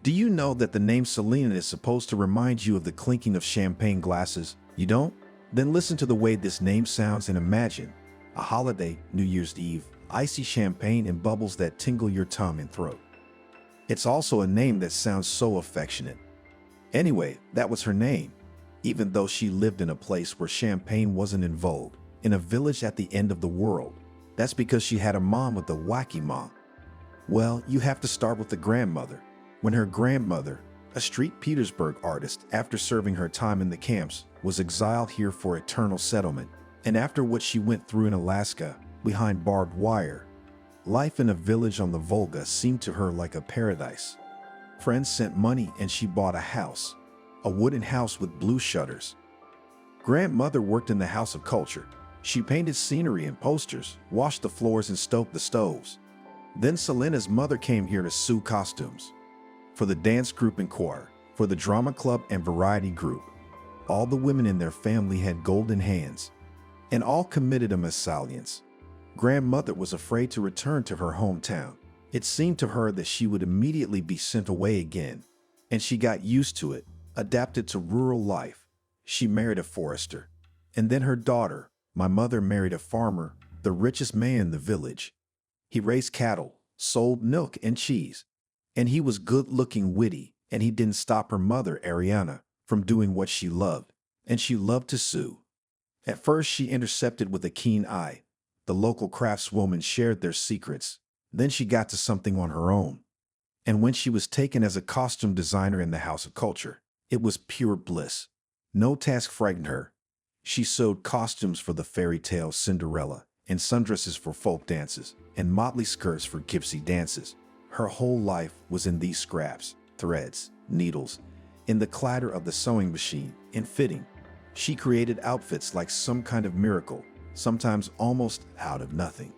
Do you know that the name Selena is supposed to remind you of the clinking of champagne glasses? You don't? Then listen to the way this name sounds and imagine a holiday, New Year's Eve, icy champagne and bubbles that tingle your tongue and throat. It's also a name that sounds so affectionate. Anyway, that was her name, even though she lived in a place where champagne wasn't in vogue, in a village at the end of the world. That's because she had a mom with a wacky mom. Well, you have to start with the grandmother. When her grandmother, a street Petersburg artist, after serving her time in the camps, was exiled here for eternal settlement, and after what she went through in Alaska, behind barbed wire, life in a village on the Volga seemed to her like a paradise. Friends sent money and she bought a house, a wooden house with blue shutters. Grandmother worked in the House of Culture. She painted scenery and posters, washed the floors and stoked the stoves. Then Selena's mother came here to sew costumes. For the dance group and choir, for the drama club and variety group. All the women in their family had golden hands, and all committed a mésalliance. Grandmother was afraid to return to her hometown. It seemed to her that she would immediately be sent away again, and she got used to it, adapted to rural life. She married a forester, and then her daughter, my mother, married a farmer, the richest man in the village. He raised cattle, sold milk and cheese, and he was good-looking, witty, and he didn't stop her mother, Ariana, from doing what she loved, and she loved to sew. At first, she intercepted with a keen eye. The local craftswomen shared their secrets. Then she got to something on her own. And when she was taken as a costume designer in the House of Culture, it was pure bliss. No task frightened her. She sewed costumes for the fairy tale Cinderella, and sundresses for folk dances, and motley skirts for gypsy dances. Her whole life was in these scraps, threads, needles, in the clatter of the sewing machine, in fitting. She created outfits like some kind of miracle, sometimes almost out of nothing.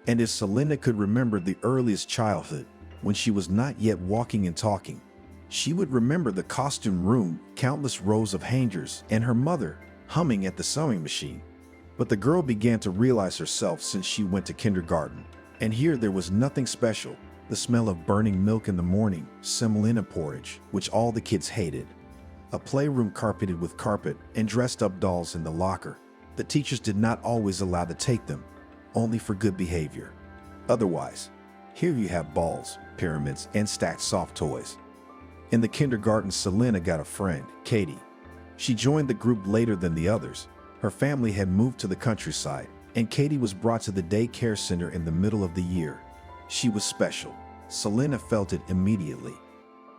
And if Selena could remember the earliest childhood, when she was not yet walking and talking, she would remember the costume room, countless rows of hangers, and her mother humming at the sewing machine. But the girl began to realize herself since she went to kindergarten, and here there was nothing special. The smell of burning milk in the morning, semolina porridge, which all the kids hated. A playroom carpeted with carpet and dressed-up dolls in the locker. The teachers did not always allow to take them, only for good behavior. Otherwise, here you have balls, pyramids, and stacked soft toys. In the kindergarten, Selena got a friend, Katie. She joined the group later than the others. Her family had moved to the countryside, and Katie was brought to the daycare center in the middle of the year. She was special. Selena felt it immediately.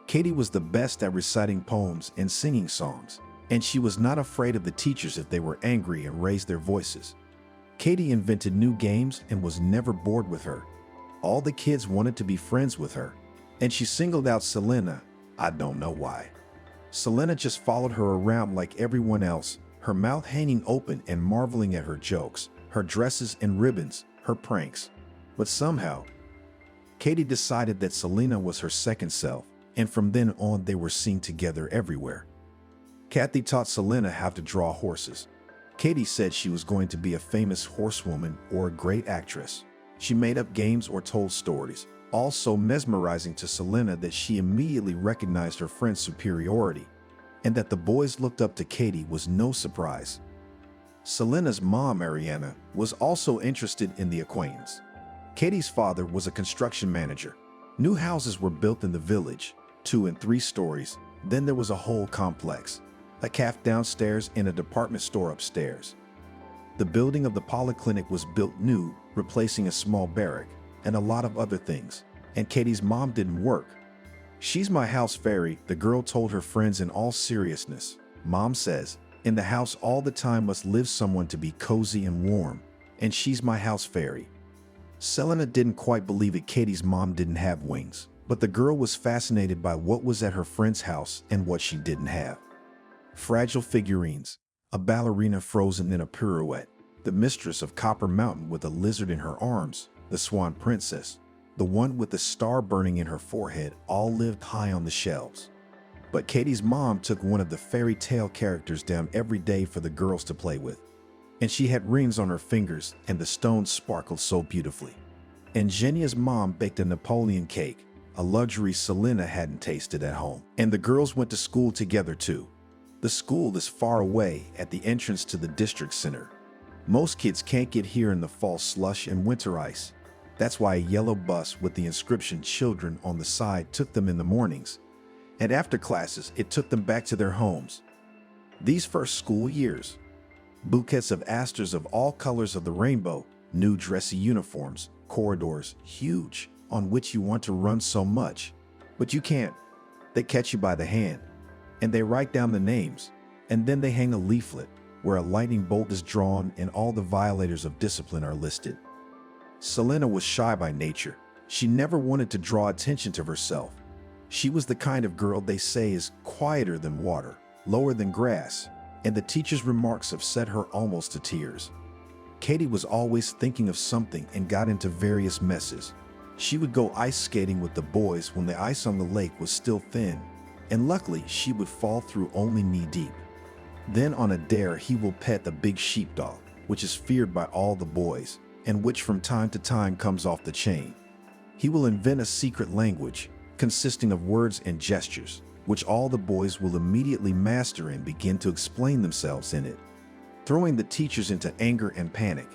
Katie was the best at reciting poems and singing songs, and she was not afraid of the teachers if they were angry and raised their voices. Katie invented new games and was never bored with her. All the kids wanted to be friends with her, and she singled out Selena. I don't know why. Selena just followed her around like everyone else, her mouth hanging open and marveling at her jokes, her dresses and ribbons, her pranks. But somehow, Katie decided that Selena was her second self, and from then on they were seen together everywhere. Kathy taught Selena how to draw horses. Katie said she was going to be a famous horsewoman or a great actress. She made up games or told stories, all so mesmerizing to Selena that she immediately recognized her friend's superiority, and that the boys looked up to Katie was no surprise. Selena's mom, Ariana, was also interested in the acquaintance. Katie's father was a construction manager. New houses were built in the village, 2 and 3 stories. Then there was a whole complex, a cafe downstairs and a department store upstairs. The building of the polyclinic was built new, replacing a small barrack, and a lot of other things. And Katie's mom didn't work. "She's my house fairy," the girl told her friends in all seriousness. "Mom says, in the house all the time must live someone to be cozy and warm, and she's my house fairy." Selena didn't quite believe it. Katie's mom didn't have wings, but the girl was fascinated by what was at her friend's house and what she didn't have. Fragile figurines, a ballerina frozen in a pirouette, the mistress of Copper Mountain with a lizard in her arms, the swan princess, the one with the star burning in her forehead, all lived high on the shelves. But Katie's mom took one of the fairy tale characters down every day for the girls to play with. And she had rings on her fingers, and the stones sparkled so beautifully. And Genia's mom baked a Napoleon cake, a luxury Selena hadn't tasted at home. And the girls went to school together too. The school is far away at the entrance to the district center. Most kids can't get here in the fall slush and winter ice. That's why a yellow bus with the inscription "Children" on the side took them in the mornings, and after classes it took them back to their homes. These first school years, bouquets of asters of all colors of the rainbow, new dressy uniforms, corridors, huge, on which you want to run so much, but you can't. They catch you by the hand, and they write down the names, and then they hang a leaflet where a lightning bolt is drawn and all the violators of discipline are listed. Selena was shy by nature. She never wanted to draw attention to herself. She was the kind of girl they say is quieter than water, lower than grass, and the teacher's remarks have set her almost to tears. Katie was always thinking of something and got into various messes. She would go ice skating with the boys when the ice on the lake was still thin, and luckily she would fall through only knee-deep. Then on a dare he will pet the big sheepdog, which is feared by all the boys, and which from time to time comes off the chain. He will invent a secret language, consisting of words and gestures, which all the boys will immediately master and begin to explain themselves in it, throwing the teachers into anger and panic.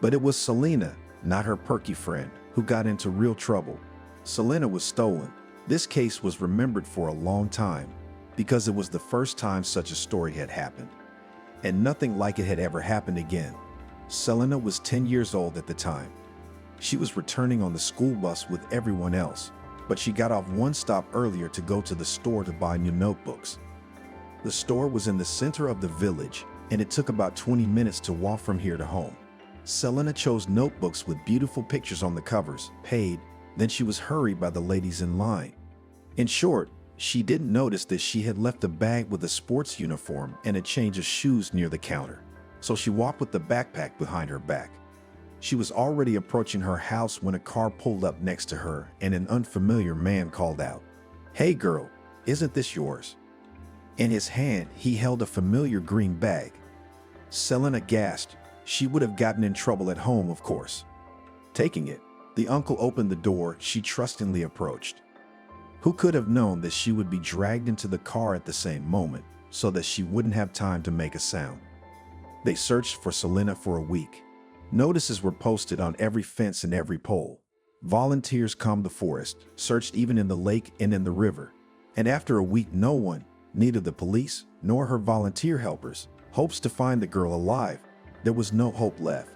But it was Selena, not her perky friend, who got into real trouble. Selena was stolen. This case was remembered for a long time because it was the first time such a story had happened, and nothing like it had ever happened again. Selena was 10 years old at the time. She was returning on the school bus with everyone else, but she got off one stop earlier to go to the store to buy new notebooks. The store was in the center of the village, and it took about 20 minutes to walk from here to home. Selena chose notebooks with beautiful pictures on the covers, paid, then she was hurried by the ladies in line. In short, she didn't notice that she had left a bag with a sports uniform and a change of shoes near the counter, so she walked with the backpack behind her back. She was already approaching her house when a car pulled up next to her and an unfamiliar man called out, "Hey girl, isn't this yours?" In his hand, he held a familiar green bag. Selena gasped. She would have gotten in trouble at home, of course. Taking it, the uncle opened the door. She trustingly approached. Who could have known that she would be dragged into the car at the same moment so that she wouldn't have time to make a sound? They searched for Selena for a week. Notices were posted on every fence and every pole. Volunteers combed the forest, searched even in the lake and in the river. And after a week, no one, neither the police nor her volunteer helpers, hopes to find the girl alive. There was no hope left.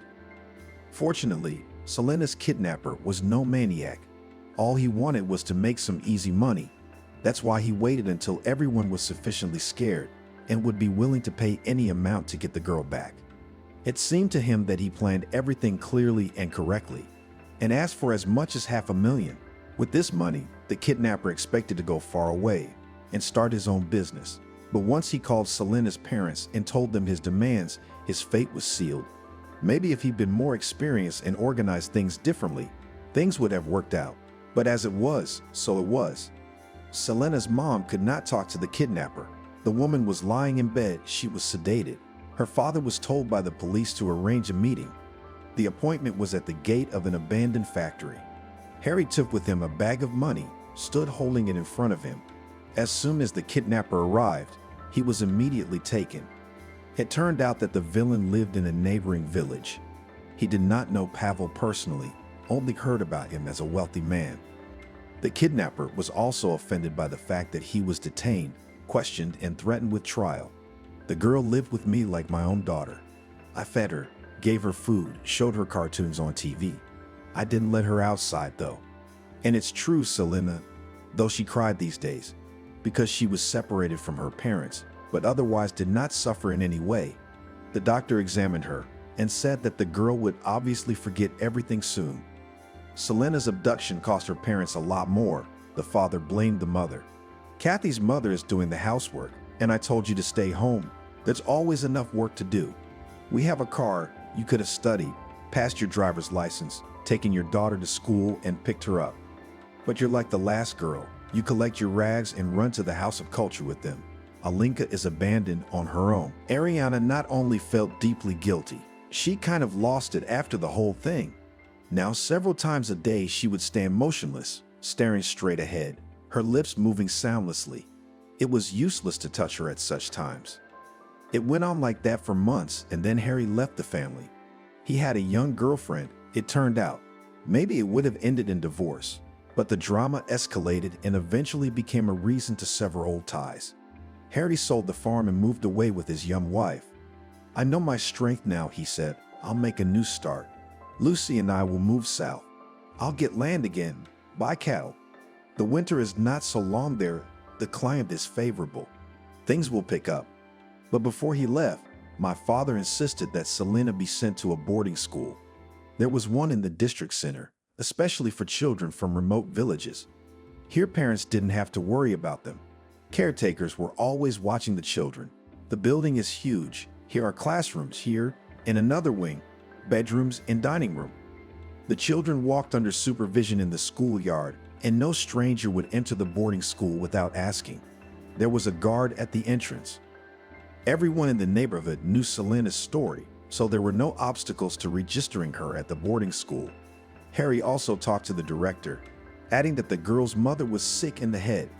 Fortunately, Selena's kidnapper was no maniac. All he wanted was to make some easy money. That's why he waited until everyone was sufficiently scared and would be willing to pay any amount to get the girl back. It seemed to him that he planned everything clearly and correctly, and asked for as much as $500,000. With this money, the kidnapper expected to go far away and start his own business. But once he called Selena's parents and told them his demands, his fate was sealed. Maybe if he'd been more experienced and organized things differently, things would have worked out. But as it was, so it was. Selena's mom could not talk to the kidnapper. The woman was lying in bed. She was sedated. Her father was told by the police to arrange a meeting. The appointment was at the gate of an abandoned factory. Harry took with him a bag of money, stood holding it in front of him. As soon as the kidnapper arrived, he was immediately taken. It turned out that the villain lived in a neighboring village. He did not know Pavel personally, only heard about him as a wealthy man. The kidnapper was also offended by the fact that he was detained, questioned, and threatened with trial. The girl lived with me like my own daughter. I fed her, gave her food, showed her cartoons on TV. I didn't let her outside though. And it's true, Selena, though she cried these days, because she was separated from her parents, but otherwise did not suffer in any way. The doctor examined her and said that the girl would obviously forget everything soon. Selena's abduction cost her parents a lot more. The father blamed the mother. Kathy's mother is doing the housework, and I told you to stay home. There's always enough work to do. We have a car. You could have studied, passed your driver's license, taken your daughter to school, and picked her up. But you're like the last girl. You collect your rags and run to the House of Culture with them. Alinka is abandoned on her own. Ariana not only felt deeply guilty, she kind of lost it after the whole thing. Now, several times a day she would stand motionless, staring straight ahead, her lips moving soundlessly. It was useless to touch her at such times. It went on like that for months, and then Harry left the family. He had a young girlfriend, it turned out. Maybe it would have ended in divorce, but the drama escalated and eventually became a reason to sever old ties. Harry sold the farm and moved away with his young wife. "I know my strength now," he said. "I'll make a new start. Lucy and I will move south. I'll get land again, buy cattle. The winter is not so long there, the climate is favorable. Things will pick up." But before he left, my father insisted that Selena be sent to a boarding school. There was one in the district center, especially for children from remote villages. Here parents didn't have to worry about them. Caretakers were always watching the children. The building is huge. Here are classrooms here, in another wing, bedrooms and dining room. The children walked under supervision in the schoolyard, and no stranger would enter the boarding school without asking. There was a guard at the entrance. Everyone in the neighborhood knew Selena's story, so there were no obstacles to registering her at the boarding school. Harry also talked to the director, adding that the girl's mother was sick in the head.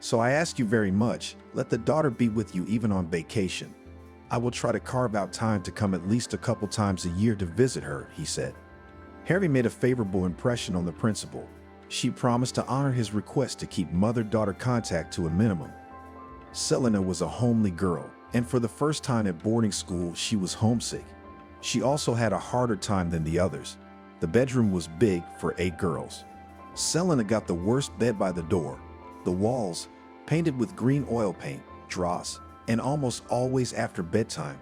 "So I ask you very much, let the daughter be with you even on vacation. I will try to carve out time to come at least a couple times a year to visit her," he said. Harry made a favorable impression on the principal. She promised to honor his request to keep mother-daughter contact to a minimum. Selena was a homely girl, and for the first time at boarding school, she was homesick. She also had a harder time than the others. The bedroom was big for 8 girls. Selena got the worst bed by the door. The walls, painted with green oil paint, dross, and almost always after bedtime.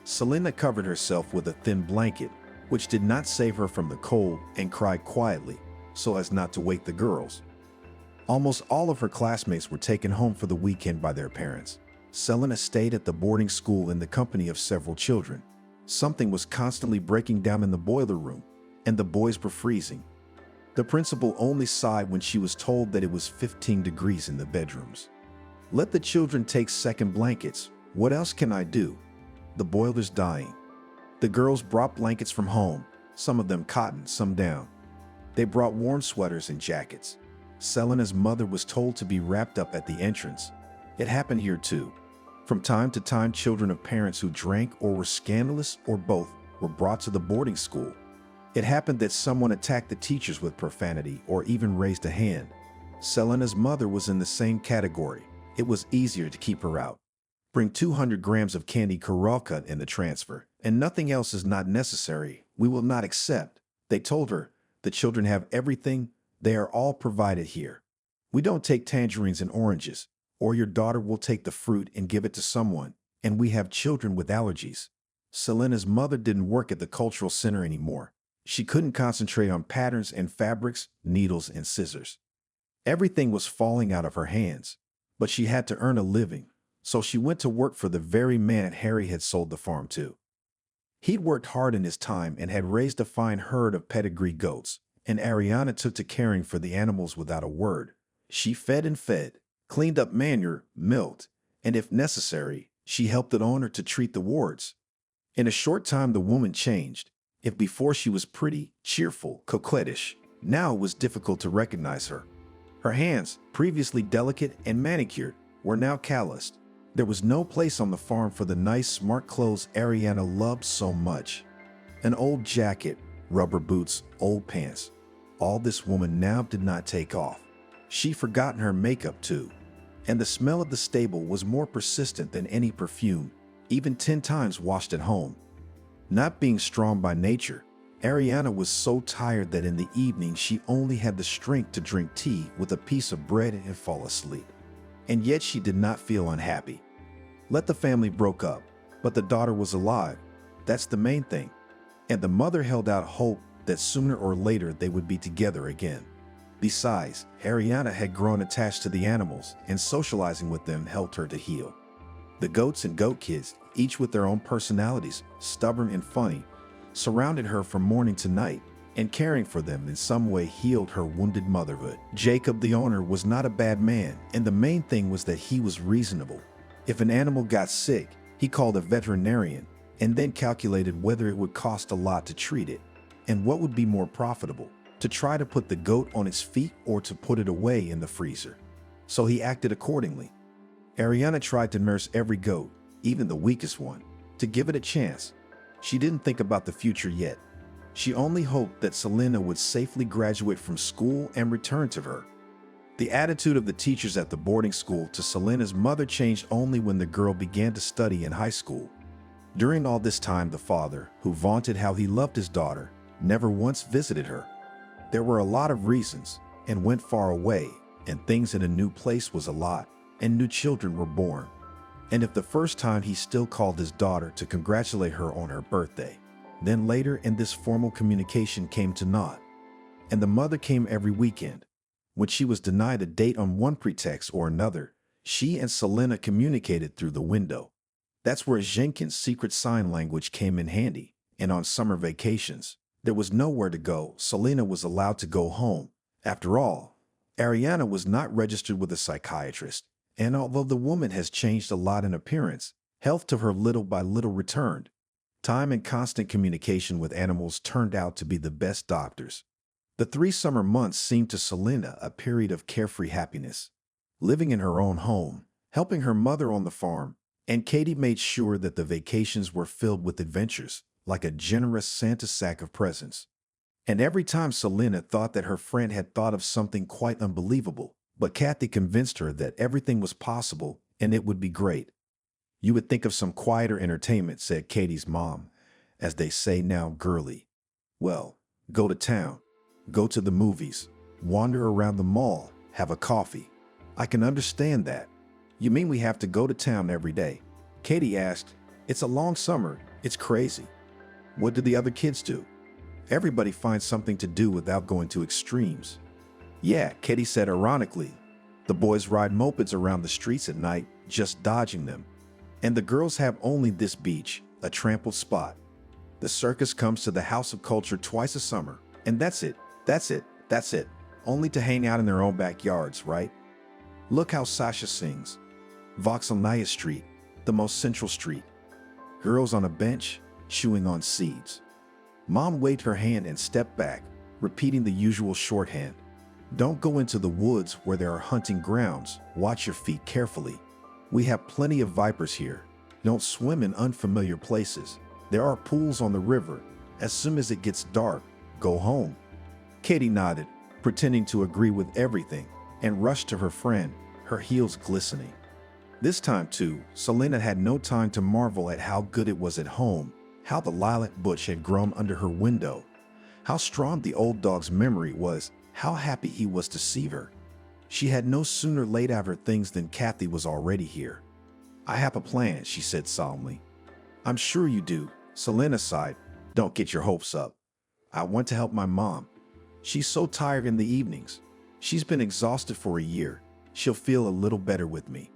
Selena covered herself with a thin blanket, which did not save her from the cold, and cried quietly, so as not to wake the girls. Almost all of her classmates were taken home for the weekend by their parents. Selena stayed at the boarding school in the company of several children. Something was constantly breaking down in the boiler room, and the boys were freezing. The principal only sighed when she was told that it was 15 degrees in the bedrooms. "Let the children take second blankets. What else can I do? The boiler's dying." The girls brought blankets from home, some of them cotton, some down. They brought warm sweaters and jackets. Selena's mother was told to be wrapped up at the entrance. It happened here too. From time to time, children of parents who drank or were scandalous or both were brought to the boarding school. It happened that someone attacked the teachers with profanity or even raised a hand. Selena's mother was in the same category. It was easier to keep her out. "Bring 200 grams of candy Kuralka in the transfer, and nothing else is not necessary. We will not accept," they told her. "The children have everything. They are all provided here. We don't take tangerines and oranges, or your daughter will take the fruit and give it to someone, and we have children with allergies." Selena's mother didn't work at the cultural center anymore. She couldn't concentrate on patterns and fabrics, needles and scissors. Everything was falling out of her hands, but she had to earn a living, so she went to work for the very man Harry had sold the farm to. He'd worked hard in his time and had raised a fine herd of pedigree goats, and Ariana took to caring for the animals without a word. She fed and fed, cleaned up manure, milked, and if necessary, she helped the owner to treat the wards. In a short time, the woman changed. If before she was pretty, cheerful, coquettish, now it was difficult to recognize her. Her hands, previously delicate and manicured, were now calloused. There was no place on the farm for the nice, smart clothes Ariana loved so much. An old jacket, rubber boots, old pants. All this woman now did not take off. She'd forgotten her makeup too, and the smell of the stable was more persistent than any perfume, even 10 times washed at home. Not being strong by nature, Ariana was so tired that in the evening she only had the strength to drink tea with a piece of bread and fall asleep. And yet she did not feel unhappy. The family broke up, but the daughter was alive. That's the main thing. And the mother held out hope that sooner or later they would be together again. Besides, Ariana had grown attached to the animals, and socializing with them helped her to heal. The goats and goat kids, each with their own personalities, stubborn and funny, surrounded her from morning to night, and caring for them in some way healed her wounded motherhood. Jacob, the owner, was not a bad man, and the main thing was that he was reasonable. If an animal got sick, he called a veterinarian, and then calculated whether it would cost a lot to treat it, and what would be more profitable. to try to put the goat on its feet or to put it away in the freezer. So he acted accordingly. Ariana tried to nurse every goat, even the weakest one, to give it a chance. She didn't think about the future yet. She only hoped that Selena would safely graduate from school and return to her. The attitude of the teachers at the boarding school to Selena's mother changed only when the girl began to study in high school. During all this time, the father, who vaunted how he loved his daughter, never once visited her. There were a lot of reasons, and went far away, and things in a new place was a lot, and new children were born. And if the first time he still called his daughter to congratulate her on her birthday, then later in this formal communication came to naught. And the mother came every weekend. When she was denied a date on one pretext or another, she and Selena communicated through the window. That's where Jenkins' secret sign language came in handy. And on summer vacations, there was nowhere to go. Selena was allowed to go home. After all, Ariana was not registered with a psychiatrist, and although the woman has changed a lot in appearance, health to her little by little returned. Time and constant communication with animals turned out to be the best doctors. The 3 summer months seemed to Selena a period of carefree happiness. Living in her own home, helping her mother on the farm, and Katie made sure that the vacations were filled with adventures, like a generous Santa sack of presents. And every time Selena thought that her friend had thought of something quite unbelievable, but Kathy convinced her that everything was possible and it would be great. You would think of some quieter entertainment, said Katie's mom, as they say now, girly. Well, go to town, go to the movies, wander around the mall, have a coffee. I can understand that. You mean we have to go to town every day? Katie asked. It's a long summer, it's crazy. What do the other kids do? Everybody finds something to do without going to extremes. Yeah, Katie said ironically. The boys ride mopeds around the streets at night, just dodging them. And the girls have only this beach, a trampled spot. The circus comes to the House of Culture twice a summer, and that's it. Only to hang out in their own backyards, right? Look how Sasha sings. Voxelnaya Street, the most central street. Girls on a bench, chewing on seeds. Mom waved her hand and stepped back, repeating the usual shorthand. Don't go into the woods where there are hunting grounds. Watch your feet carefully. We have plenty of vipers here. Don't swim in unfamiliar places. There are pools on the river. As soon as it gets dark, go home. Katie nodded, pretending to agree with everything, and rushed to her friend, her heels glistening. This time, too, Selena had no time to marvel at how good it was at home, how the lilac bush had grown under her window, how strong the old dog's memory was, how happy he was to see her. She had no sooner laid out her things than Kathy was already here. I have a plan, she said solemnly. I'm sure you do, Selena sighed. Don't get your hopes up. I want to help my mom. She's so tired in the evenings. She's been exhausted for a year. She'll feel a little better with me.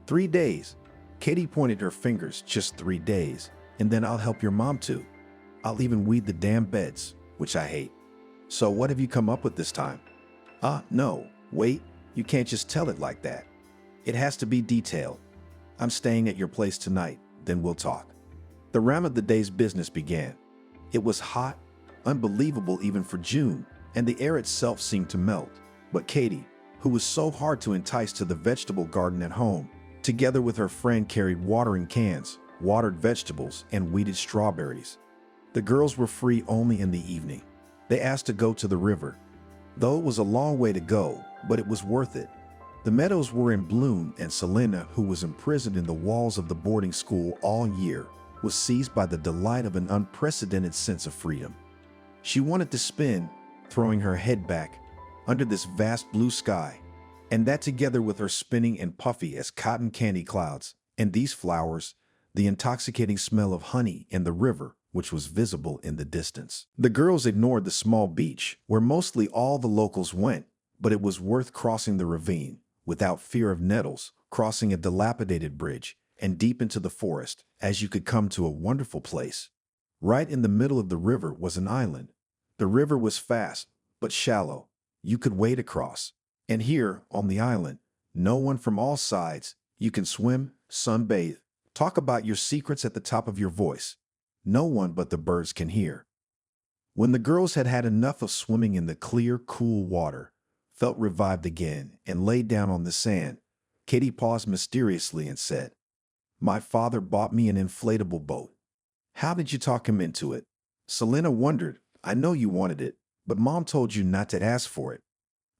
3 days. Katie pointed her fingers, just 3 days. And then I'll help your mom too. I'll even weed the damn beds, which I hate. So what have you come up with this time? No, wait, you can't just tell it like that. It has to be detailed. I'm staying at your place tonight, then we'll talk. The round of the day's business began. It was hot, unbelievable even for June, and the air itself seemed to melt. But Katie, who was so hard to entice to the vegetable garden at home, together with her friend carried watering cans, watered vegetables, and weeded strawberries. The girls were free only in the evening. They asked to go to the river. Though it was a long way to go, but it was worth it. The meadows were in bloom, and Selena, who was imprisoned in the walls of the boarding school all year, was seized by the delight of an unprecedented sense of freedom. She wanted to spin, throwing her head back, under this vast blue sky, and that together with her spinning and puffy as cotton candy clouds, and these flowers, the intoxicating smell of honey, and the river, which was visible in the distance. The girls ignored the small beach, where mostly all the locals went, but it was worth crossing the ravine, without fear of nettles, crossing a dilapidated bridge, and deep into the forest, as you could come to a wonderful place. Right in the middle of the river was an island. The river was fast, but shallow. You could wade across. And here, on the island, no one from all sides, you can swim, sunbathe, talk about your secrets at the top of your voice. No one but the birds can hear. When the girls had had enough of swimming in the clear, cool water, felt revived again, and laid down on the sand, Katie paused mysteriously and said, "My father bought me an inflatable boat. How did you talk him into it?" Selena wondered. "I know you wanted it, but Mom told you not to ask for it.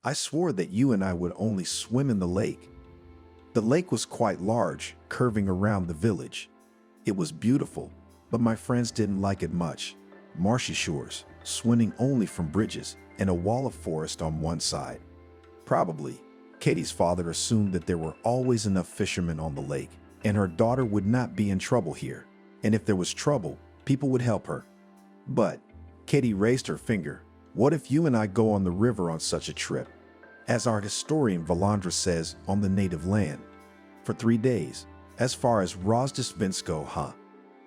I swore that you and I would only swim in the lake." The lake was quite large, curving around the village. It was beautiful, but my friends didn't like it much. Marshy shores, swimming only from bridges, and a wall of forest on one side. Probably, Katie's father assumed that there were always enough fishermen on the lake, and her daughter would not be in trouble here. And if there was trouble, people would help her. But, Katie raised her finger. "What if you and I go on the river on such a trip? As our historian Valandra says, on the native land. For 3 days, as far as Rozdisvinsko, huh?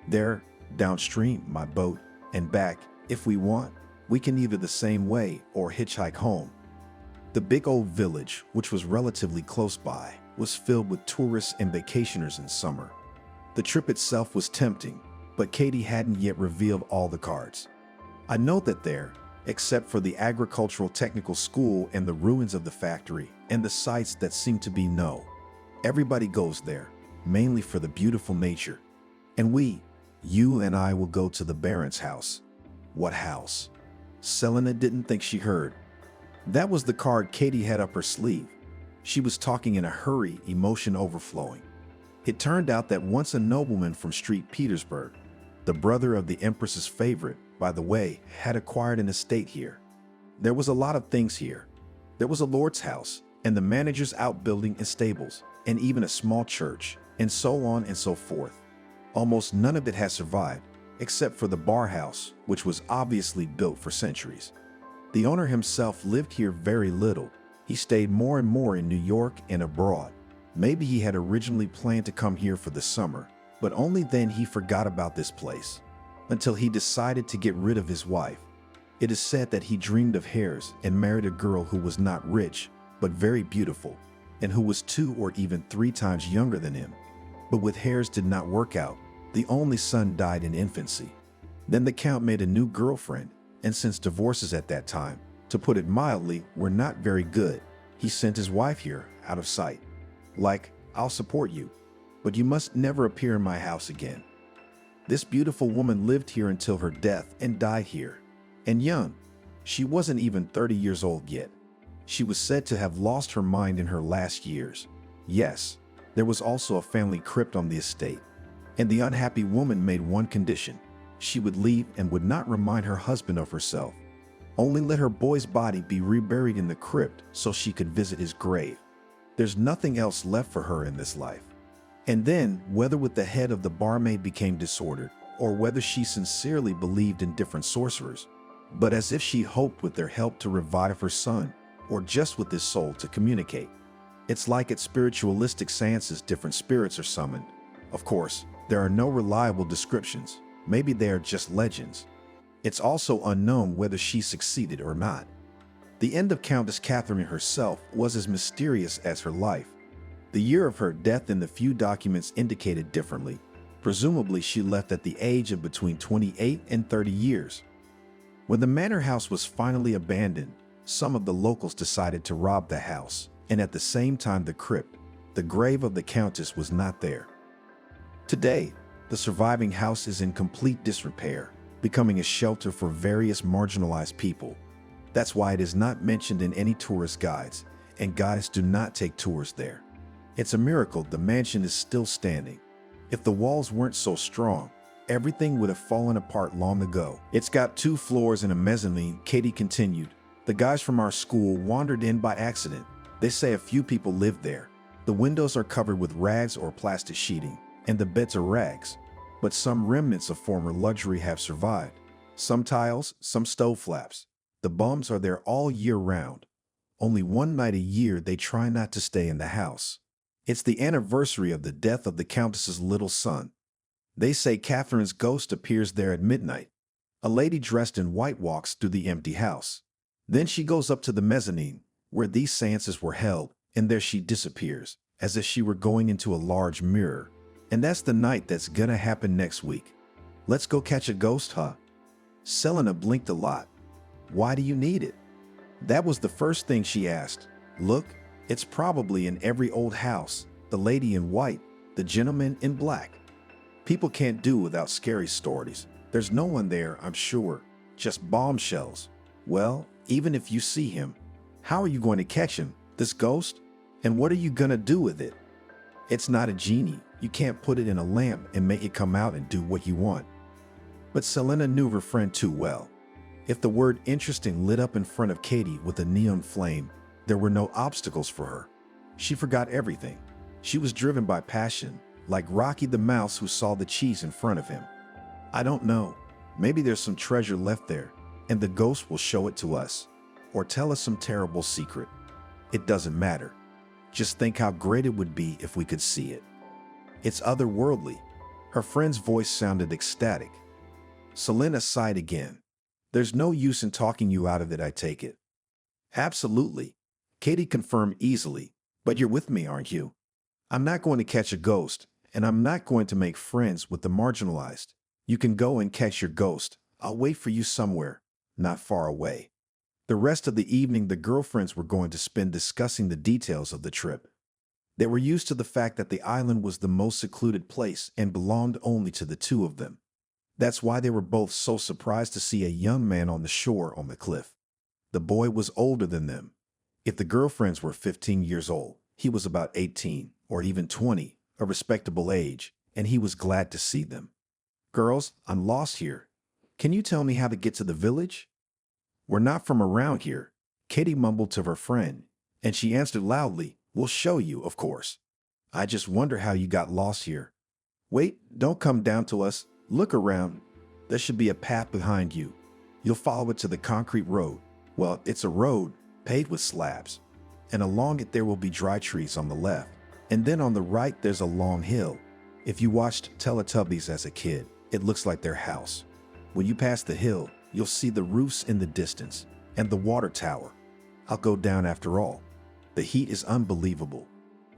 There, downstream, my boat, and back, if we want. We can either the same way or hitchhike home." The big old village, which was relatively close by, was filled with tourists and vacationers in summer. The trip itself was tempting, but Katie hadn't yet revealed all the cards. "I know that there, except for the agricultural technical school and the ruins of the factory and the sites that seem to be no. Everybody goes there, mainly for the beautiful nature. And you and I will go to the Baron's house." "What house?" Selena didn't think she heard. That was the card Katie had up her sleeve. She was talking in a hurry, emotion overflowing. It turned out that once a nobleman from St. Petersburg, the brother of the Empress's favorite, by the way, had acquired an estate here. There was a lot of things here. There was a lord's house, and the manager's outbuilding and stables, and even a small church, and so on and so forth. Almost none of it has survived, except for the bar house, which was obviously built for centuries. The owner himself lived here very little. He stayed more and more in New York and abroad. Maybe he had originally planned to come here for the summer, but only then he forgot about this place, until he decided to get rid of his wife. It is said that he dreamed of hares and married a girl who was not rich, but very beautiful, and who was 2 or even 3 times younger than him. But with hares did not work out. The only son died in infancy. Then the Count made a new girlfriend, and since divorces at that time, to put it mildly, were not very good, he sent his wife here, out of sight. Like, "I'll support you, but you must never appear in my house again." This beautiful woman lived here until her death and died here. And young. She wasn't even 30 years old yet. She was said to have lost her mind in her last years. Yes, there was also a family crypt on the estate. And the unhappy woman made one condition. She would leave and would not remind her husband of herself. Only let her boy's body be reburied in the crypt so she could visit his grave. There's nothing else left for her in this life. And then, whether with the head of the barmaid became disordered, or whether she sincerely believed in different sorcerers, but as if she hoped with their help to revive her son, or just with his soul to communicate. It's like at spiritualistic seances different spirits are summoned. Of course, there are no reliable descriptions. Maybe they are just legends. It's also unknown whether she succeeded or not. The end of Countess Catherine herself was as mysterious as her life. The year of her death in the few documents indicated differently. Presumably she left at the age of between 28 and 30 years. When the manor house was finally abandoned, some of the locals decided to rob the house, and at the same time the crypt, the grave of the Countess, was not there. Today, the surviving house is in complete disrepair, becoming a shelter for various marginalized people. That's why it is not mentioned in any tourist guides, and guides do not take tours there. It's a miracle the mansion is still standing. If the walls weren't so strong, everything would have fallen apart long ago. It's got 2 floors and a mezzanine, Katie continued. The guys from our school wandered in by accident. They say a few people live there. The windows are covered with rags or plastic sheeting, and the beds are rags. But some remnants of former luxury have survived. Some tiles, some stove flaps. The bums are there all year round. Only one night a year they try not to stay in the house. It's the anniversary of the death of the Countess's little son. They say Catherine's ghost appears there at midnight. A lady dressed in white walks through the empty house. Then she goes up to the mezzanine, where these seances were held, and there she disappears, as if she were going into a large mirror. And that's the night that's gonna happen next week. Let's go catch a ghost, huh? Selena blinked a lot. Why do you need it? That was the first thing she asked. Look, it's probably in every old house. The lady in white, the gentleman in black. People can't do without scary stories. There's no one there, I'm sure. Just bombshells. Well, even if you see him, how are you going to catch him, this ghost? And what are you gonna do with it? It's not a genie. You can't put it in a lamp and make it come out and do what you want. But Selena knew her friend too well. If the word interesting lit up in front of Katie with a neon flame, there were no obstacles for her. She forgot everything. She was driven by passion, like Rocky the mouse who saw the cheese in front of him. I don't know. Maybe there's some treasure left there, and the ghost will show it to us, or tell us some terrible secret. It doesn't matter. Just think how great it would be if we could see it. It's otherworldly. Her friend's voice sounded ecstatic. Selena sighed again. There's no use in talking you out of it, I take it. Absolutely. Katie confirmed easily. But you're with me, aren't you? I'm not going to catch a ghost, and I'm not going to make friends with the marginalized. You can go and catch your ghost. I'll wait for you somewhere, not far away. The rest of the evening, the girlfriends were going to spend discussing the details of the trip. They were used to the fact that the island was the most secluded place and belonged only to the two of them. That's why they were both so surprised to see a young man on the shore on the cliff. The boy was older than them. If the girlfriends were 15 years old, he was about 18 or even 20, a respectable age, and he was glad to see them. Girls, I'm lost here. Can you tell me how to get to the village? We're not from around here, Katie mumbled to her friend, and she answered loudly, We'll show you, of course. I just wonder how you got lost here. Wait, don't come down to us. Look around. There should be a path behind you. You'll follow it to the concrete road. Well, it's a road paved with slabs, and along it there will be dry trees on the left, and then on the right there's a long hill. If you watched Teletubbies as a kid, it looks like their house. When you pass the hill, you'll see the roofs in the distance and the water tower. I'll go down after all. The heat is unbelievable.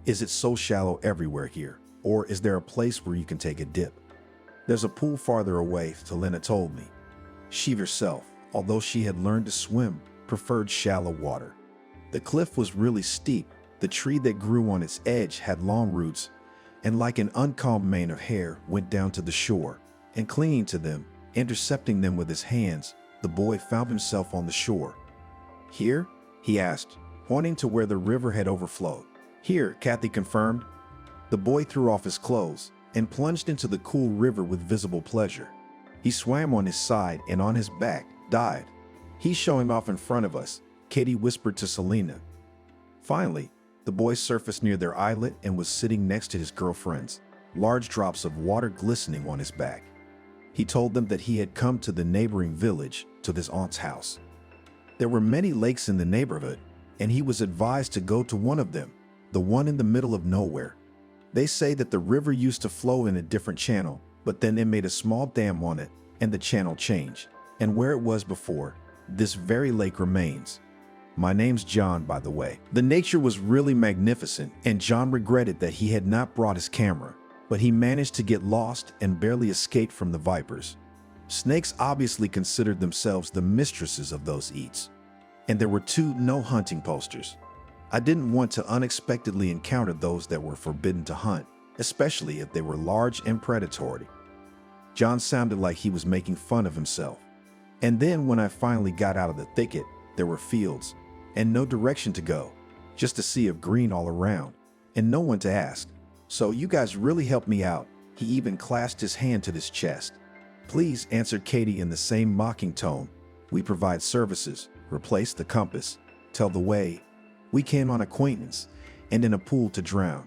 Is it so shallow everywhere here, or is there a place where you can take a dip? There's a pool farther away, Selena told me. She herself, although she had learned to swim, preferred shallow water. The cliff was really steep. The tree that grew on its edge had long roots, and like an uncombed mane of hair, went down to the shore, and clinging to them, intercepting them with his hands, the boy found himself on the shore. Here? He asked, pointing to where the river had overflowed. Here, Kathy confirmed. The boy threw off his clothes and plunged into the cool river with visible pleasure. He swam on his side and on his back, dived. He's showing off in front of us, Katie whispered to Selena. Finally, the boy surfaced near their islet and was sitting next to his girlfriends, large drops of water glistening on his back. He told them that he had come to the neighboring village, to his aunt's house. There were many lakes in the neighborhood, and he was advised to go to one of them, the one in the middle of nowhere. They say that the river used to flow in a different channel, but then it made a small dam on it, and the channel changed. And where it was before, this very lake remains. My name's John, by the way. The nature was really magnificent, and John regretted that he had not brought his camera, but he managed to get lost and barely escaped from the vipers. Snakes obviously considered themselves the mistresses of those eats. And there were 2 no hunting posters. I didn't want to unexpectedly encounter those that were forbidden to hunt, especially if they were large and predatory. John sounded like he was making fun of himself. And then when I finally got out of the thicket, there were fields, and no direction to go, just a sea of green all around, and no one to ask. So you guys really helped me out. He even clasped his hand to his chest. Please, answered Katie in the same mocking tone. We provide services, replace the compass, tell the way. We came on acquaintance, and in a pool to drown.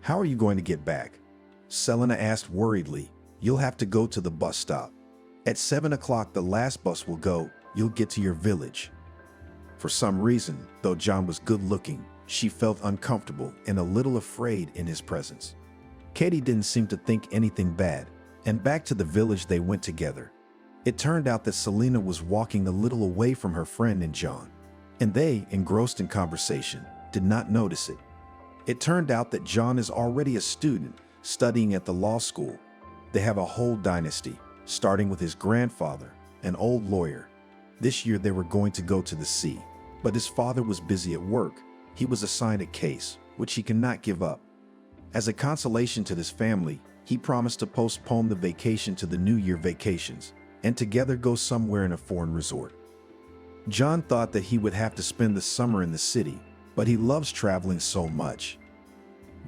How are you going to get back? Selena asked worriedly. You'll have to go to the bus stop. At 7 o'clock the last bus will go. You'll get to your village. For some reason, though John was good looking, she felt uncomfortable and a little afraid in his presence. Katie didn't seem to think anything bad, and back to the village they went together. It turned out that Selena was walking a little away from her friend and John, and they, engrossed in conversation, did not notice it. It turned out that John is already a student studying at the law school. They have a whole dynasty, starting with his grandfather, an old lawyer. This year they were going to go to the sea, but his father was busy at work. He was assigned a case, which he could not give up. As a consolation to this family, he promised to postpone the vacation to the New Year vacations and together go somewhere in a foreign resort. John thought that he would have to spend the summer in the city, but he loves traveling so much.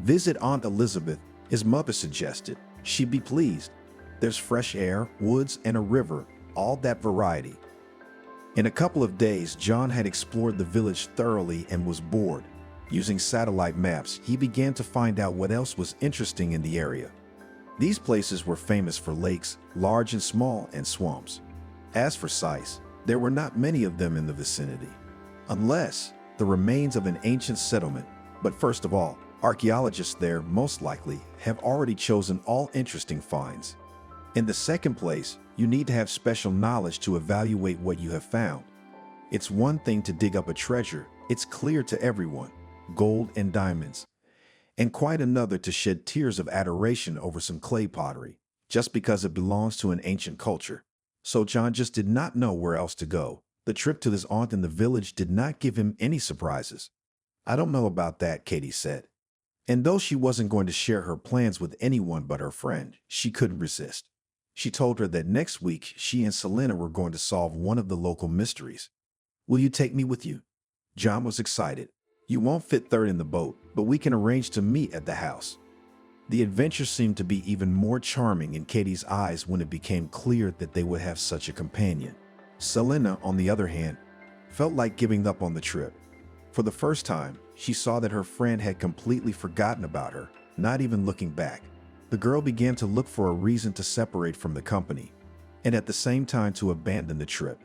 Visit Aunt Elizabeth, his mother suggested. She'd be pleased. There's fresh air, woods, and a river, all that variety. In a couple of days, John had explored the village thoroughly and was bored. Using satellite maps, he began to find out what else was interesting in the area. These places were famous for lakes, large and small, and swamps. As for sites, there were not many of them in the vicinity, unless the remains of an ancient settlement. But first of all, archaeologists there most likely have already chosen all interesting finds. In the second place, you need to have special knowledge to evaluate what you have found. It's one thing to dig up a treasure, it's clear to everyone, gold and diamonds, and quite another to shed tears of adoration over some clay pottery, just because it belongs to an ancient culture. So John just did not know where else to go. The trip to his aunt in the village did not give him any surprises. "I don't know about that," Katie said. And though she wasn't going to share her plans with anyone but her friend, she couldn't resist. She told her that next week she and Selena were going to solve one of the local mysteries. "Will you take me with you?" John was excited. "You won't fit third in the boat, but we can arrange to meet at the house." The adventure seemed to be even more charming in Katie's eyes when it became clear that they would have such a companion. Selena, on the other hand, felt like giving up on the trip. For the first time, she saw that her friend had completely forgotten about her, not even looking back. The girl began to look for a reason to separate from the company, and at the same time to abandon the trip.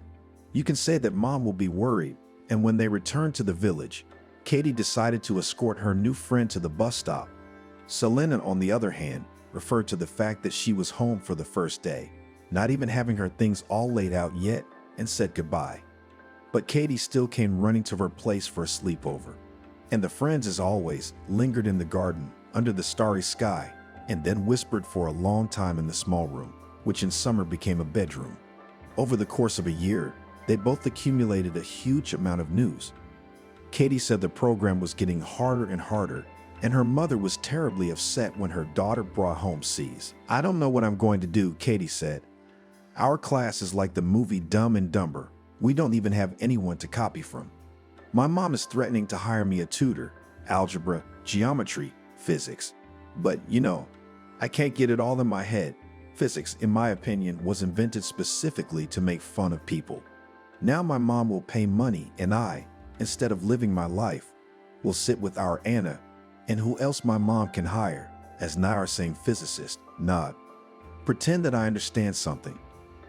You can say that Mom will be worried, and when they returned to the village, Katie decided to escort her new friend to the bus stop. Selena, on the other hand, referred to the fact that she was home for the first day, not even having her things all laid out yet, and said goodbye. But Katie still came running to her place for a sleepover. And the friends, as always, lingered in the garden under the starry sky, and then whispered for a long time in the small room, which in summer became a bedroom. Over the course of a year, they both accumulated a huge amount of news. Katie said the program was getting harder and harder, and her mother was terribly upset when her daughter brought home C's. "I don't know what I'm going to do," Katie said. "Our class is like the movie Dumb and Dumber. We don't even have anyone to copy from. My mom is threatening to hire me a tutor, algebra, geometry, physics. But, I can't get it all in my head. Physics, in my opinion, was invented specifically to make fun of people. Now my mom will pay money and I, instead of living my life, will sit with our Anna, and who else my mom can hire, as Nair saying physicist, nod. Pretend that I understand something.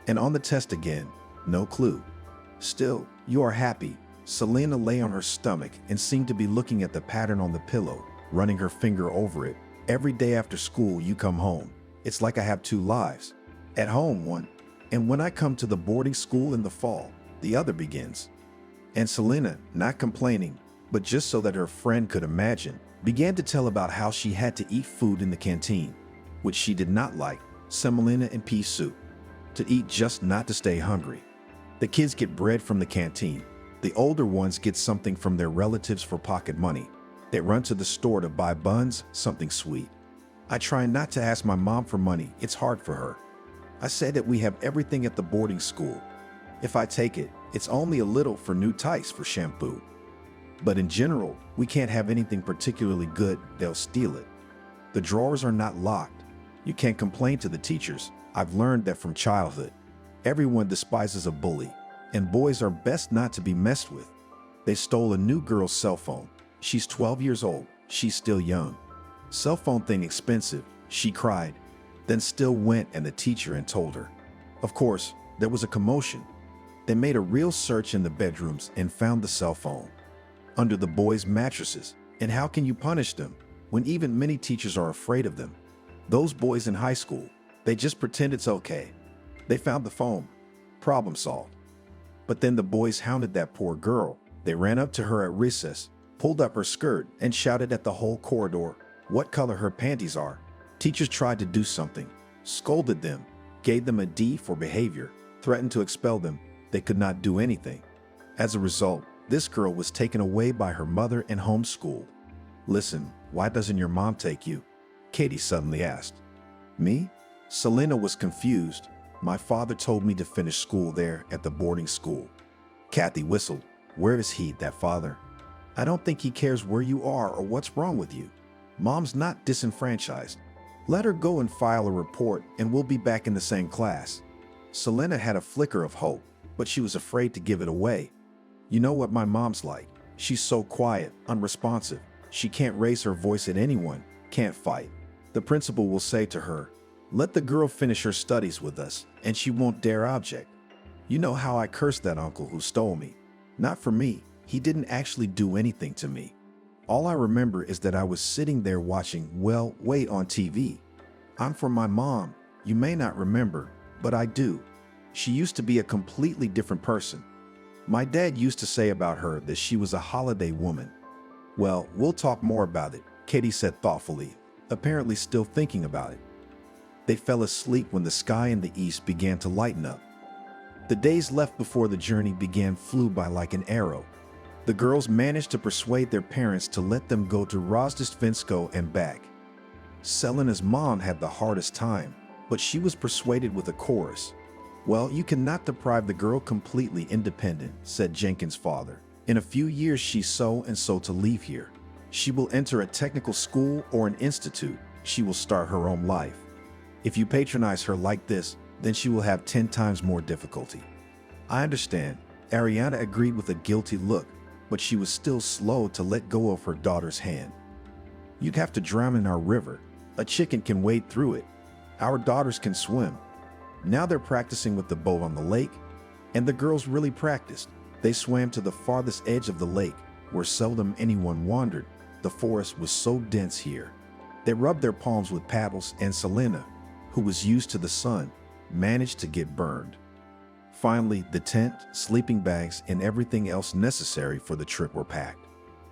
And on the test again, no clue. Still, you are happy." Selena lay on her stomach and seemed to be looking at the pattern on the pillow, running her finger over it. "Every day after school, you come home. It's like I have two lives. At home, one, and when I come to the boarding school in the fall, the other begins." And Selena, not complaining, but just so that her friend could imagine, began to tell about how she had to eat food in the canteen, which she did not like, semolina and pea soup, to eat just not to stay hungry. The kids get bread from the canteen. The older ones get something from their relatives for pocket money. They run to the store to buy buns, something sweet. "I try not to ask my mom for money, it's hard for her. I say that we have everything at the boarding school. If I take it, it's only a little for new tights for shampoo. But in general, we can't have anything particularly good, they'll steal it. The drawers are not locked. You can't complain to the teachers. I've learned that from childhood. Everyone despises a bully, and boys are best not to be messed with. They stole a new girl's cell phone. She's 12 years old. She's still young. Cell phone thing expensive," she cried, then still went and the teacher and told her. Of course, there was a commotion. They made a real search in the bedrooms and found the cell phone under the boys' mattresses. And how can you punish them when even many teachers are afraid of them? Those boys in high school, they just pretend it's okay. They found the phone. Problem solved. But then the boys hounded that poor girl. They ran up to her at recess, pulled up her skirt, and shouted at the whole corridor what color her panties are. Teachers tried to do something, scolded them, gave them a D for behavior. threatened to expel them. They could not do anything. As a result, this girl was taken away by her mother and homeschooled. "Listen, why doesn't your mom take you?" Katie suddenly asked. "Me?" Selena was confused. "My father told me to finish school there at the boarding school." Kathy whistled. "Where is he, that father?" "I don't think he cares where you are or what's wrong with you. Mom's not disenfranchised. Let her go and file a report and we'll be back in the same class." Selena had a flicker of hope, but she was afraid to give it away. "You know what my mom's like. She's so quiet, unresponsive. She can't raise her voice at anyone, can't fight. The principal will say to her, 'Let the girl finish her studies with us,' and she won't dare object. You know how I cursed that uncle who stole me. Not for me. He didn't actually do anything to me. All I remember is that I was sitting there watching, well, wait on TV. I'm for my mom. You may not remember, but I do. She used to be a completely different person. My dad used to say about her that she was a holiday woman." "Well, we'll talk more about it," Katie said thoughtfully, apparently still thinking about it. They fell asleep when the sky in the east began to lighten up. The days left before the journey began flew by like an arrow. The girls managed to persuade their parents to let them go to Rozdestvinsko and back. Selena's mom had the hardest time, but she was persuaded with a chorus. "Well, you cannot deprive the girl completely independent," said Jenkins' father. "In a few years she's so and so to leave here. She will enter a technical school or an institute. She will start her own life. If you patronize her like this, then she will have 10 times more difficulty." "I understand," Ariana agreed with a guilty look, but she was still slow to let go of her daughter's hand. "You'd have to drown in our river. A chicken can wade through it. Our daughters can swim." Now they're practicing with the boat on the lake, and the girls really practiced. They swam to the farthest edge of the lake, where seldom anyone wandered. The forest was so dense here. They rubbed their palms with paddles, and Selena, who was used to the sun, managed to get burned. Finally, the tent, sleeping bags, and everything else necessary for the trip were packed.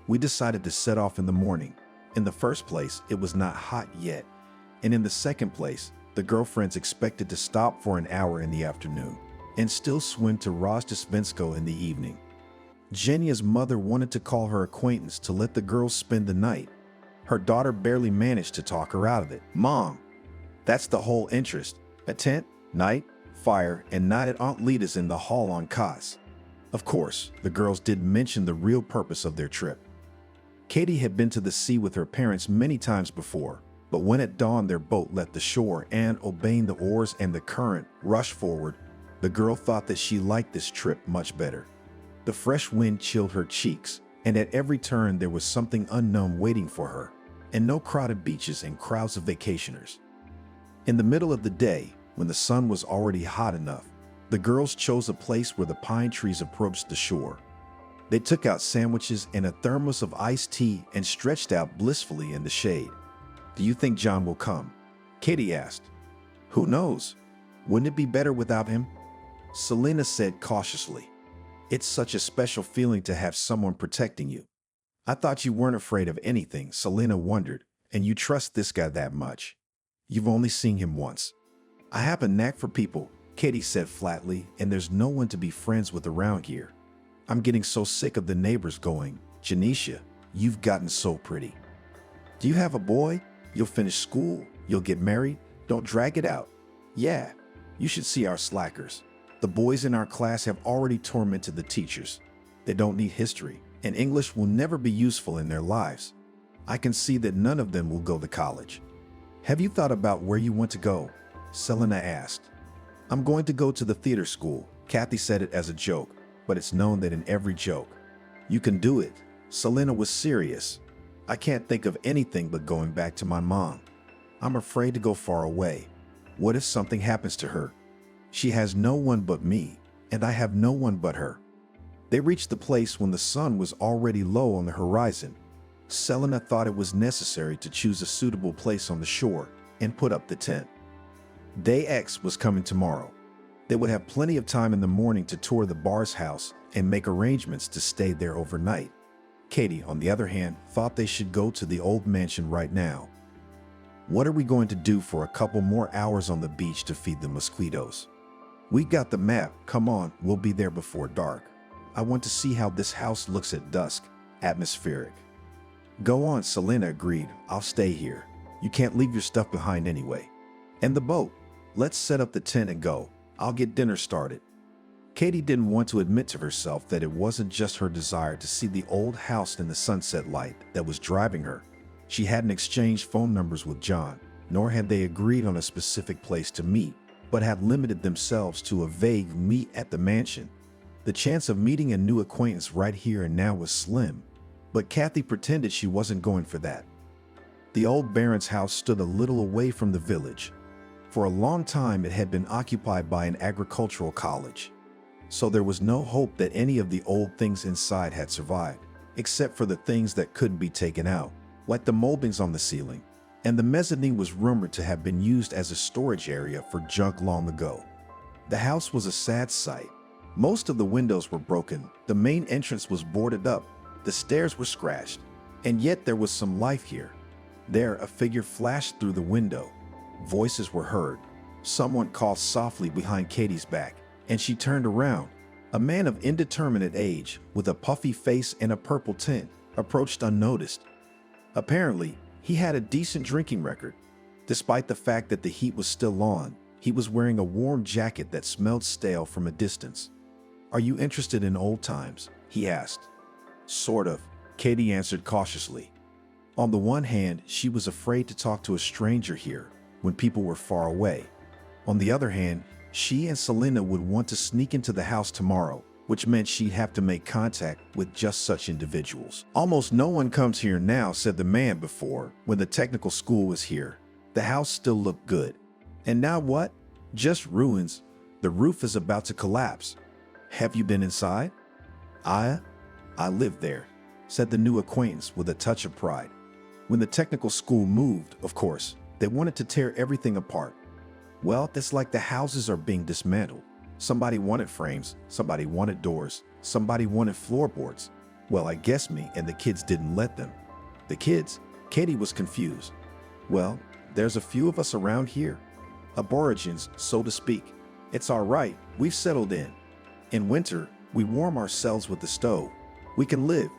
We decided to set off in the morning. In the first place, it was not hot yet, and in the second place, the girlfriends expected to stop for an hour in the afternoon and still swim to Rozdestvinsko in the evening. Jenia's mother wanted to call her acquaintance to let the girls spend the night. Her daughter barely managed to talk her out of it. "Mom, that's the whole interest. A tent, night, fire, and night at Aunt Lita's in the hall on cots." Of course, the girls didn't mention the real purpose of their trip. Katie had been to the sea with her parents many times before, but when at dawn their boat left the shore and, obeying the oars and the current, rushed forward, the girl thought that she liked this trip much better. The fresh wind chilled her cheeks, and at every turn there was something unknown waiting for her, and no crowded beaches and crowds of vacationers. In the middle of the day, when the sun was already hot enough, the girls chose a place where the pine trees approached the shore. They took out sandwiches and a thermos of iced tea and stretched out blissfully in the shade. "Do you think John will come?" Katie asked. "Who knows? Wouldn't it be better without him?" Selena said cautiously. "It's such a special feeling to have someone protecting you." "I thought you weren't afraid of anything," Selena wondered, "and you trust this guy that much. You've only seen him once." "I have a knack for people," Katie said flatly, "and there's no one to be friends with around here. I'm getting so sick of the neighbors going, 'Janisha, you've gotten so pretty. Do you have a boy? You'll finish school. You'll get married. Don't drag it out.' Yeah, you should see our slackers. The boys in our class have already tormented the teachers. They don't need history, and English will never be useful in their lives. I can see that none of them will go to college." "Have you thought about where you want to go?" Selena asked. "I'm going to go to the theater school." Kathy said it as a joke, but it's known that in every joke, "You can do it." Selena was serious. "I can't think of anything but going back to my mom. I'm afraid to go far away. What if something happens to her? She has no one but me, and I have no one but her." They reached the place when the sun was already low on the horizon. Selena thought it was necessary to choose a suitable place on the shore and put up the tent. Day X was coming tomorrow. They would have plenty of time in the morning to tour the bar's house and make arrangements to stay there overnight. Katie, on the other hand, thought they should go to the old mansion right now. "What are we going to do for a couple more hours on the beach to feed the mosquitoes?" We got the map. Come on, we'll be there before dark. I want to see how this house looks at dusk. Atmospheric. Go on, Selena agreed. I'll stay here. You can't leave your stuff behind anyway. And the boat. Let's set up the tent and go. I'll get dinner started. Katie didn't want to admit to herself that it wasn't just her desire to see the old house in the sunset light that was driving her. She hadn't exchanged phone numbers with John, nor had they agreed on a specific place to meet, but had limited themselves to a vague meet at the mansion. The chance of meeting a new acquaintance right here and now was slim, but Kathy pretended she wasn't going for that. The old Baron's house stood a little away from the village. For a long time it had been occupied by an agricultural college, so there was no hope that any of the old things inside had survived, except for the things that couldn't be taken out, like the moldings on the ceiling, and the mezzanine was rumored to have been used as a storage area for junk long ago. The house was a sad sight. Most of the windows were broken, the main entrance was boarded up, the stairs were scratched, and yet there was some life here. There, a figure flashed through the window. Voices were heard. Someone called softly behind Katie's back, and she turned around. A man of indeterminate age, with a puffy face and a purple tint, approached unnoticed. Apparently, he had a decent drinking record. Despite the fact that the heat was still on, he was wearing a warm jacket that smelled stale from a distance. "Are you interested in old times?" he asked. "Sort of," Katie answered cautiously. On the one hand, she was afraid to talk to a stranger here when people were far away. On the other hand, she and Selena would want to sneak into the house tomorrow, which meant she'd have to make contact with just such individuals. "Almost no one comes here now," said the man before, when the technical school was here. The house still looked good. And now what? Just ruins. The roof is about to collapse. "Have you been inside?" I lived there," said the new acquaintance with a touch of pride. "When the technical school moved, of course, they wanted to tear everything apart. Well, it's like the houses are being dismantled. Somebody wanted frames, somebody wanted doors, somebody wanted floorboards. Well, I guess me and the kids didn't let them." "The kids?" Katie was confused. "Well, there's a few of us around here. Aborigines, so to speak. It's all right, we've settled in. In winter, we warm ourselves with the stove. We can live.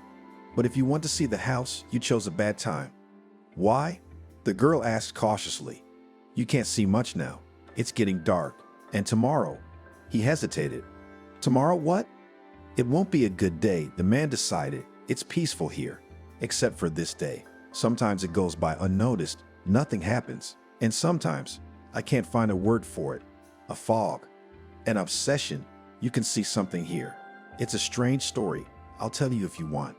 But if you want to see the house, you chose a bad time." "Why?" the girl asked cautiously. "You can't see much now. It's getting dark. And tomorrow." He hesitated. "Tomorrow what?" "It won't be a good day," the man decided. "It's peaceful here. Except for this day. Sometimes it goes by unnoticed. Nothing happens. And sometimes, I can't find a word for it. A fog. An obsession. You can see something here. It's a strange story. I'll tell you if you want.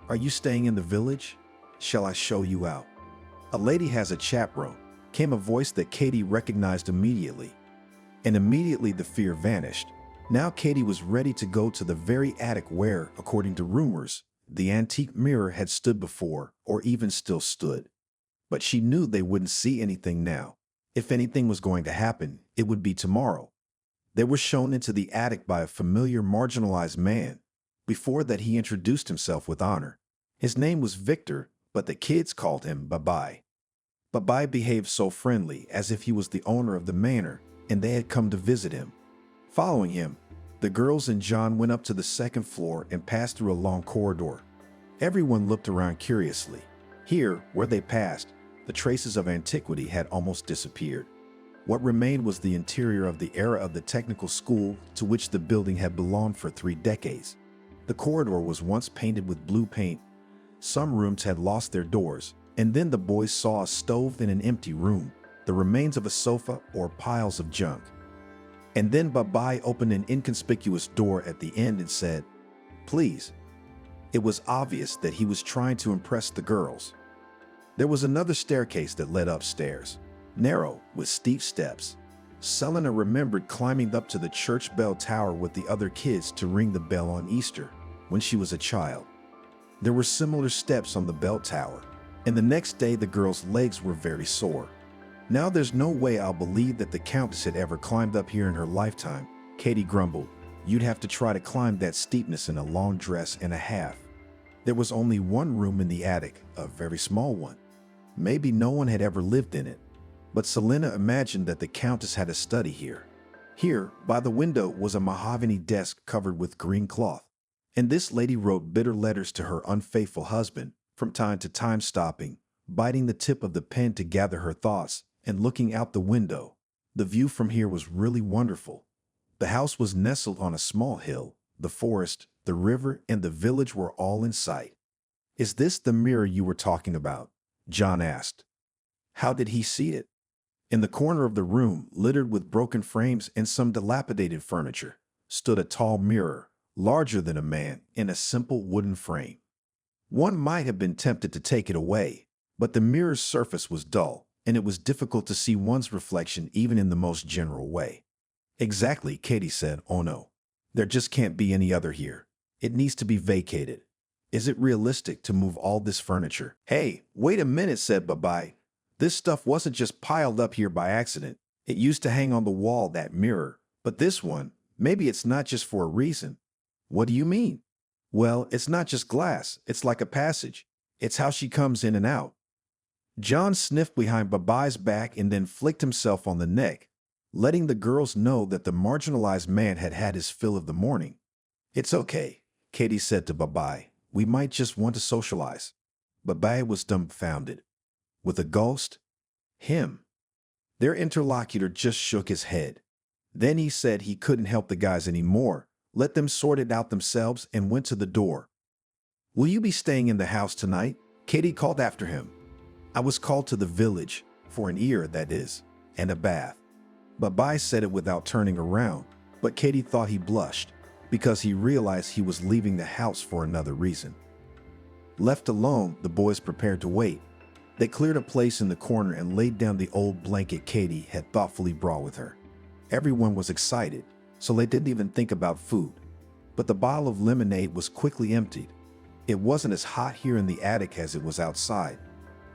Are you staying in the village? Shall I show you out?" "A lady has a chaperone," came a voice that Katie recognized immediately. And immediately the fear vanished. Now Katie was ready to go to the very attic where, according to rumors, the antique mirror had stood before, or even still stood. But she knew they wouldn't see anything now. If anything was going to happen, it would be tomorrow. They were shown into the attic by a familiar marginalized man. Before that, he introduced himself with honor. His name was Victor, but the kids called him Babai. Babai behaved so friendly, as if he was the owner of the manor, and they had come to visit him. Following him, the girls and John went up to the second floor and passed through a long corridor. Everyone looked around curiously. Here, where they passed, the traces of antiquity had almost disappeared. What remained was the interior of the era of the technical school to which the building had belonged for 3 decades. The corridor was once painted with blue paint. Some rooms had lost their doors, and then the boys saw a stove in an empty room, the remains of a sofa, or piles of junk. And then Babai opened an inconspicuous door at the end and said, "Please." It was obvious that he was trying to impress the girls. There was another staircase that led upstairs, narrow, with steep steps. Selena remembered climbing up to the church bell tower with the other kids to ring the bell on Easter when she was a child. There were similar steps on the bell tower, and the next day the girls' legs were very sore. "Now there's no way I'll believe that the Countess had ever climbed up here in her lifetime," Katie grumbled. "You'd have to try to climb that steepness in a long dress and a half." There was only one room in the attic, a very small one. Maybe no one had ever lived in it, but Selena imagined that the Countess had a study here. Here, by the window, was a mahogany desk covered with green cloth. And this lady wrote bitter letters to her unfaithful husband, from time to time stopping, biting the tip of the pen to gather her thoughts, and looking out the window. The view from here was really wonderful. The house was nestled on a small hill. The forest, the river, and the village were all in sight. "Is this the mirror you were talking about?" John asked. How did he see it? In the corner of the room, littered with broken frames and some dilapidated furniture, stood a tall mirror, larger than a man, in a simple wooden frame. One might have been tempted to take it away, but the mirror's surface was dull, and it was difficult to see one's reflection even in the most general way. "Exactly," Katie said. "Oh no. There just can't be any other here. It needs to be vacated. Is it realistic to move all this furniture?" "Hey, wait a minute," said Babai. "This stuff wasn't just piled up here by accident. It used to hang on the wall, that mirror. But this one, maybe it's not just for a reason." "What do you mean?" "Well, it's not just glass. It's like a passage. It's how she comes in and out." John sniffed behind Babai's back and then flicked himself on the neck, letting the girls know that the marginalized man had had his fill of the morning. "It's okay," Katie said to Babai. "We might just want to socialize." Babai was dumbfounded. With a ghost? Him? Their interlocutor just shook his head. Then he said he couldn't help the guys anymore, let them sort it out themselves, and went to the door. "Will you be staying in the house tonight?" Katie called after him. "I was called to the village, for an ear, that is, and a bath." Babai said it without turning around, but Katie thought he blushed, because he realized he was leaving the house for another reason. Left alone, the boys prepared to wait. They cleared a place in the corner and laid down the old blanket Katie had thoughtfully brought with her. Everyone was excited, so they didn't even think about food. But the bottle of lemonade was quickly emptied. It wasn't as hot here in the attic as it was outside.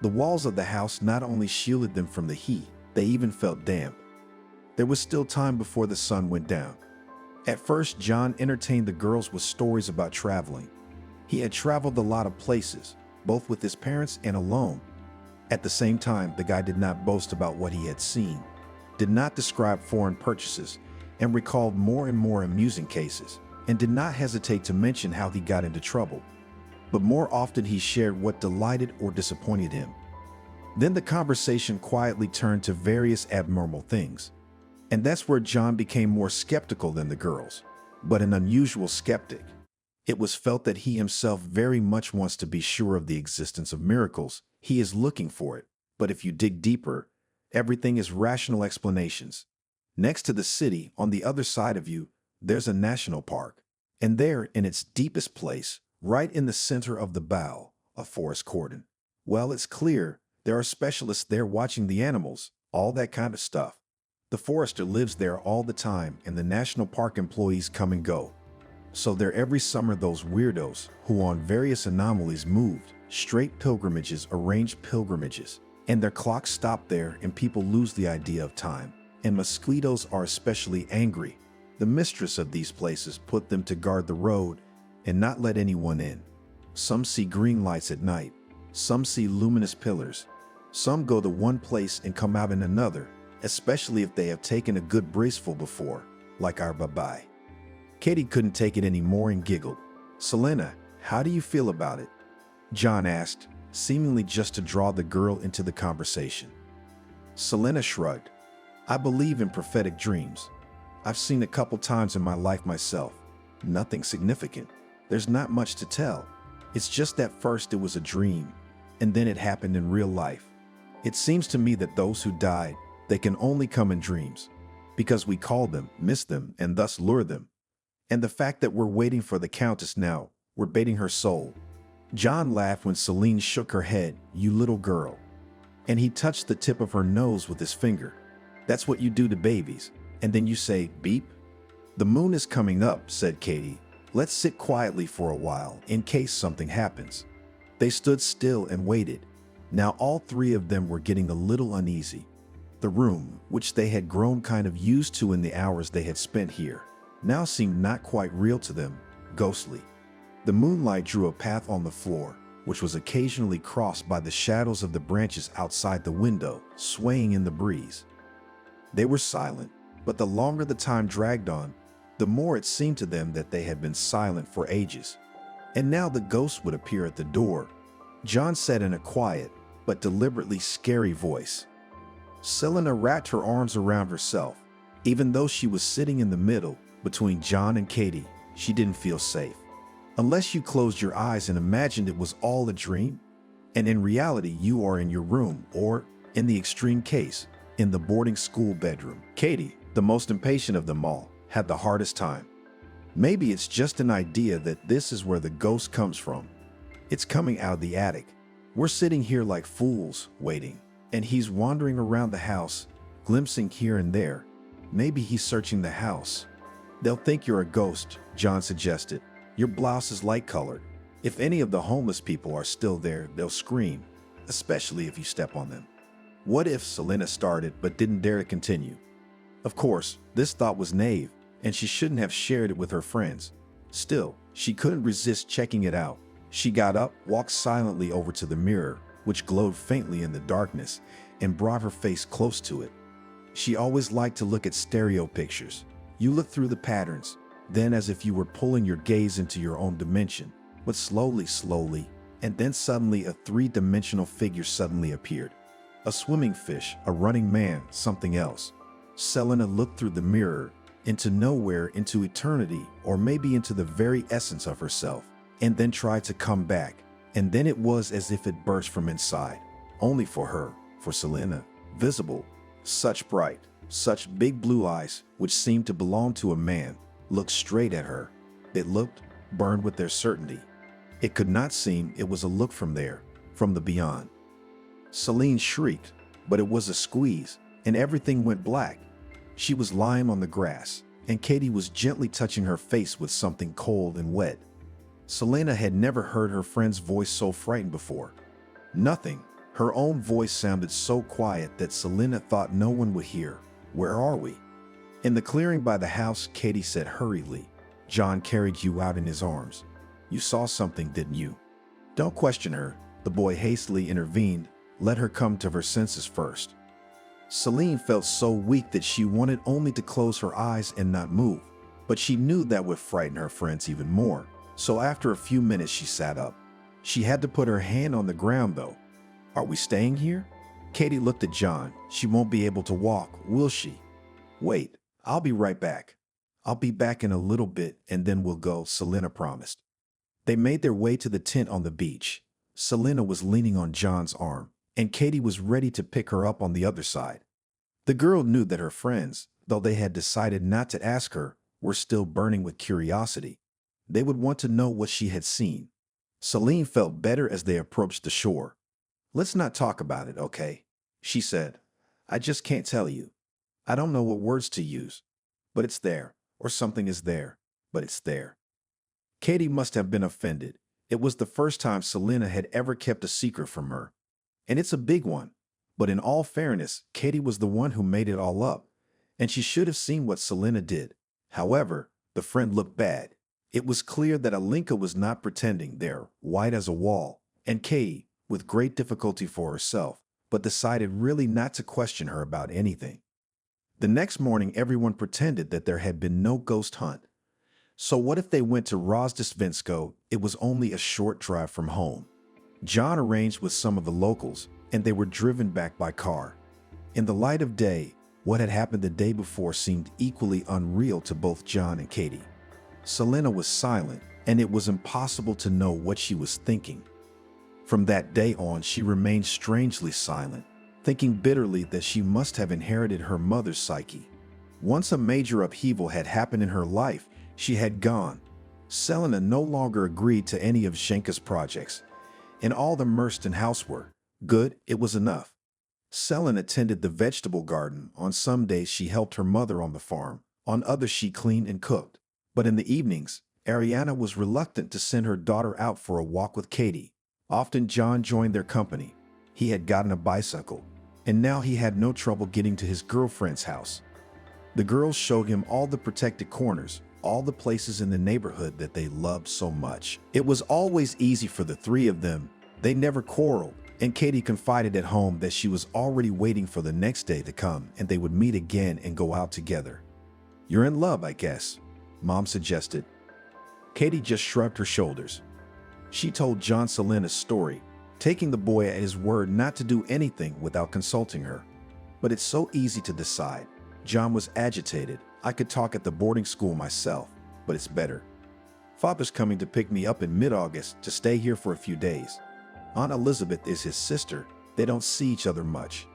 The walls of the house not only shielded them from the heat, they even felt damp. There was still time before the sun went down. At first, John entertained the girls with stories about traveling. He had traveled a lot of places, both with his parents and alone. At the same time, the guy did not boast about what he had seen, did not describe foreign purchases, and recalled more and more amusing cases, and did not hesitate to mention how he got into trouble. But more often he shared what delighted or disappointed him. Then the conversation quietly turned to various abnormal things. And that's where John became more skeptical than the girls, but an unusual skeptic. It was felt that he himself very much wants to be sure of the existence of miracles. He is looking for it, but if you dig deeper, everything is rational explanations. Next to the city, on the other side of you, there's a national park. And there, in its deepest place, right in the center of the bow, a forest cordon. Well, it's clear there are specialists there watching the animals, all that kind of stuff. The forester lives there all the time, and the national park employees come and go. So there every summer those weirdos, who on various anomalies moved, straight pilgrimages, arranged pilgrimages, and their clocks stop there and people lose the idea of time. And mosquitoes are especially angry. The mistress of these places put them to guard the road and not let anyone in. Some see green lights at night. Some see luminous pillars. Some go to one place and come out in another, especially if they have taken a good braceful before, like our Babai. Katie couldn't take it anymore and giggled. "Selena, how do you feel about it?" John asked, seemingly just to draw the girl into the conversation. Selena shrugged. "I believe in prophetic dreams. I've seen a couple times in my life myself. Nothing significant. There's not much to tell. It's just that first it was a dream, and then it happened in real life. It seems to me that those who died, they can only come in dreams, because we call them, miss them, and thus lure them. And the fact that we're waiting for the Countess now, we're baiting her soul." John laughed when Celine shook her head. "You little girl." And he touched the tip of her nose with his finger. "That's what you do to babies. And then you say, beep." "The moon is coming up," said Katie. "Let's sit quietly for a while, in case something happens." They stood still and waited. Now all three of them were getting a little uneasy. The room, which they had grown kind of used to in the hours they had spent here, now seemed not quite real to them, ghostly. The moonlight drew a path on the floor, which was occasionally crossed by the shadows of the branches outside the window, swaying in the breeze. They were silent. But the longer the time dragged on, the more it seemed to them that they had been silent for ages. And now the ghost would appear at the door. John said in a quiet, but deliberately scary voice. Selena wrapped her arms around herself. Even though she was sitting in the middle, between John and Katie, she didn't feel safe. Unless you closed your eyes and imagined it was all a dream, and in reality you are in your room, or, in the extreme case, in the boarding school bedroom. Katie, the most impatient of them all, had the hardest time. Maybe it's just an idea that this is where the ghost comes from. It's coming out of the attic. We're sitting here like fools, waiting, and he's wandering around the house, glimpsing here and there. Maybe he's searching the house. They'll think you're a ghost, John suggested. Your blouse is light-colored. If any of the homeless people are still there, they'll scream, especially if you step on them. What if Selena started but didn't dare to continue? Of course, this thought was naive, and she shouldn't have shared it with her friends. Still, she couldn't resist checking it out. She got up, walked silently over to the mirror, which glowed faintly in the darkness, and brought her face close to it. She always liked to look at stereo pictures. You look through the patterns, then as if you were pulling your gaze into your own dimension. But slowly, and then suddenly a three-dimensional figure suddenly appeared. A swimming fish, a running man, something else. Selena looked through the mirror, into nowhere, into eternity, or maybe into the very essence of herself, and then tried to come back. And then it was as if it burst from inside. Only for her, for Selena, visible. Such bright, such big blue eyes, which seemed to belong to a man, looked straight at her. It looked, burned with their certainty. It could not seem it was a look from there, from the beyond. Celine shrieked, but it was a squeeze, and everything went black. She was lying on the grass, and Katie was gently touching her face with something cold and wet. Selena had never heard her friend's voice so frightened before. Nothing. Her own voice sounded so quiet that Selena thought no one would hear. Where are we? In the clearing by the house, Katie said hurriedly. John carried you out in his arms. You saw something, didn't you? Don't question her, the boy hastily intervened. Let her come to her senses first. Celine felt so weak that she wanted only to close her eyes and not move, but she knew that would frighten her friends even more. So after a few minutes she sat up. She had to put her hand on the ground though. Are we staying here? Katie looked at John. She won't be able to walk, will she? Wait, I'll be right back. I'll be back in a little bit and then we'll go, Selena promised. They made their way to the tent on the beach. Selena was leaning on John's arm, and Katie was ready to pick her up on the other side. The girl knew that her friends, though they had decided not to ask her, were still burning with curiosity. They would want to know what she had seen. Celine felt better as they approached the shore. Let's not talk about it, okay? She said. I just can't tell you. I don't know what words to use. But it's there, or something is there, but it's there. Katie must have been offended. It was the first time Selena had ever kept a secret from her. And it's a big one. But in all fairness, Katie was the one who made it all up, and she should have seen what Selena did. However, the friend looked bad. It was clear that Alinka was not pretending there, white as a wall, and Katie, with great difficulty for herself, but decided really not to question her about anything. The next morning, everyone pretended that there had been no ghost hunt. So what if they went to Rozdesvensko? It was only a short drive from home. John arranged with some of the locals, and they were driven back by car. In the light of day, what had happened the day before seemed equally unreal to both John and Katie. Selena was silent, and it was impossible to know what she was thinking. From that day on, she remained strangely silent, thinking bitterly that she must have inherited her mother's psyche. Once a major upheaval had happened in her life, she had gone. Selena no longer agreed to any of Zhenka's projects, and all immersed in housework. Good, it was enough. Selena tended the vegetable garden. On some days she helped her mother on the farm, on others she cleaned and cooked. But in the evenings, Ariana was reluctant to send her daughter out for a walk with Katie. Often John joined their company. He had gotten a bicycle, and now he had no trouble getting to his girlfriend's house. The girls showed him all the protected corners, all the places in the neighborhood that they loved so much. It was always easy for the three of them. They never quarreled, And Katie confided at home that she was already waiting for the next day to come and they would meet again and go out together. "You're in love, I guess," Mom suggested. Katie just shrugged her shoulders. She told John Selena's story, taking the boy at his word not to do anything without consulting her. "But it's so easy to decide." John was agitated. "I could talk at the boarding school myself, but it's better. Father's coming to pick me up in mid-August to stay here for a few days. Aunt Elizabeth is his sister. They don't see each other much.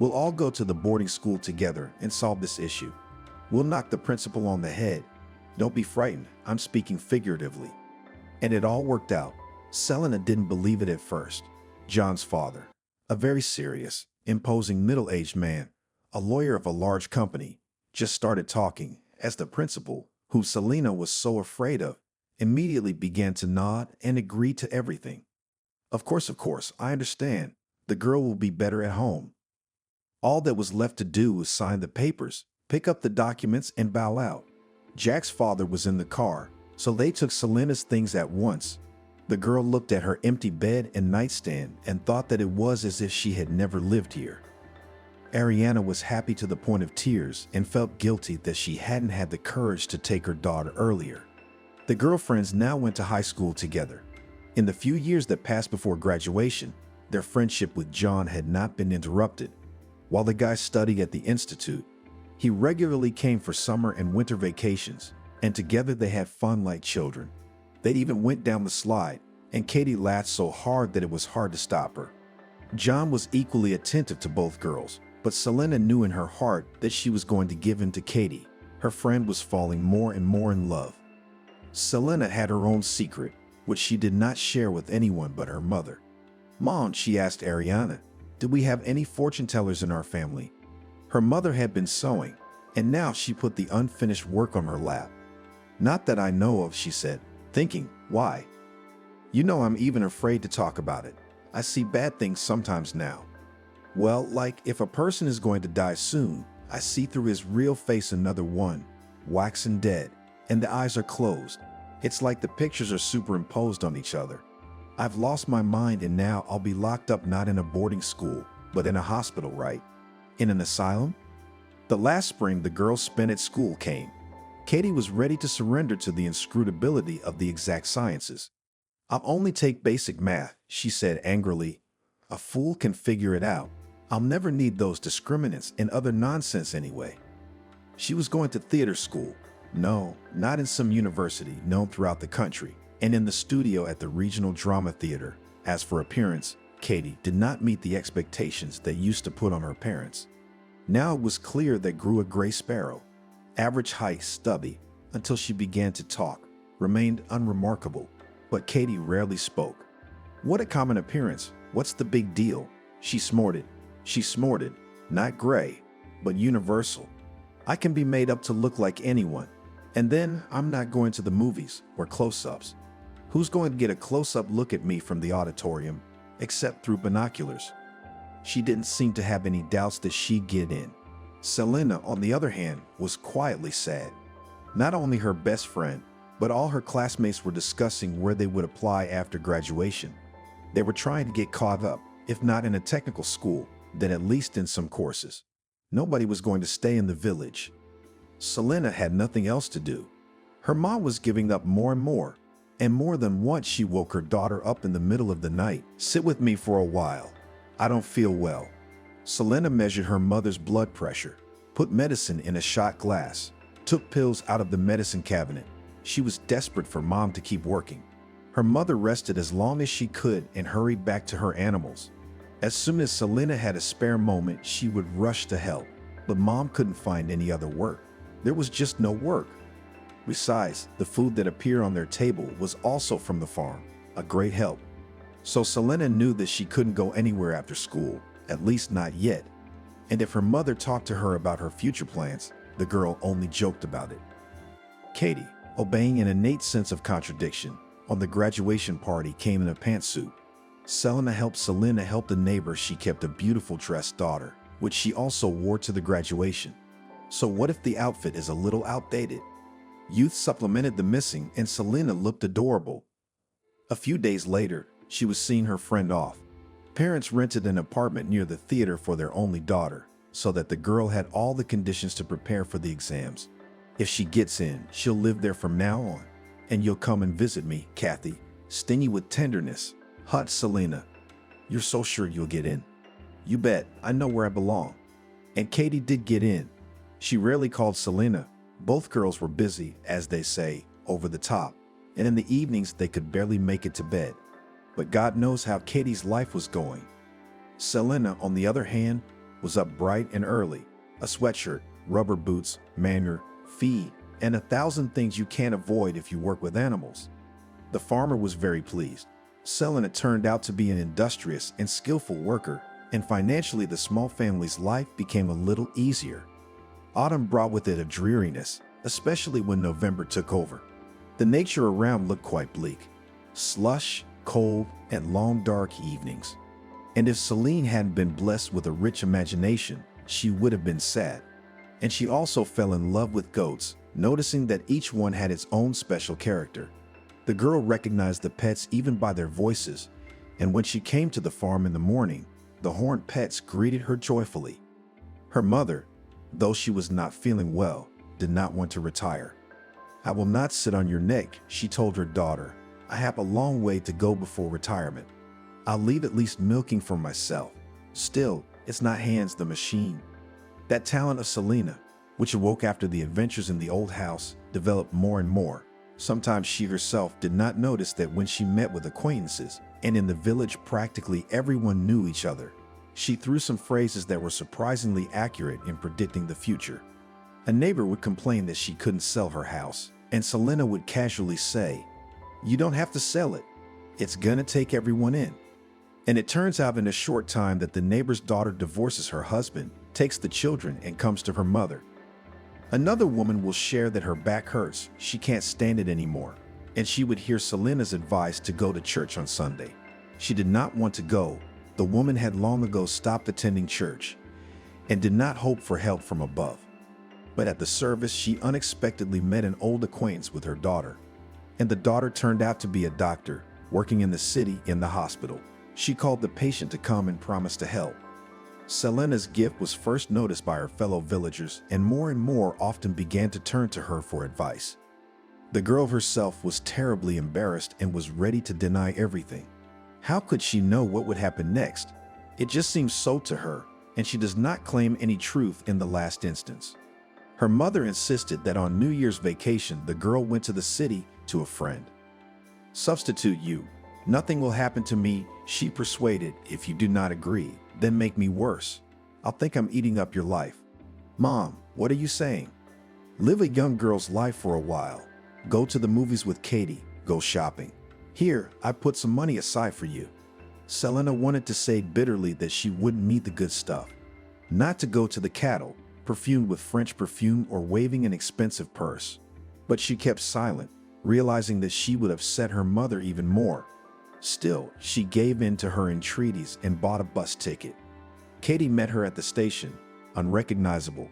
We'll all go to the boarding school together and solve this issue. We'll knock the principal on the head. Don't be frightened, I'm speaking figuratively." And it all worked out. Selena didn't believe it at first. John's father, a very serious, imposing middle-aged man, a lawyer of a large company, just started talking as the principal, who Selena was so afraid of, immediately began to nod and agree to everything. Of course, I understand. The girl will be better at home." All that was left to do was sign the papers, pick up the documents, and bow out. Jack's father was in the car, so they took Selena's things at once. The girl looked at her empty bed and nightstand and thought that it was as if she had never lived here. Ariana was happy to the point of tears and felt guilty that she hadn't had the courage to take her daughter earlier. The girlfriends now went to high school together. In the few years that passed before graduation, their friendship with John had not been interrupted. While the guy studied at the institute, he regularly came for summer and winter vacations, and together they had fun like children. They even went down the slide, and Katie laughed so hard that it was hard to stop her. John was equally attentive to both girls, but Selena knew in her heart that she was going to give in to Katie. Her friend was falling more and more in love. Selena had her own secret, which she did not share with anyone but her mother. "Mom," she asked Ariana, "did we have any fortune tellers in our family?" Her mother had been sewing, and now she put the unfinished work on her lap. "Not that I know of," she said, thinking, "Why? You know I'm even afraid to talk about it. I see bad things sometimes now. Well, like if a person is going to die soon, I see through his real face another one, waxen dead, and the eyes are closed. It's like the pictures are superimposed on each other. I've lost my mind and now I'll be locked up not in a boarding school, but in a hospital, right? In an asylum?" The last spring the girls spent at school came. Katie was ready to surrender to the inscrutability of the exact sciences. "I'll only take basic math," she said angrily. "A fool can figure it out. I'll never need those discriminants and other nonsense anyway." She was going to theater school. No, not in some university known throughout the country, and in the studio at the Regional Drama Theater. As for appearance, Katie did not meet the expectations they used to put on her parents. Now it was clear that grew a gray sparrow. Average height, stubby, until she began to talk, remained unremarkable, but Katie rarely spoke. "What a common appearance. What's the big deal?" She snorted. Not gray, but universal. "I can be made up to look like anyone. And then I'm not going to the movies or close-ups. Who's going to get a close-up look at me from the auditorium, except through binoculars?" She didn't seem to have any doubts that she'd get in. Selena, on the other hand, was quietly sad. Not only her best friend, but all her classmates were discussing where they would apply after graduation. They were trying to get caught up, if not in a technical school, then at least in some courses. Nobody was going to stay in the village. Selena had nothing else to do. Her mom was giving up more and more than once she woke her daughter up in the middle of the night. "Sit with me for a while. I don't feel well." Selena measured her mother's blood pressure, put medicine in a shot glass, took pills out of the medicine cabinet. She was desperate for Mom to keep working. Her mother rested as long as she could and hurried back to her animals. As soon as Selena had a spare moment, she would rush to help, but Mom couldn't find any other work. There was just no work. Besides, the food that appeared on their table was also from the farm, a great help. So Selena knew that she couldn't go anywhere after school, at least not yet. And if her mother talked to her about her future plans, the girl only joked about it. Katie, obeying an innate sense of contradiction, on the graduation party came in a pantsuit. Selena helped Selena help the neighbor she kept a beautiful dressed daughter, which she also wore to the graduation. So what if the outfit is a little outdated? Youth supplemented the missing and Selena looked adorable. A few days later, she was seeing her friend off. Parents rented an apartment near the theater for their only daughter, so that the girl had all the conditions to prepare for the exams. If she gets in, she'll live there from now on. And you'll come and visit me, Kathy, stingy with tenderness. Hut Selena. You're so sure you'll get in? You bet, I know where I belong. And Katie did get in. She rarely called Selena. Both girls were busy, as they say, over the top. And in the evenings, they could barely make it to bed. But God knows how Katie's life was going. Selena, on the other hand, was up bright and early. A sweatshirt, rubber boots, manure, feed, and 1,000 things you can't avoid if you work with animals. The farmer was very pleased. Selena turned out to be an industrious and skillful worker, and financially the small family's life became a little easier. Autumn brought with it a dreariness, especially when November took over. The nature around looked quite bleak. Slush, cold, and long dark evenings. And if Celine hadn't been blessed with a rich imagination, she would have been sad. And she also fell in love with goats, noticing that each one had its own special character. The girl recognized the pets even by their voices, and when she came to the farm in the morning, the horned pets greeted her joyfully. Her mother, though she was not feeling well, did not want to retire. "I will not sit on your neck," she told her daughter. "I have a long way to go before retirement. I'll leave at least milking for myself. Still, it's not Hans the machine." That talent of Selena, which awoke after the adventures in the old house, developed more and more. Sometimes she herself did not notice that when she met with acquaintances, and in the village practically everyone knew each other, she threw some phrases that were surprisingly accurate in predicting the future. A neighbor would complain that she couldn't sell her house, and Selena would casually say, "You don't have to sell it. It's gonna take everyone in." And it turns out in a short time that the neighbor's daughter divorces her husband, takes the children, and comes to her mother. Another woman will share that her back hurts, she can't stand it anymore, and she would hear Selena's advice to go to church on Sunday. She did not want to go. The woman had long ago stopped attending church and did not hope for help from above. But at the service, she unexpectedly met an old acquaintance with her daughter, and the daughter turned out to be a doctor working in the city in the hospital. She called the patient to come and promised to help. Selena's gift was first noticed by her fellow villagers, and more often began to turn to her for advice. The girl herself was terribly embarrassed and was ready to deny everything. How could she know what would happen next? It just seemed so to her, and she does not claim any truth in the last instance. Her mother insisted that on New Year's vacation, the girl went to the city to a friend. "Substitute you. Nothing will happen to me," she persuaded. "If you do not agree, then make me worse. I'll think I'm eating up your life." "Mom, what are you saying?" "Live a young girl's life for a while. Go to the movies with Katie. Go shopping. Here, I put some money aside for you." Selena wanted to say bitterly that she wouldn't need the good stuff. Not to go to the cattle, perfumed with French perfume or waving an expensive purse. But she kept silent, realizing that she would upset her mother even more. Still, she gave in to her entreaties and bought a bus ticket. Katie met her at the station, unrecognizable.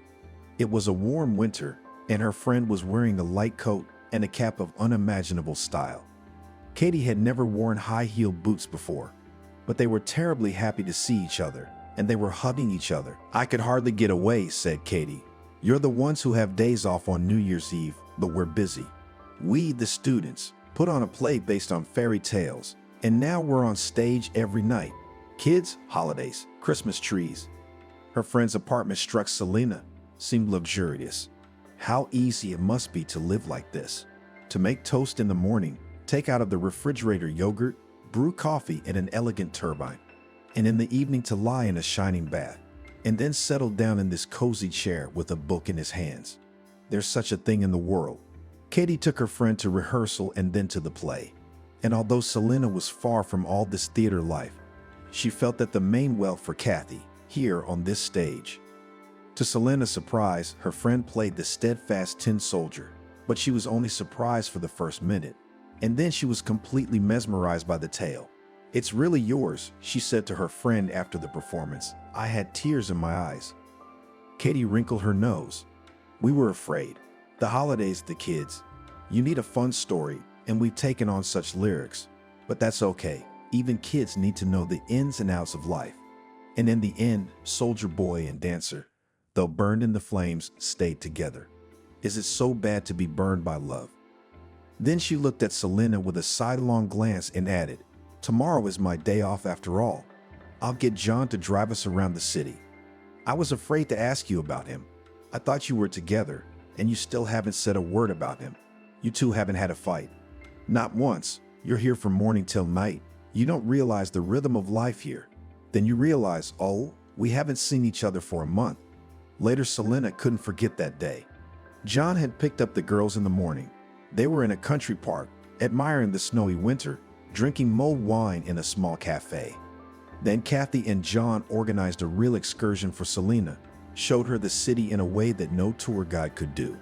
It was a warm winter, and her friend was wearing a light coat and a cap of unimaginable style. Katie had never worn high-heeled boots before, but they were terribly happy to see each other, and they were hugging each other. "I could hardly get away," said Katie. "You're the ones who have days off on New Year's Eve, but we're busy. We, the students, put on a play based on fairy tales, and now we're on stage every night. Kids, holidays, Christmas trees." Her friend's apartment struck Selena, seemed luxurious. How easy it must be to live like this. To make toast in the morning, take out of the refrigerator yogurt, brew coffee in an elegant turbine, and in the evening to lie in a shining bath, and then settle down in this cozy chair with a book in his hands. There's such a thing in the world. Katie took her friend to rehearsal and then to the play. And although Selena was far from all this theater life, she felt that the main wealth for Kathy, here on this stage. To Selena's surprise, her friend played the steadfast tin soldier, but she was only surprised for the first minute, and then she was completely mesmerized by the tale. "It's really yours," she said to her friend after the performance. "I had tears in my eyes." Katie wrinkled her nose. "We were afraid. The holidays, the kids. You need a fun story, and we've taken on such lyrics. But that's okay. Even kids need to know the ins and outs of life. And in the end, Soldier Boy and Dancer, though burned in the flames, stayed together. Is it so bad to be burned by love? Then she looked at Selena with a sidelong glance and added, "Tomorrow is my day off after all. I'll get John to drive us around the city. I was afraid to ask you about him. I thought you were together, and you still haven't said a word about him. You two haven't had a fight. Not once. You're here from morning till night. You don't realize the rhythm of life here. Then you realize, oh, we haven't seen each other for a month." Later, Selena couldn't forget that day. John had picked up the girls in the morning. They were in a country park, admiring the snowy winter, drinking mulled wine in a small cafe. Then Kathy and John organized a real excursion for Selena, showed her the city in a way that no tour guide could do.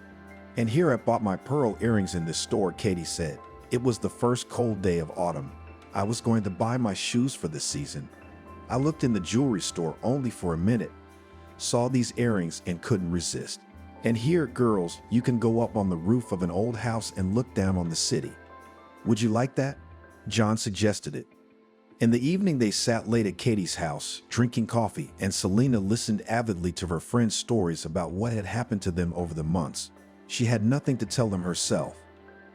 "And here I bought my pearl earrings in this store," Katie said. "It was the first cold day of autumn. I was going to buy my shoes for the season. I looked in the jewelry store only for a minute, saw these earrings and couldn't resist. And here, girls, you can go up on the roof of an old house and look down on the city. Would you like that?" John suggested it. In the evening, they sat late at Katie's house, drinking coffee, and Selena listened avidly to her friends' stories about what had happened to them over the months. She had nothing to tell them herself.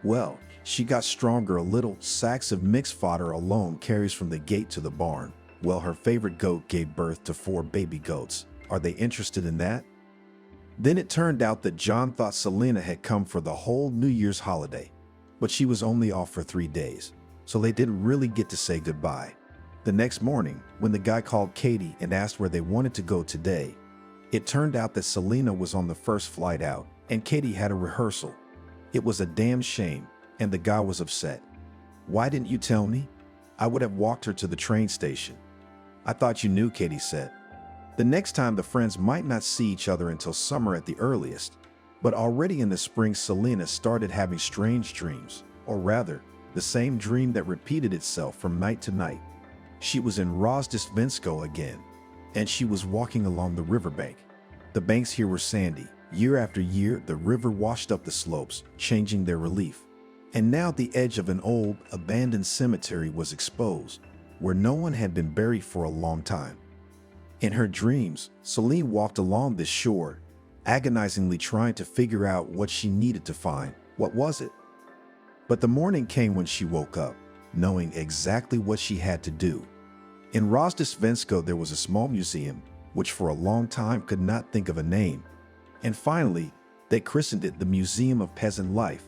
Well, she got stronger a little. Sacks of mixed fodder alone carries from the gate to the barn. Well, her favorite goat gave birth to 4 baby goats. Are they interested in that? Then it turned out that John thought Selena had come for the whole New Year's holiday, but she was only off for 3 days, so they didn't really get to say goodbye. The next morning, when the guy called Katie and asked where they wanted to go today, it turned out that Selena was on the first flight out, and Katie had a rehearsal. It was a damn shame, and the guy was upset. "Why didn't you tell me? I would have walked her to the train station." "I thought you knew," Katie said. The next time, the friends might not see each other until summer at the earliest, but already in the spring, Selena started having strange dreams, or rather, the same dream that repeated itself from night to night. She was in Rozdestvensko again, and she was walking along the riverbank. The banks here were sandy. Year after year, the river washed up the slopes, changing their relief. And now the edge of an old, abandoned cemetery was exposed, where no one had been buried for a long time. In her dreams, Celine walked along this shore, agonizingly trying to figure out what she needed to find. What was it? But the morning came when she woke up, knowing exactly what she had to do. In Rozdestvensko, there was a small museum, which for a long time could not think of a name. And finally, they christened it the Museum of Peasant Life.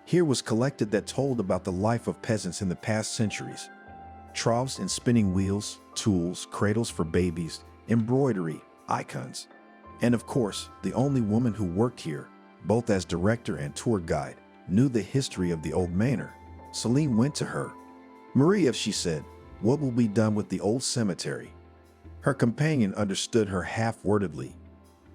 Here was collected that told about the life of peasants in the past centuries. Troughs and spinning wheels, tools, cradles for babies, embroidery, icons. And of course, the only woman who worked here, both as director and tour guide, knew the history of the old manor. Celine went to her. "Maria," she said, "what will be done with the old cemetery?" Her companion understood her half-wordedly.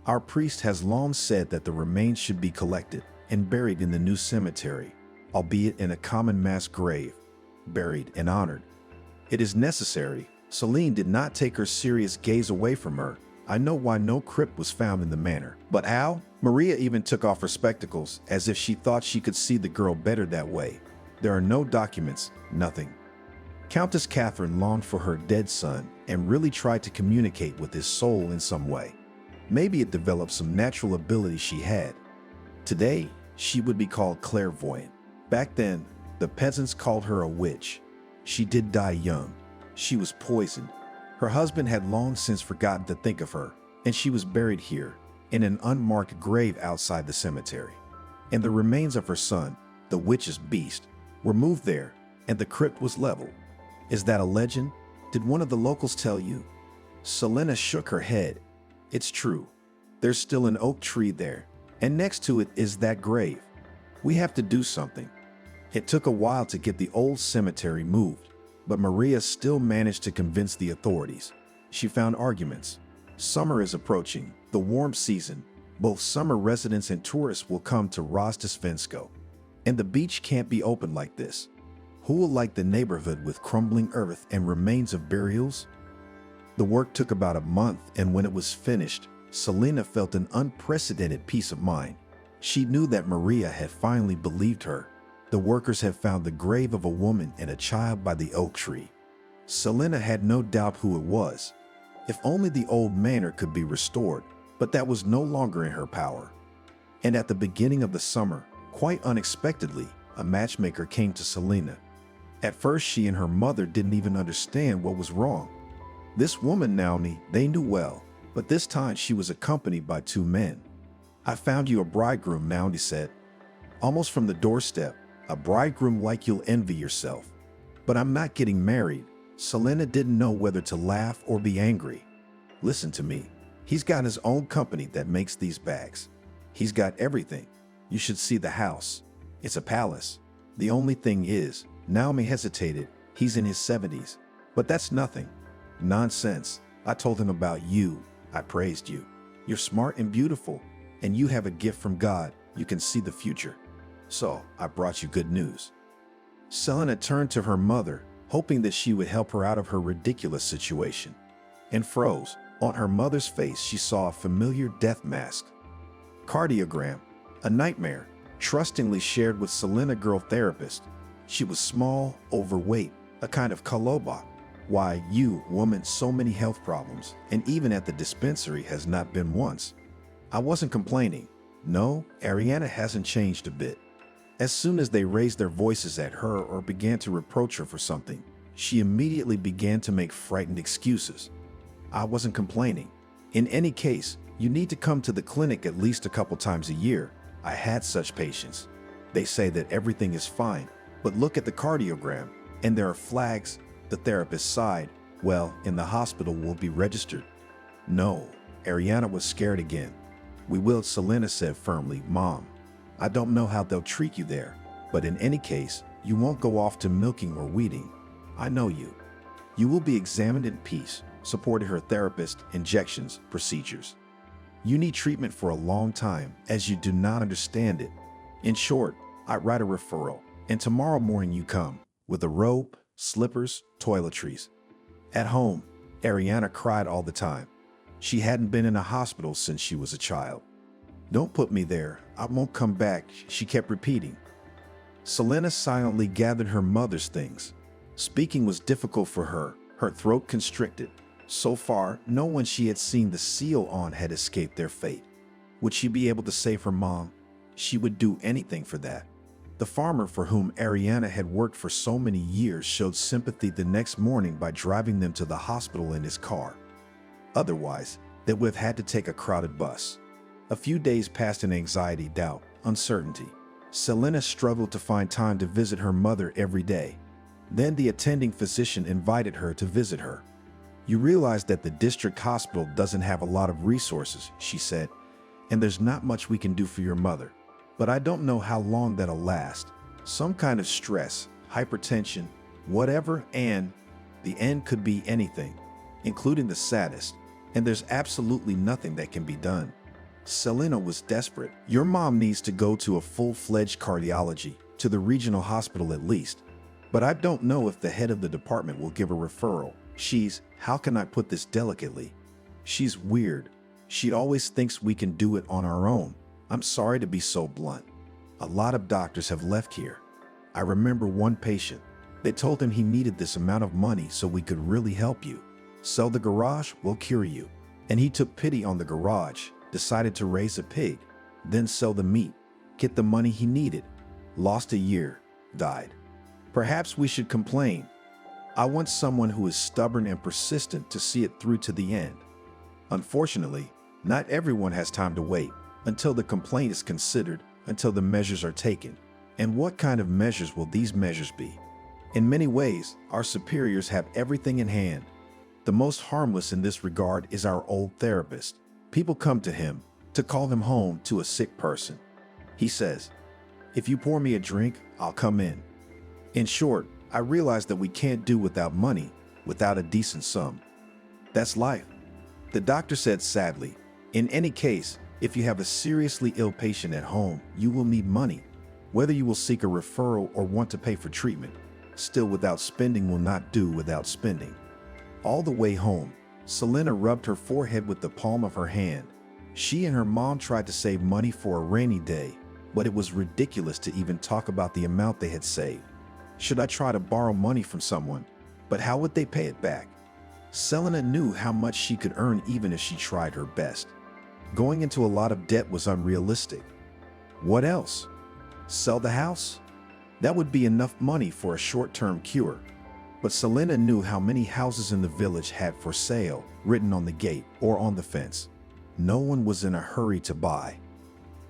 "Our priest has long said that the remains should be collected and buried in the new cemetery, albeit in a common mass grave, buried and honored. It is necessary." Celine did not take her serious gaze away from her. "I know why no crypt was found in the manor. But how?" Maria even took off her spectacles, as if she thought she could see the girl better that way. "There are no documents, nothing." Countess Catherine longed for her dead son and really tried to communicate with his soul in some way. Maybe it developed some natural ability she had. Today, she would be called clairvoyant. Back then, the peasants called her a witch. She did die young. She was poisoned. Her husband had long since forgotten to think of her, and she was buried here, in an unmarked grave outside the cemetery. And the remains of her son, the witch's beast, were moved there, and the crypt was leveled. Is that a legend? Did one of the locals tell you? Selena shook her head. It's true. There's still an oak tree there, and next to it is that grave. We have to do something. It took a while to get the old cemetery moved, but Maria still managed to convince the authorities. She found arguments. Summer is approaching, the warm season. Both summer residents and tourists will come to Rozdestvensko, and the beach can't be open like this. Who will like the neighborhood with crumbling earth and remains of burials? The work took about a month, and when it was finished, Selena felt an unprecedented peace of mind. She knew that Maria had finally believed her. The workers had found the grave of a woman and a child by the oak tree. Selena had no doubt who it was. If only the old manor could be restored, but that was no longer in her power. And at the beginning of the summer, quite unexpectedly, a matchmaker came to Selena. At first, she and her mother didn't even understand what was wrong. This woman, Naomi, they knew well, but this time she was accompanied by two men. "I found you a bridegroom," Naomi said. Almost from the doorstep, "a bridegroom like you'll envy yourself. But I'm not getting married." Selena didn't know whether to laugh or be angry. "Listen to me. He's got his own company that makes these bags. He's got everything. You should see the house. It's a palace. The only thing is," Naomi hesitated, "he's in his 70s. But that's nothing." "Nonsense. I told him about you. I praised you. You're smart and beautiful, and you have a gift from God. You can see the future. So I brought you good news." Selena turned to her mother, hoping that she would help her out of her ridiculous situation, and froze. On her mother's face, she saw a familiar death mask. Cardiogram, a nightmare, trustingly shared with Selena, girl therapist. She was small, overweight, a kind of kalobot. "Why, you, woman, so many health problems, and even at the dispensary has not been once." I wasn't complaining. No, Ariana hasn't changed a bit. As soon as they raised their voices at her or began to reproach her for something, she immediately began to make frightened excuses. I wasn't complaining. "In any case, you need to come to the clinic at least a couple times a year." I had such patients. They say that everything is fine, but look at the cardiogram, and there are flags. The therapist sighed. "Well, in the hospital we'll be registered." No, Ariana was scared again. "We will," Selena said firmly. "Mom, I don't know how they'll treat you there, but in any case, you won't go off to milking or weeding. I know you. You will be examined in peace," supported her therapist. "Injections, procedures. You need treatment for a long time, as you do not understand it. In short, I write a referral, and tomorrow morning you come, with a robe, slippers, toiletries." At home, Ariana cried all the time. She hadn't been in a hospital since she was a child. "Don't put me there. I won't come back," she kept repeating. Selena silently gathered her mother's things. Speaking was difficult for her, her throat constricted. So far, no one she had seen the seal on had escaped their fate. Would she be able to save her mom? She would do anything for that. The farmer for whom Ariana had worked for so many years showed sympathy the next morning by driving them to the hospital in his car. Otherwise, they would have had to take a crowded bus. A few days passed in anxiety, doubt, uncertainty. Selena struggled to find time to visit her mother every day. Then the attending physician invited her to visit her. "You realize that the district hospital doesn't have a lot of resources," she said, "and there's not much we can do for your mother. But I don't know how long that'll last. Some kind of stress, hypertension, whatever, and the end could be anything, including the saddest, and there's absolutely nothing that can be done." Selena was desperate. "Your mom needs to go to a full-fledged cardiology, to the regional hospital at least. But I don't know if the head of the department will give a referral. How can I put this delicately? She's weird. She always thinks we can do it on our own. I'm sorry to be so blunt. A lot of doctors have left here. I remember one patient. They told him he needed this amount of money so we could really help you. Sell the garage, we'll cure you." And he took pity on the garage, decided to raise a pig, then sell the meat, get the money he needed. Lost a year, died. Perhaps we should complain. I want someone who is stubborn and persistent to see it through to the end. Unfortunately, not everyone has time to wait until the complaint is considered, until the measures are taken. And what kind of measures will these measures be? In many ways, our superiors have everything in hand. The most harmless in this regard is our old therapist. People come to him to call him home to a sick person. He says, "If you pour me a drink, I'll come in." In short, I realize that we can't do without money, without a decent sum. That's life. The doctor said sadly, "In any case, if you have a seriously ill patient at home, you will need money. Whether you will seek a referral or want to pay for treatment, still without spending will not do without spending." All the way home, Selena rubbed her forehead with the palm of her hand. She and her mom tried to save money for a rainy day, but it was ridiculous to even talk about the amount they had saved. Should I try to borrow money from someone? But how would they pay it back? Selena knew how much she could earn even if she tried her best. Going into a lot of debt was unrealistic. What else? Sell the house? That would be enough money for a short-term cure. But Selena knew how many houses in the village had "for sale" written on the gate or on the fence. No one was in a hurry to buy.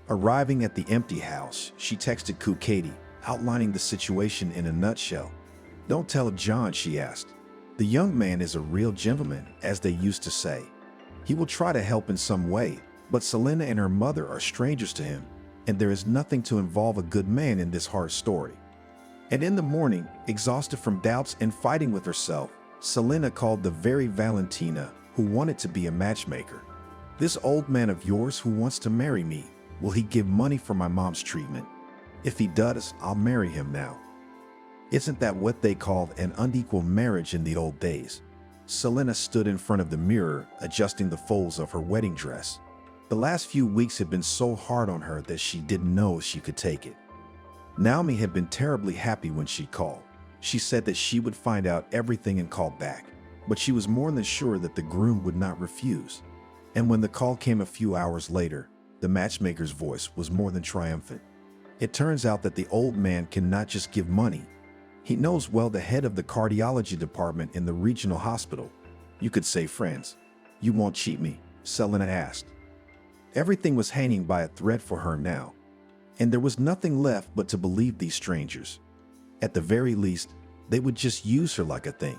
Arriving at the empty house, she texted Katie, outlining the situation in a nutshell. "Don't tell John," she asked. "The young man is a real gentleman, as they used to say. He will try to help in some way, but Selena and her mother are strangers to him, and there is nothing to involve a good man in this hard story." And in the morning, exhausted from doubts and fighting with herself, Selena called the very Valentina who wanted to be a matchmaker. "This old man of yours who wants to marry me, will he give money for my mom's treatment? If he does, I'll marry him now." Isn't that what they called an unequal marriage in the old days? Selena stood in front of the mirror, adjusting the folds of her wedding dress. The last few weeks had been so hard on her that she didn't know if she could take it. Naomi had been terribly happy when she called. She said that she would find out everything and call back, but she was more than sure that the groom would not refuse. And when the call came a few hours later, the matchmaker's voice was more than triumphant. It turns out that the old man cannot just give money. He knows well the head of the cardiology department in the regional hospital. "You could say friends. You won't cheat me?" Selena asked. Everything was hanging by a thread for her now, and there was nothing left but to believe these strangers. At the very least, they would just use her like a thing.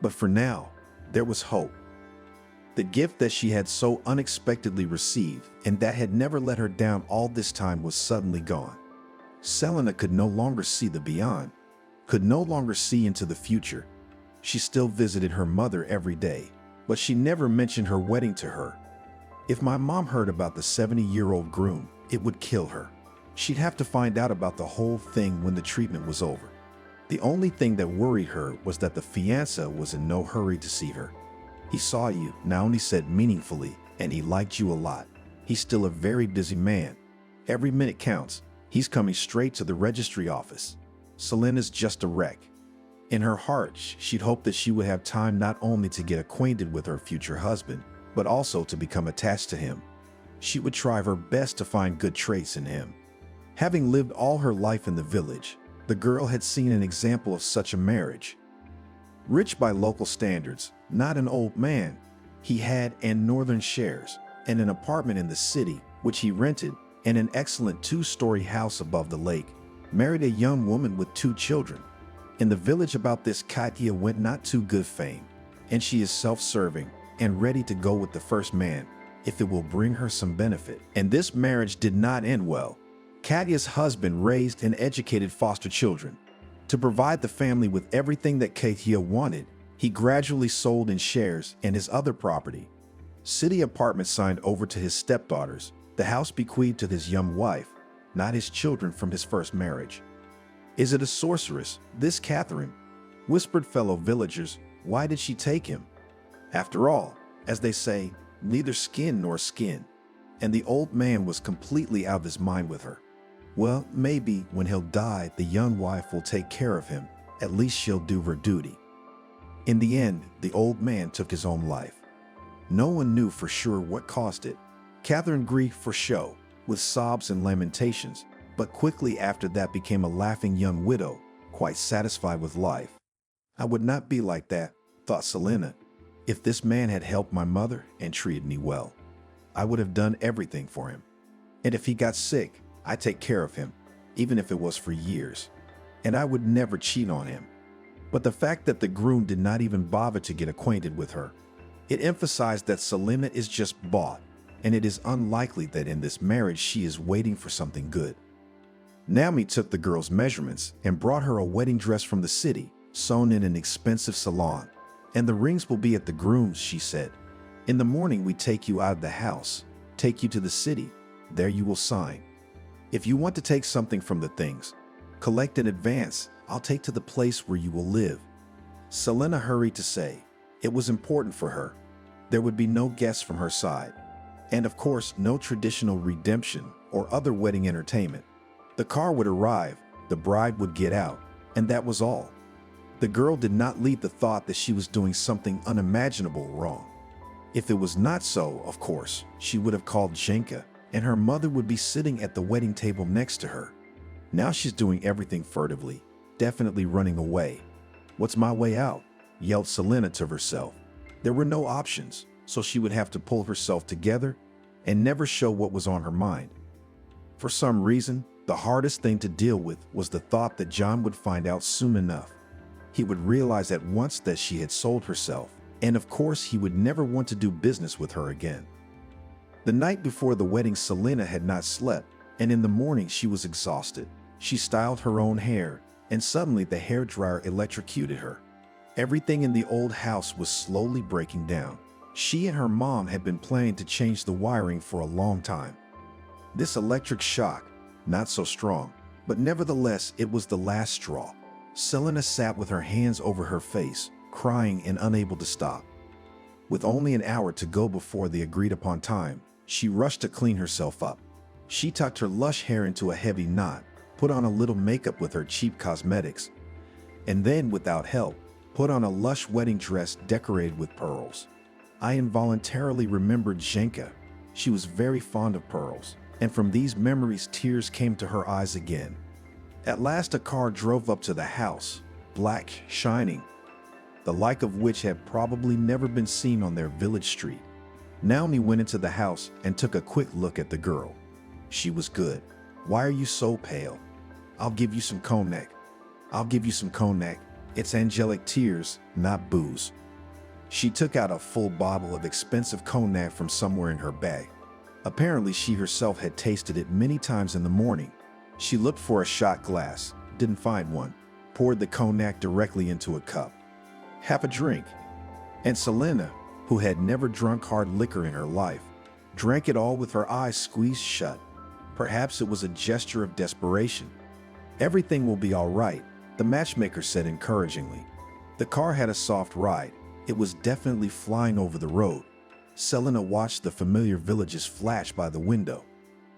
But for now, there was hope. The gift that she had so unexpectedly received and that had never let her down all this time was suddenly gone. Selena could no longer see the beyond, could no longer see into the future. She still visited her mother every day, but she never mentioned her wedding to her. If my mom heard about the 70-year-old groom, it would kill her. She'd have to find out about the whole thing when the treatment was over. The only thing that worried her was that the fiancé was in no hurry to see her. "He saw you," Naomi said meaningfully, "and he liked you a lot. He's still a very busy man. Every minute counts. He's coming straight to the registry office." Selena's just a wreck. In her heart, she'd hoped that she would have time not only to get acquainted with her future husband, but also to become attached to him. She would try her best to find good traits in him. Having lived all her life in the village, the girl had seen an example of such a marriage. Rich by local standards, not an old man, he had northern shares and an apartment in the city, which he rented, and an excellent 2-story house above the lake, married a young woman with 2 children. In the village about this, Katya went not too good fame, and she is self-serving and ready to go with the first man if it will bring her some benefit. And this marriage did not end well. Katya's husband raised and educated foster children. To provide the family with everything that Katya wanted, he gradually sold in shares and his other property. City apartments signed over to his stepdaughters, the house bequeathed to his young wife, not his children from his first marriage. "Is it a sorceress, this Catherine?" whispered fellow villagers. "Why did she take him? After all, as they say, neither skin nor skin." And the old man was completely out of his mind with her. "Well, maybe when he'll die, the young wife will take care of him. At least she'll do her duty." In the end, the old man took his own life. No one knew for sure what caused it. Catherine grieved for show, with sobs and lamentations, but quickly after that became a laughing young widow, quite satisfied with life. "I would not be like that," thought Selena. "If this man had helped my mother and treated me well, I would have done everything for him. And if he got sick, I'd take care of him, even if it was for years. And I would never cheat on him." But the fact that the groom did not even bother to get acquainted with her, it emphasized that Selena is just bought, and it is unlikely that in this marriage she is waiting for something good. Naomi took the girl's measurements and brought her a wedding dress from the city, sewn in an expensive salon. "And the rings will be at the groom's," she said. "In the morning we take you out of the house, take you to the city. There you will sign. If you want to take something from the things, collect in advance. I'll take to the place where you will live." Selena hurried to say. It was important for her. There would be no guests from her side. And of course, no traditional redemption or other wedding entertainment. The car would arrive, the bride would get out, and that was all. The girl did not leave the thought that she was doing something unimaginable wrong. If it was not so, of course, she would have called Jenka, and her mother would be sitting at the wedding table next to her. Now she's doing everything furtively, definitely running away. "What's my way out?" yelled Selena to herself. There were no options, so she would have to pull herself together and never show what was on her mind. For some reason, the hardest thing to deal with was the thought that John would find out soon enough. He would realize at once that she had sold herself, and of course he would never want to do business with her again. The night before the wedding, Selena had not slept, and in the morning she was exhausted. She styled her own hair, and suddenly the hairdryer electrocuted her. Everything in the old house was slowly breaking down. She and her mom had been planning to change the wiring for a long time. This electric shock, not so strong, but nevertheless it was the last straw. Selena sat with her hands over her face, crying and unable to stop. With only an hour to go before the agreed-upon time, she rushed to clean herself up. She tucked her lush hair into a heavy knot, put on a little makeup with her cheap cosmetics, and then, without help, put on a lush wedding dress decorated with pearls. I involuntarily remembered Jenka. She was very fond of pearls, and from these memories tears came to her eyes again. At last a car drove up to the house, black, shining, the like of which had probably never been seen on their village street. Naomi went into the house and took a quick look at the girl. She was good. "Why are you so pale?" "I'll give you some cognac." "I'll give you some cognac. It's angelic tears, not booze." She took out a full bottle of expensive cognac from somewhere in her bag. Apparently she herself had tasted it many times in the morning. She looked for a shot glass, didn't find one, poured the cognac directly into a cup. "Have a drink." And Selena, who had never drunk hard liquor in her life, drank it all with her eyes squeezed shut. Perhaps it was a gesture of desperation. "Everything will be all right," the matchmaker said encouragingly. The car had a soft ride. It was definitely flying over the road. Selena watched the familiar villages flash by the window.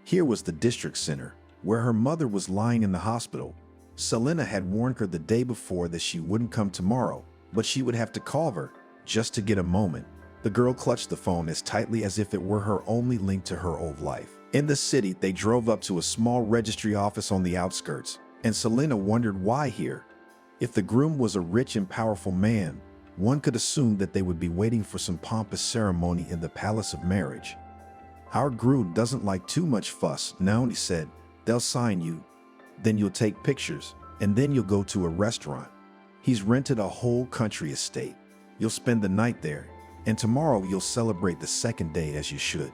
Here was the district center, where her mother was lying in the hospital. Selena had warned her the day before that she wouldn't come tomorrow, but she would have to call her, just to get a moment. The girl clutched the phone as tightly as if it were her only link to her old life. In the city, they drove up to a small registry office on the outskirts, and Selena wondered why here. If the groom was a rich and powerful man, one could assume that they would be waiting for some pompous ceremony in the palace of marriage. "Our groom doesn't like too much fuss," Naomi said. "They'll sign you, then you'll take pictures, and then you'll go to a restaurant. He's rented a whole country estate. You'll spend the night there, and tomorrow you'll celebrate the second day as you should."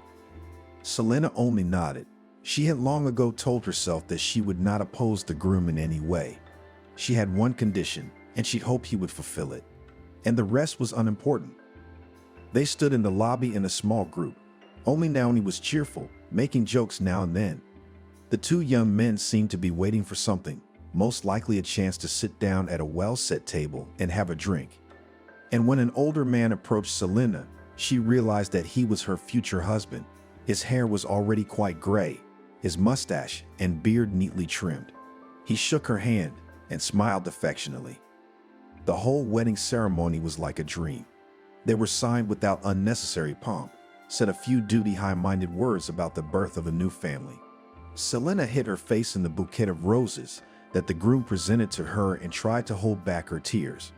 Selena only nodded. She had long ago told herself that she would not oppose the groom in any way. She had one condition, and she hoped he would fulfill it. And the rest was unimportant. They stood in the lobby in a small group. Only Naomi was cheerful, making jokes now and then. The two young men seemed to be waiting for something, most likely a chance to sit down at a well-set table and have a drink. And when an older man approached Selena, she realized that he was her future husband. His hair was already quite gray, his mustache and beard neatly trimmed. He shook her hand and smiled affectionately. The whole wedding ceremony was like a dream. They were signed without unnecessary pomp, said a few high-minded words about the birth of a new family. Selena hid her face in the bouquet of roses that the groom presented to her and tried to hold back her tears.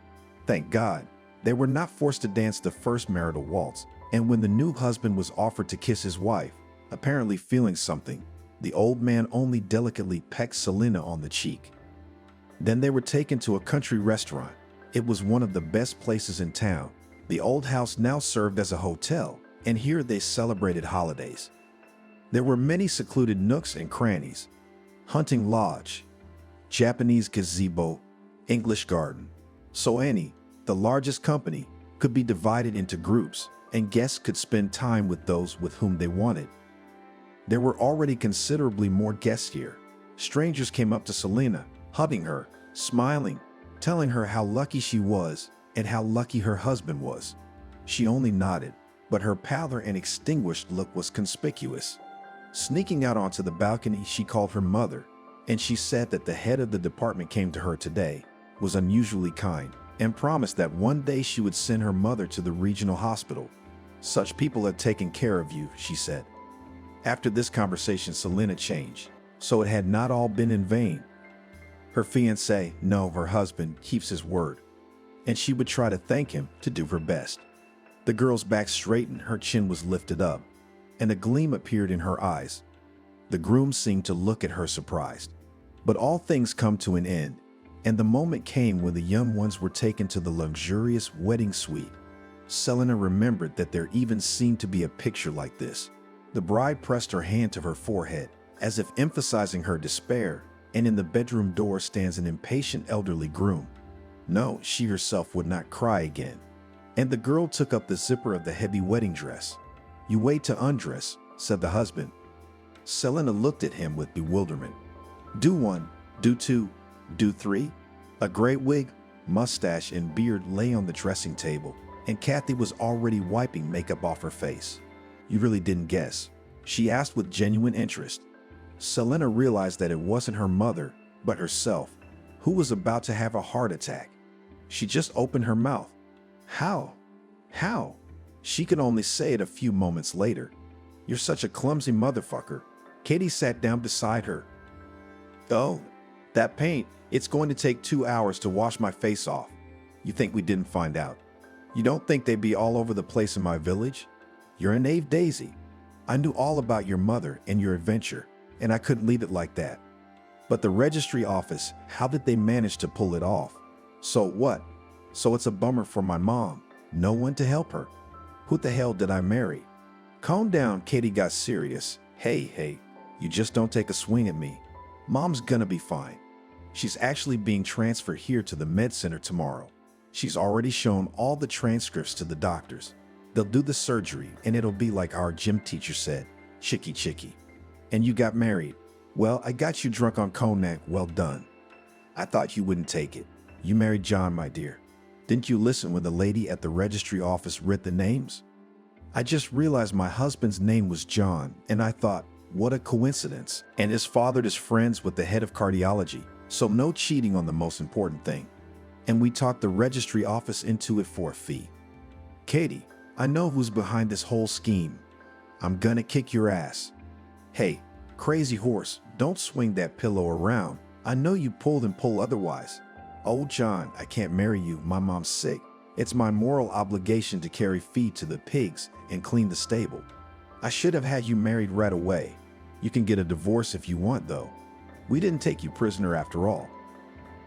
Thank God, they were not forced to dance the first marital waltz, and when the new husband was offered to kiss his wife, apparently feeling something, the old man only delicately pecked Selena on the cheek. Then they were taken to a country restaurant. It was one of the best places in town. The old house now served as a hotel, and here they celebrated holidays. There were many secluded nooks and crannies: hunting lodge, Japanese gazebo, English garden. So any, the largest company, could be divided into groups, and guests could spend time with those with whom they wanted. There were already considerably more guests here. Strangers came up to Selena, hugging her, smiling, telling her how lucky she was and how lucky her husband was. She only nodded, but her pallor and extinguished look was conspicuous. Sneaking out onto the balcony, she called her mother, and she said that the head of the department came to her today, was unusually kind and promised that one day she would send her mother to the regional hospital. "Such people have taken care of you," she said. After this conversation, Selena changed, so it had not all been in vain. Her fiancé, no, her husband, keeps his word, and she would try to thank him to do her best. The girl's back straightened, her chin was lifted up, and a gleam appeared in her eyes. The groom seemed to look at her surprised. But all things come to an end, and the moment came when the young ones were taken to the luxurious wedding suite. Selena remembered that there even seemed to be a picture like this. The bride pressed her hand to her forehead, as if emphasizing her despair, and in the bedroom door stands an impatient elderly groom. No, she herself would not cry again. And the girl took up the zipper of the heavy wedding dress. "You wait to undress," said the husband. Selena looked at him with bewilderment. "Do one, do two, do three?" A gray wig, mustache, and beard lay on the dressing table, and Kathy was already wiping makeup off her face. "You really didn't guess?" she asked with genuine interest. Selena realized that it wasn't her mother, but herself, who was about to have a heart attack. She just opened her mouth. How? How? She could only say it a few moments later. "You're such a clumsy motherfucker." Katie sat down beside her. "Oh, that paint, it's going to take 2 hours to wash my face off. You think we didn't find out? You don't think they'd be all over the place in my village? You're a naive daisy. I knew all about your mother and your adventure, and I couldn't leave it like that. But the registry office, how did they manage to pull it off? So what? So it's a bummer for my mom. No one to help her. Who the hell did I marry?" "Calm down," Katie got serious. Hey, you just don't take a swing at me. Mom's gonna be fine. She's actually being transferred here to the med center tomorrow. She's already shown all the transcripts to the doctors. They'll do the surgery, and it'll be like our gym teacher said, chicky chicky. And you got married. Well, I got you drunk on cognac, well done. I thought you wouldn't take it. You married John, my dear. Didn't you listen when the lady at the registry office read the names? I just realized my husband's name was John, and I thought, what a coincidence. And his father is friends with the head of cardiology, so no cheating on the most important thing. And we talked the registry office into it for a fee. Katie, I know who's behind this whole scheme. I'm gonna kick your ass. Hey, crazy horse, don't swing that pillow around. I know you pulled and pull otherwise. Oh, John, I can't marry you. My mom's sick. It's my moral obligation to carry feed to the pigs and clean the stable. I should have had you married right away. You can get a divorce if you want, though. We didn't take you prisoner after all.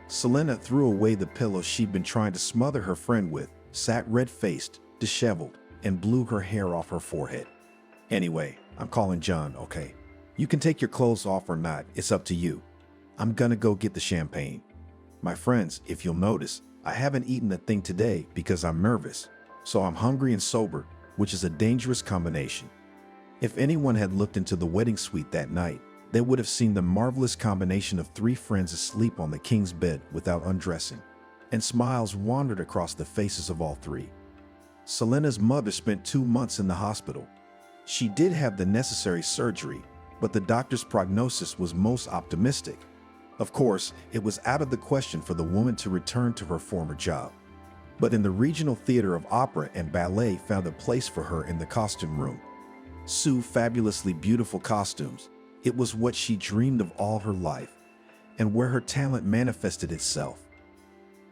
Selena threw away the pillow she'd been trying to smother her friend with, sat red-faced, disheveled, and blew her hair off her forehead. Anyway, I'm calling John, okay? You can take your clothes off or not, it's up to you. I'm gonna go get the champagne. My friends, if you'll notice, I haven't eaten a thing today because I'm nervous, so I'm hungry and sober, which is a dangerous combination. If anyone had looked into the wedding suite that night, they would have seen the marvelous combination of 3 friends asleep on the king's bed without undressing, and smiles wandered across the faces of all 3. Selena's mother spent 2 months in the hospital. She did have the necessary surgery, but the doctor's prognosis was most optimistic. Of course, it was out of the question for the woman to return to her former job. But in the Regional Theater of Opera and Ballet found a place for her in the costume room. Sue fabulously beautiful costumes. It was what she dreamed of all her life, and where her talent manifested itself.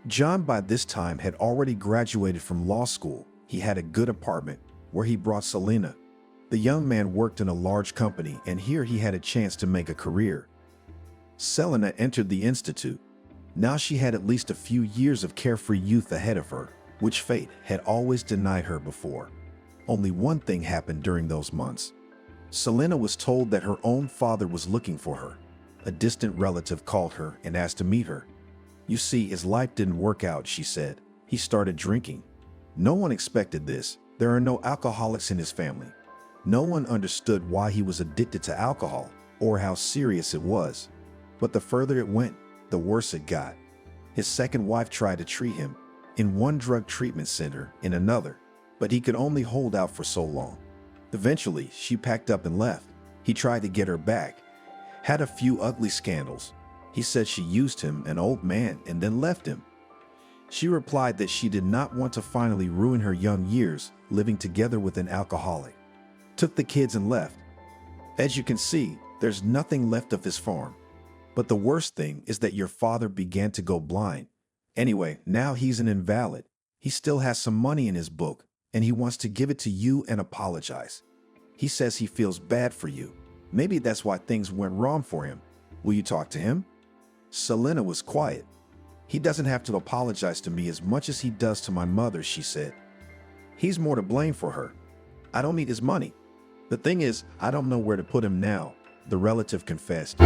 John by this time had already graduated from law school. He had a good apartment where he brought Selena. The young man worked in a large company, and here he had a chance to make a career. Selena entered the institute. Now she had at least a few years of carefree youth ahead of her, which fate had always denied her before. Only one thing happened during those months. Selena was told that her own father was looking for her. A distant relative called her and asked to meet her. You see, his life didn't work out, she said. He started drinking. No one expected this. There are no alcoholics in his family. No one understood why he was addicted to alcohol or how serious it was. But the further it went, the worse it got. His second wife tried to treat him, in one drug treatment center, in another, but he could only hold out for so long. Eventually, she packed up and left. He tried to get her back, had a few ugly scandals. He said she used him, an old man, and then left him. She replied that she did not want to finally ruin her young years living together with an alcoholic. Took the kids and left. As you can see, there's nothing left of his farm. But the worst thing is that your father began to go blind. Anyway, now he's an invalid. He still has some money in his book, and he wants to give it to you and apologize. He says he feels bad for you. Maybe that's why things went wrong for him. Will you talk to him? Selena was quiet. He doesn't have to apologize to me as much as he does to my mother, she said. He's more to blame for her. I don't need his money. The thing is, I don't know where to put him now, the relative confessed.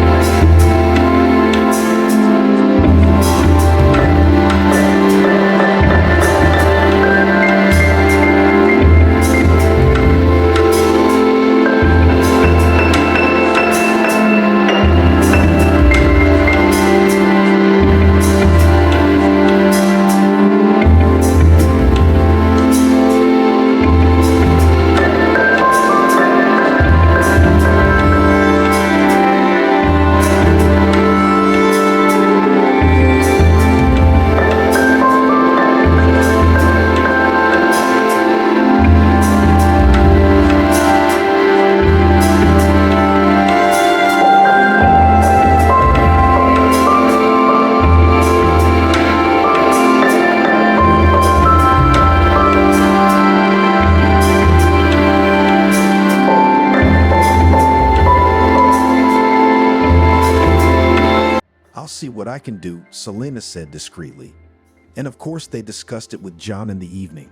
I'll see what I can do, Selena said discreetly. And of course they discussed it with John in the evening.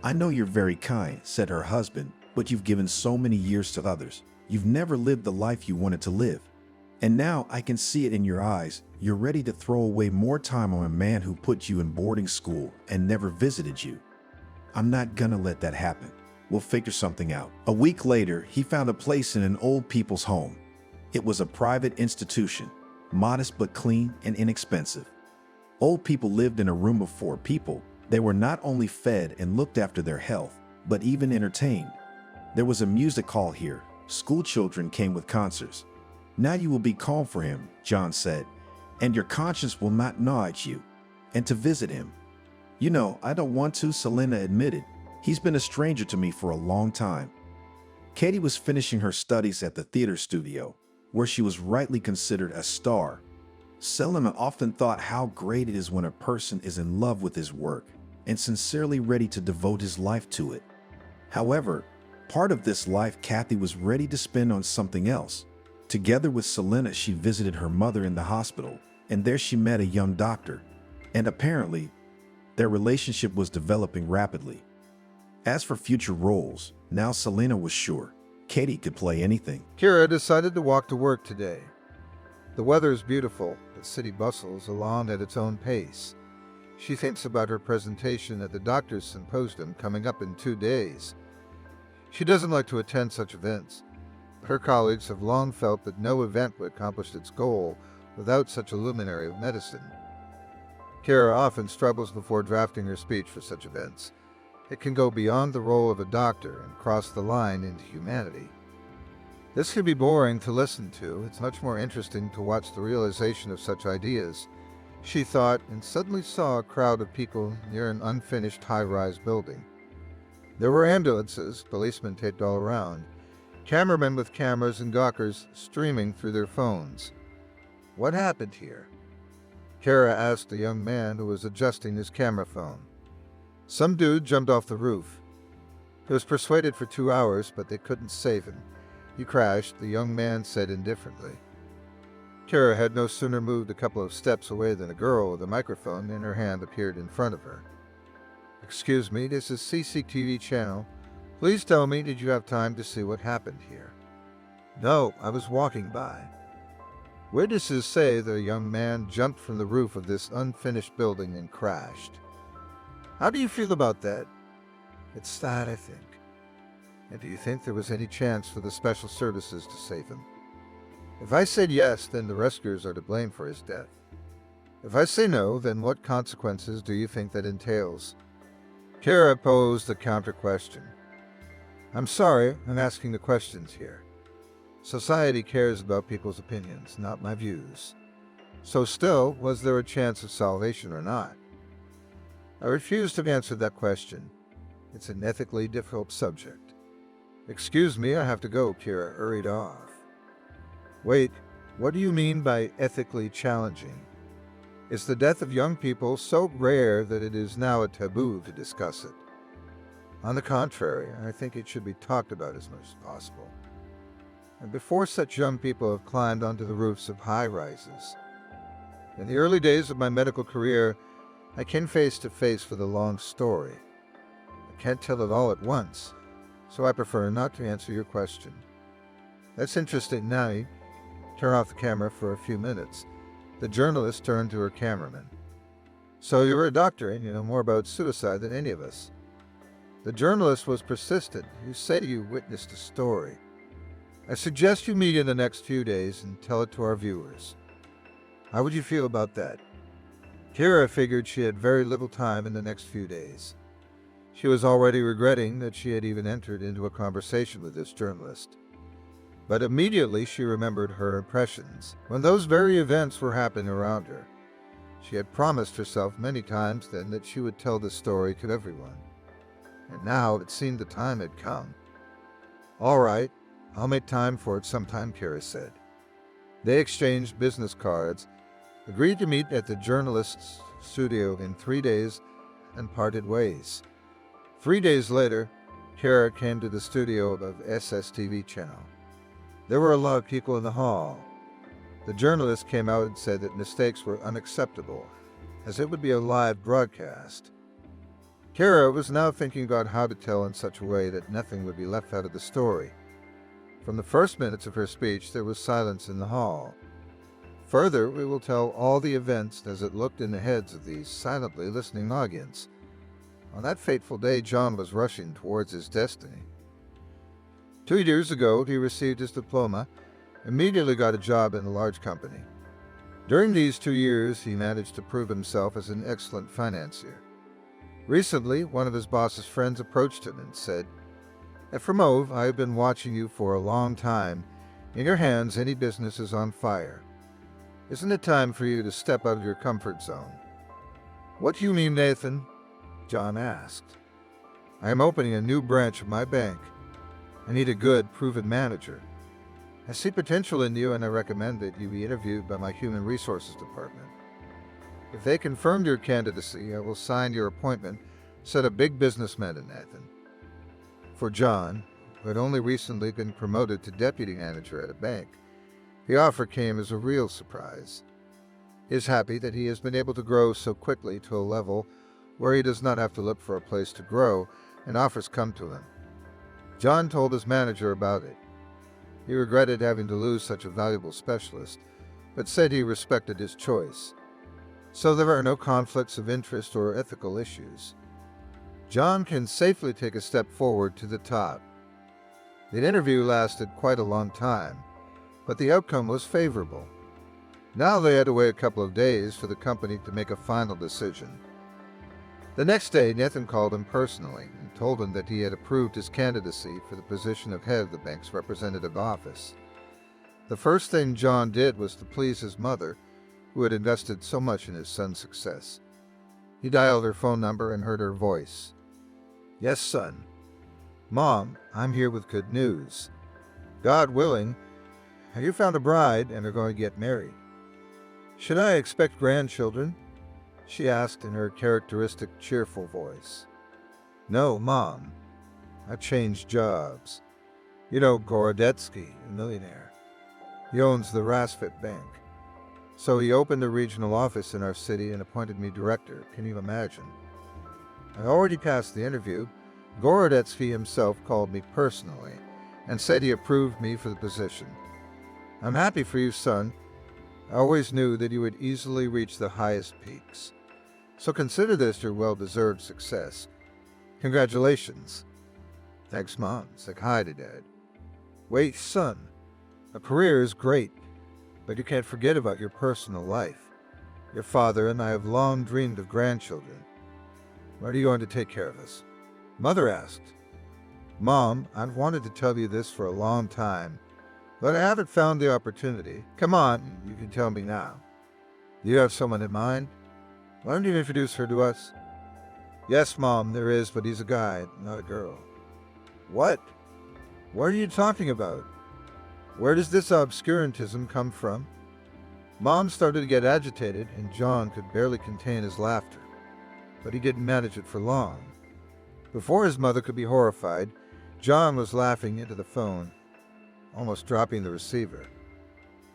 I know you're very kind, said her husband, but you've given so many years to others. You've never lived the life you wanted to live. And now I can see it in your eyes. You're ready to throw away more time on a man who put you in boarding school and never visited you. I'm not gonna let that happen. We'll figure something out. A week later, he found a place in an old people's home. It was a private institution. Modest but clean and inexpensive. Old people lived in a room of 4 people. They were not only fed and looked after their health, but even entertained. There was a music hall here. School children came with concerts. Now you will be calm for him, John said, and your conscience will not gnaw at you. And to visit him. You know, I don't want to, Selena admitted. He's been a stranger to me for a long time. Katie was finishing her studies at the theater studio, where she was rightly considered a star. Selena often thought how great it is when a person is in love with his work and sincerely ready to devote his life to it. However, part of this life Kathy was ready to spend on something else. Together with Selena, she visited her mother in the hospital, and there she met a young doctor. And apparently, their relationship was developing rapidly. As for future roles, now Selena was sure Katie could play anything. Kira decided to walk to work today. The weather is beautiful. The city bustles along at its own pace. She thinks about her presentation at the doctor's symposium coming up in 2 days. She doesn't like to attend such events. Her colleagues have long felt that no event would accomplish its goal without such a luminary of medicine. Kira often struggles before drafting her speech for such events. It can go beyond the role of a doctor and cross the line into humanity. This can be boring to listen to. It's much more interesting to watch the realization of such ideas, she thought, and suddenly saw a crowd of people near an unfinished high-rise building. There were ambulances, policemen taped all around, cameramen with cameras and gawkers streaming through their phones. What happened here? Kara asked the young man who was adjusting his camera phone. Some dude jumped off the roof. He was persuaded for 2 hours, but they couldn't save him. He crashed, the young man said indifferently. Kara had no sooner moved a couple of steps away than a girl with a microphone in her hand appeared in front of her. Excuse me, this is CCTV channel. Please tell me, did you have time to see what happened here? No, I was walking by. Witnesses say that a young man jumped from the roof of this unfinished building and crashed. How do you feel about that? It's sad, I think. And do you think there was any chance for the special services to save him? If I said yes, then the rescuers are to blame for his death. If I say no, then what consequences do you think that entails? Kara posed a counter-question. I'm sorry, I'm asking the questions here. Society cares about people's opinions, not my views. So still, was there a chance of salvation or not? I refuse to answer that question. It's an ethically difficult subject. Excuse me, I have to go, Kira hurried off. Wait, what do you mean by ethically challenging? Is the death of young people so rare that it is now a taboo to discuss it? On the contrary, I think it should be talked about as much as possible. And before such young people have climbed onto the roofs of high-rises. In the early days of my medical career, I came face to face with a long story. I can't tell it all at once, so I prefer not to answer your question. That's interesting now. Turn off the camera for a few minutes. The journalist turned to her cameraman. So you're a doctor and you know more about suicide than any of us. The journalist was persistent. You say you witnessed a story. I suggest you meet in the next few days and tell it to our viewers. How would you feel about that? Kira figured she had very little time in the next few days. She was already regretting that she had even entered into a conversation with this journalist. But immediately she remembered her impressions when those very events were happening around her. She had promised herself many times then that she would tell this story to everyone. And now it seemed the time had come. All right, I'll make time for it sometime, Kira said. They exchanged business cards, agreed to meet at the journalist's studio in 3 days, and parted ways. 3 days later, Kira came to the studio of SSTV channel. There were a lot of people in the hall. The journalist came out and said that mistakes were unacceptable, as it would be a live broadcast. Kira was now thinking about how to tell in such a way that nothing would be left out of the story. From the first minutes of her speech, there was silence in the hall. Further, we will tell all the events as it looked in the heads of the silently listening audience. On that fateful day, John was rushing towards his destiny. 2 years ago, he received his diploma, immediately got a job in a large company. During these 2 years, he managed to prove himself as an excellent financier. Recently, one of his boss's friends approached him and said, "Efremov, I have been watching you for a long time. In your hands, any business is on fire. Isn't it time for you to step out of your comfort zone?" "What do you mean, Nathan?" John asked. "I am opening a new branch of my bank. I need a good, proven manager. I see potential in you and I recommend that you be interviewed by my human resources department. If they confirm your candidacy, I will sign your appointment, said a big businessman in Nathan. For John, who had only recently been promoted to deputy manager at a bank, the offer came as a real surprise. He is happy that he has been able to grow so quickly to a level where he does not have to look for a place to grow and offers come to him. John told his manager about it. He regretted having to lose such a valuable specialist, but said he respected his choice. So there are no conflicts of interest or ethical issues. John can safely take a step forward to the top. The interview lasted quite a long time, but the outcome was favorable. Now they had to wait a couple of days for the company to make a final decision. The next day, Nathan called him personally and told him that he had approved his candidacy for the position of head of the bank's representative office. The first thing John did was to please his mother, who had invested so much in his son's success. He dialed her phone number and heard her voice. "Yes, son." "Mom, I'm here with good news. God willing, you found a bride and are going to get married. Should I expect grandchildren?" she asked in her characteristic cheerful voice. "No, Mom. I've changed jobs. You know Gorodetsky, a millionaire. He owns the Rasfit Bank. So he opened a regional office in our city and appointed me director. Can you imagine? I already passed the interview. Gorodetsky himself called me personally and said he approved me for the position. I'm happy for you, son. I always knew that you would easily reach the highest peaks. So consider this your well-deserved success. Congratulations." "Thanks, Mom." Say hi to Dad. "Wait, son. A career is great, but you can't forget about your personal life. Your father and I have long dreamed of grandchildren. When are you going to take care of us?" Mother asked. "Mom, I've wanted to tell you this for a long time, but I haven't found the opportunity. Come on, you can tell me now. Do you have someone in mind? Why don't you introduce her to us?" Yes, Mom, there is, but he's a guy, not a girl. What? What are you talking about? Where does this obscurantism come from? Mom started to get agitated, and John could barely contain his laughter. But he didn't manage it for long. Before his mother could be horrified, John was laughing into the phone, almost dropping the receiver.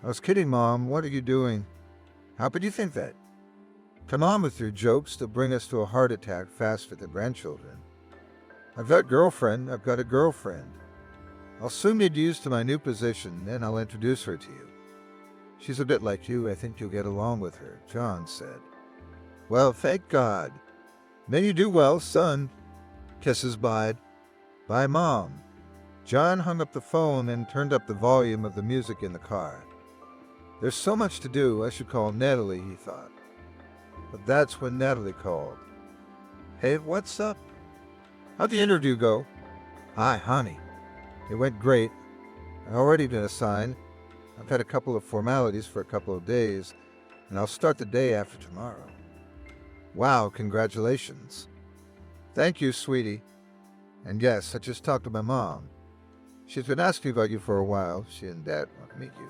I was kidding, Mom. What are you doing? How could you think that? Come on with your jokes to bring us to a heart attack faster than grandchildren. I've got a girlfriend. I'll soon get used to my new position, then I'll introduce her to you. She's a bit like you. I think you'll get along with her, John said. Well, thank God. May you do well, son. Kisses, bye. Bye, Mom. John hung up the phone and turned up the volume of the music in the car. There's so much to do, I should call Natalie, he thought. But that's when Natalie called. Hey, what's up? How'd the interview go? Hi, honey. It went great. I've already been assigned. I've had a couple of formalities for a couple of days, and I'll start the day after tomorrow. Wow, congratulations. Thank you, sweetie. And yes, I just talked to my mom. She's been asking about you for a while. She and Dad want to meet you.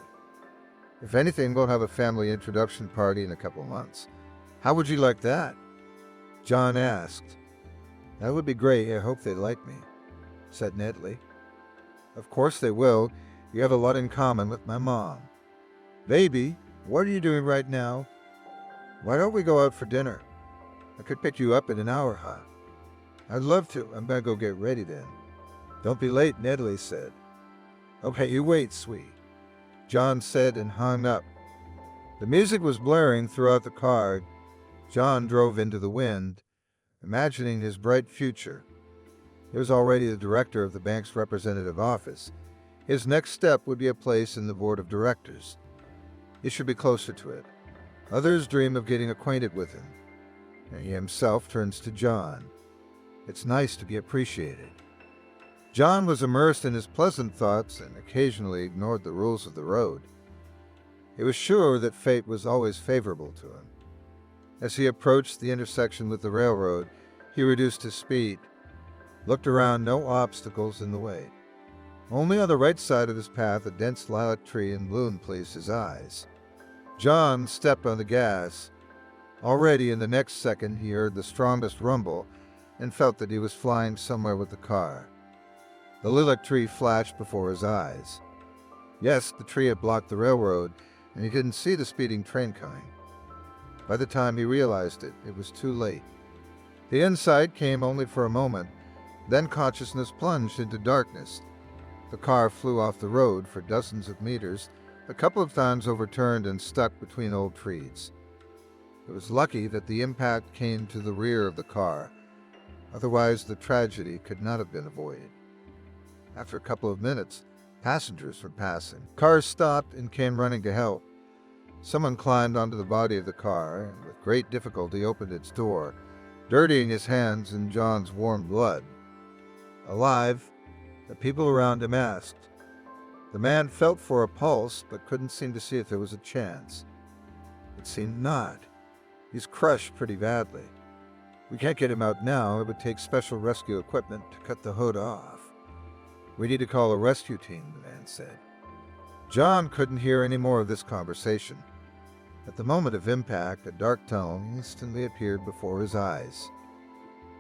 If anything, we'll have a family introduction party in a couple of months. How would you like that? John asked. That would be great. I hope they like me, said Natalie. Of course they will. You have a lot in common with my mom. Baby, what are you doing right now? Why don't we go out for dinner? I could pick you up in an hour, huh? I'd love to. I'm gonna go get ready then. Don't be late, Natalie said. Okay, you wait, sweetie, John said and hung up. The music was blaring throughout the car. John drove into the wind, imagining his bright future. He was already the director of the bank's representative office. His next step would be a place in the board of directors. He should be closer to it. Others dream of getting acquainted with him, and he himself turns to John. It's nice to be appreciated. John was immersed in his pleasant thoughts and occasionally ignored the rules of the road. He was sure that fate was always favorable to him. As he approached the intersection with the railroad, he reduced his speed, looked around, no obstacles in the way. Only on the right side of his path a dense lilac tree in bloom pleased his eyes. John stepped on the gas. Already in the next second he heard the strongest rumble and felt that he was flying somewhere with the car. The lilac tree flashed before his eyes. Yes, the tree had blocked the railroad, and he didn't see the speeding train coming. By the time he realized it, it was too late. The insight came only for a moment, then consciousness plunged into darkness. The car flew off the road for dozens of meters, a couple of times overturned and stuck between old trees. It was lucky that the impact came to the rear of the car. Otherwise, the tragedy could not have been avoided. After a couple of minutes, passengers were passing. Cars stopped and came running to help. Someone climbed onto the body of the car and with great difficulty opened its door, dirtying his hands in John's warm blood. Alive, the people around him asked. The man felt for a pulse but couldn't seem to see if there was a chance. It seemed not. He's crushed pretty badly. We can't get him out now. It would take special rescue equipment to cut the hood off. We need to call a rescue team, the man said. John couldn't hear any more of this conversation. At the moment of impact, a dark tunnel instantly appeared before his eyes.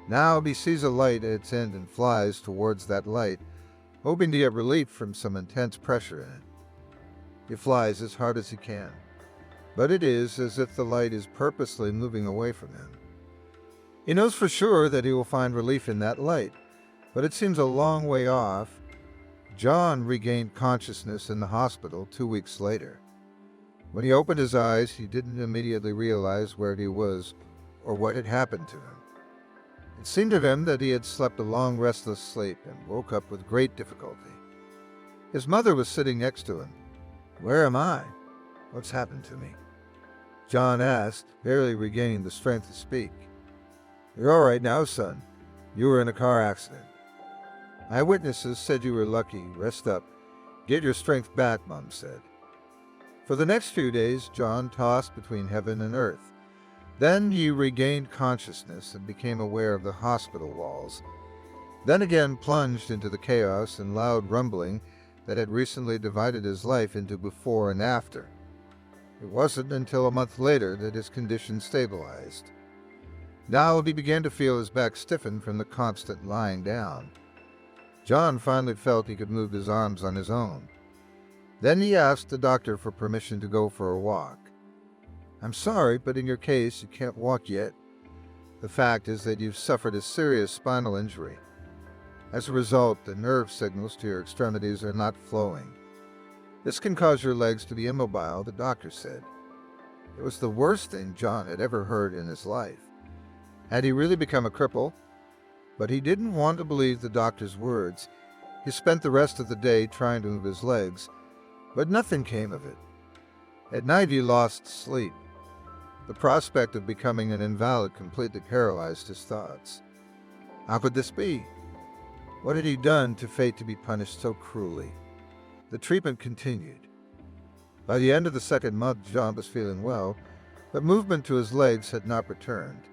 Now he sees a light at its end and flies towards that light, hoping to get relief from some intense pressure in it. He flies as hard as he can, but it is as if the light is purposely moving away from him. He knows for sure that he will find relief in that light, but it seems a long way off. John regained consciousness in the hospital 2 weeks later. When he opened his eyes, he didn't immediately realize where he was or what had happened to him. It seemed to him that he had slept a long, restless sleep and woke up with great difficulty. His mother was sitting next to him. "Where am I? What's happened to me?" John asked, barely regaining the strength to speak. "You're all right now, son. You were in a car accident. Eyewitnesses said you were lucky. Rest up. Get your strength back," Mom said. For the next few days, John tossed between heaven and earth. Then he regained consciousness and became aware of the hospital walls, then again plunged into the chaos and loud rumbling that had recently divided his life into before and after. It wasn't until a month later that his condition stabilized. Now he began to feel his back stiffen from the constant lying down. John finally felt he could move his arms on his own. Then he asked the doctor for permission to go for a walk. "I'm sorry, but in your case, you can't walk yet. The fact is that you've suffered a serious spinal injury. As a result, the nerve signals to your extremities are not flowing. This can cause your legs to be immobile," the doctor said. It was the worst thing John had ever heard in his life. Had he really become a cripple? But he didn't want to believe the doctor's words. He spent the rest of the day trying to move his legs, but nothing came of it. At night he lost sleep. The prospect of becoming an invalid completely paralyzed his thoughts. How could this be? What had he done to fate to be punished so cruelly? The treatment continued. By the end of the second month, John was feeling well, but movement to his legs had not returned.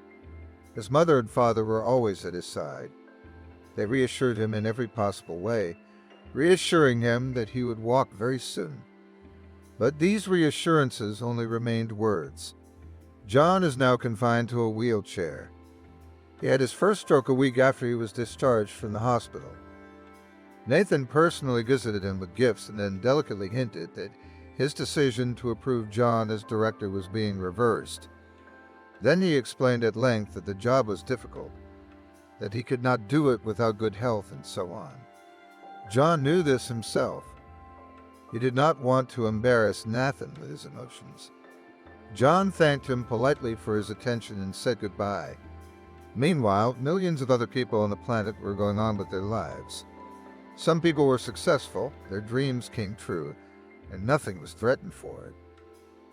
His mother and father were always at his side. They reassured him in every possible way, reassuring him that he would walk very soon. But these reassurances only remained words. John is now confined to a wheelchair. He had his first stroke a week after he was discharged from the hospital. Nathan personally visited him with gifts and then delicately hinted that his decision to approve John as director was being reversed. Then he explained at length that the job was difficult, that he could not do it without good health, and so on. John knew this himself. He did not want to embarrass Nathan with his emotions. John thanked him politely for his attention and said goodbye. Meanwhile, millions of other people on the planet were going on with their lives. Some people were successful, their dreams came true, and nothing was threatened for it.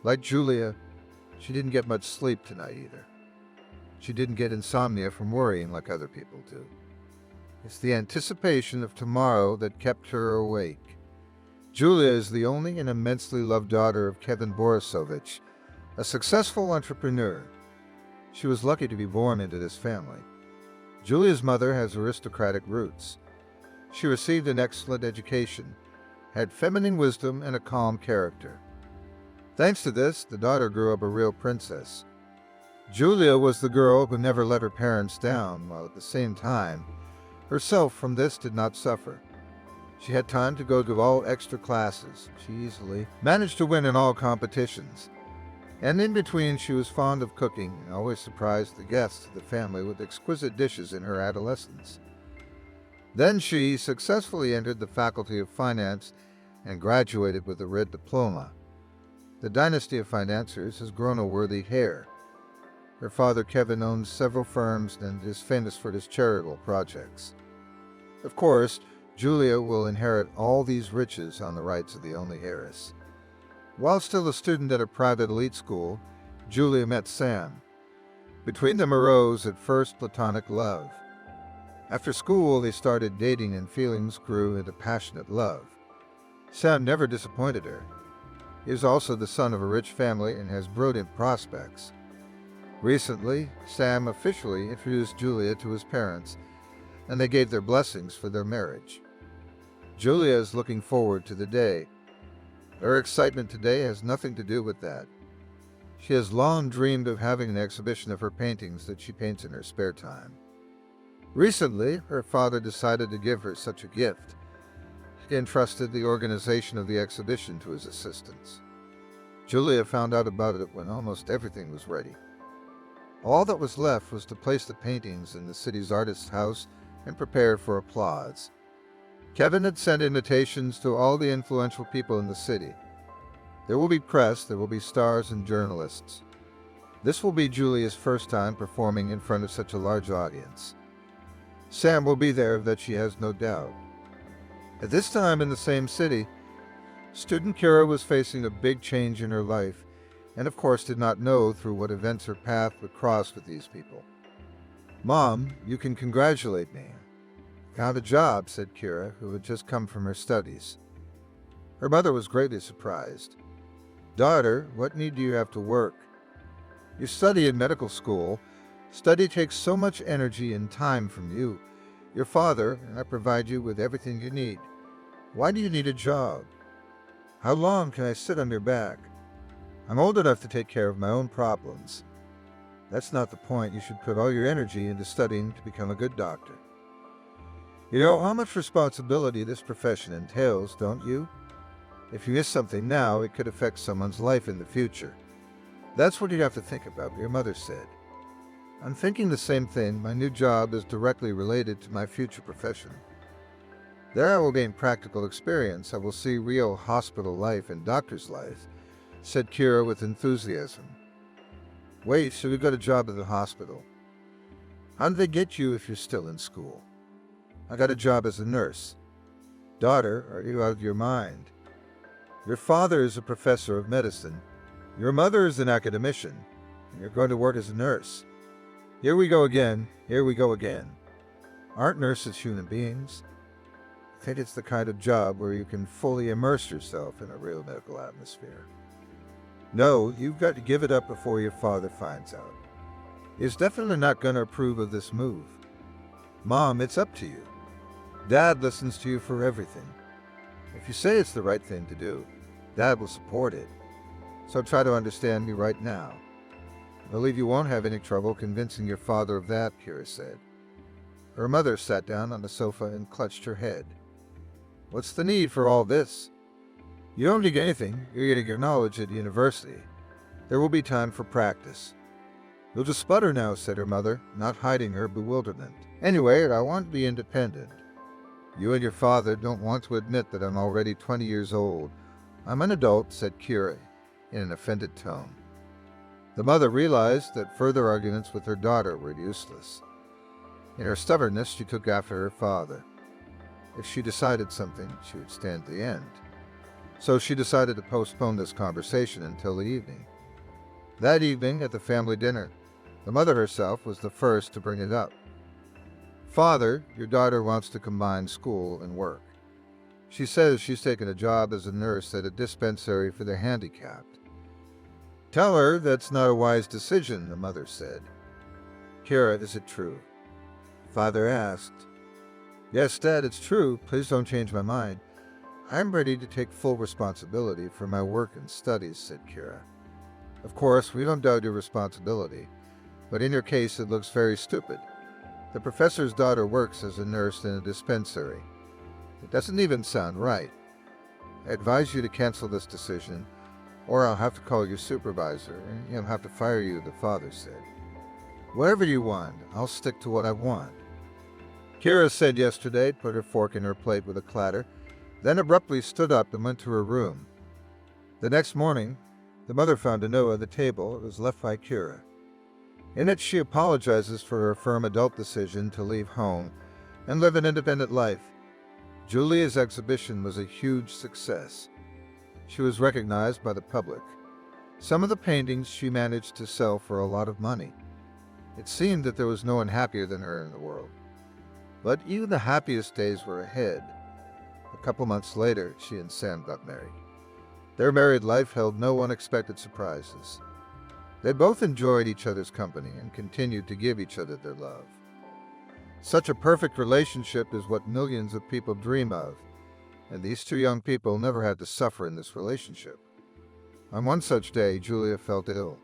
Like Julia, she didn't get much sleep tonight either. She didn't get insomnia from worrying like other people do. It's the anticipation of tomorrow that kept her awake. Julia is the only and immensely loved daughter of Kevin Borisovich, a successful entrepreneur. She was lucky to be born into this family. Julia's mother has aristocratic roots. She received an excellent education, had feminine wisdom, and a calm character. Thanks to this, the daughter grew up a real princess. Julia was the girl who never let her parents down, while at the same time, herself from this did not suffer. She had time to go to all extra classes. She easily managed to win in all competitions. And in between, she was fond of cooking and always surprised the guests of the family with exquisite dishes in her adolescence. Then she successfully entered the Faculty of Finance and graduated with a red diploma. The dynasty of financiers has grown a worthy heir. Her father Kevin owns several firms and is famous for his charitable projects. Of course, Julia will inherit all these riches on the rights of the only heiress. While still a student at a private elite school, Julia met Sam. Between them arose at first platonic love. After school, they started dating and feelings grew into passionate love. Sam never disappointed her. He is also the son of a rich family and has brilliant prospects. Recently, Sam officially introduced Julia to his parents, and they gave their blessings for their marriage. Julia is looking forward to the day. Her excitement today has nothing to do with that. She has long dreamed of having an exhibition of her paintings that she paints in her spare time. Recently, her father decided to give her such a gift. He entrusted the organization of the exhibition to his assistants. Julia found out about it when almost everything was ready. All that was left was to place the paintings in the city's artist's house and prepare for applause. Kevin had sent invitations to all the influential people in the city. There will be press, there will be stars and journalists. This will be Julia's first time performing in front of such a large audience. Sam will be there, that she has no doubt. At this time in the same city, student Kira was facing a big change in her life, and of course did not know through what events her path would cross with these people. "Mom, you can congratulate me. Found a job," said Kira, who had just come from her studies. Her mother was greatly surprised. "Daughter, what need do you have to work?" You study in medical school. Study takes so much energy and time from you. Your father and I provide you with everything you need. Why do you need a job? How long can I sit on your back? I'm old enough to take care of my own problems. That's not the point. You should put all your energy into studying to become a good doctor. You know how much responsibility this profession entails, don't you? If you miss something now, it could affect someone's life in the future. That's what you have to think about, your mother said. I'm thinking the same thing. My new job is directly related to my future profession. There I will gain practical experience. I will see real hospital life and doctor's life, said Kira with enthusiasm. Wait, so we got a job at the hospital. How did they get you if you're still in school? I got a job as a nurse. Daughter, are you out of your mind? Your father is a professor of medicine. Your mother is an academician. And you're going to work as a nurse. Here we go again. Here we go again. Aren't nurses human beings? I think it's the kind of job where you can fully immerse yourself in a real medical atmosphere. No, you've got to give it up before your father finds out. He's definitely not going to approve of this move. Mom, it's up to you. Dad listens to you for everything. If you say it's the right thing to do, Dad will support it. So try to understand me right now. I believe you won't have any trouble convincing your father of that, Kira said. Her mother sat down on the sofa and clutched her head. What's the need for all this? You don't need anything. You're getting your knowledge at university. There will be time for practice. You'll just sputter now, said her mother, not hiding her bewilderment. Anyway, I want to be independent. You and your father don't want to admit that I'm already 20 years old. I'm an adult, said Kira in an offended tone. The mother realized that further arguments with her daughter were useless. In her stubbornness, she took after her father. If she decided something, she would stand the end. So she decided to postpone this conversation until the evening. That evening, at the family dinner, the mother herself was the first to bring it up. Father, your daughter wants to combine school and work. She says she's taken a job as a nurse at a dispensary for the handicapped. Tell her that's not a wise decision, the mother said. Kira, is it true? Father asked. Yes, Dad, it's true. Please don't change my mind. I'm ready to take full responsibility for my work and studies, said Kira. Of course, we don't doubt your responsibility, but in your case it looks very stupid. The professor's daughter works as a nurse in a dispensary. It doesn't even sound right. I advise you to cancel this decision, or I'll have to call your supervisor, and he'll have to fire you, the father said. Whatever you want, I'll stick to what I want. Kira said yesterday, put her fork in her plate with a clatter, then abruptly stood up and went to her room. The next morning, the mother found a note on the table. It was left by Kira. In it, she apologizes for her firm adult decision to leave home and live an independent life. Julia's exhibition was a huge success. She was recognized by the public. Some of the paintings she managed to sell for a lot of money. It seemed that there was no one happier than her in the world. But even the happiest days were ahead. A couple months later, she and Sam got married. Their married life held no unexpected surprises. They both enjoyed each other's company and continued to give each other their love. Such a perfect relationship is what millions of people dream of, and these two young people never had to suffer in this relationship. On one such day, Julia felt ill.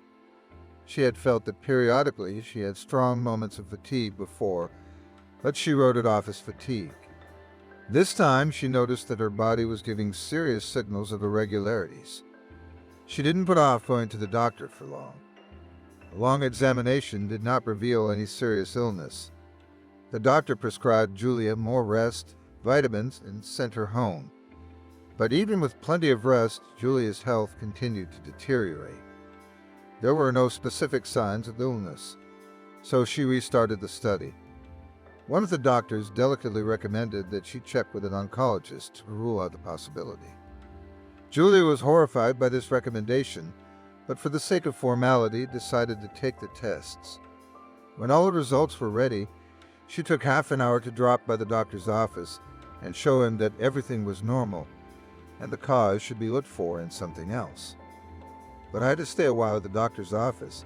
She had felt that periodically she had strong moments of fatigue before, but she wrote it off as fatigue. This time, she noticed that her body was giving serious signals of irregularities. She didn't put off going to the doctor for long. A long examination did not reveal any serious illness. The doctor prescribed Julia more rest, vitamins, and sent her home. But even with plenty of rest, Julia's health continued to deteriorate. There were no specific signs of illness, so she restarted the study. One of the doctors delicately recommended that she check with an oncologist to rule out the possibility. Julia was horrified by this recommendation, but for the sake of formality decided to take the tests. When all the results were ready, she took half an hour to drop by the doctor's office and show him that everything was normal, and the cause should be looked for in something else. But I had to stay a while at the doctor's office.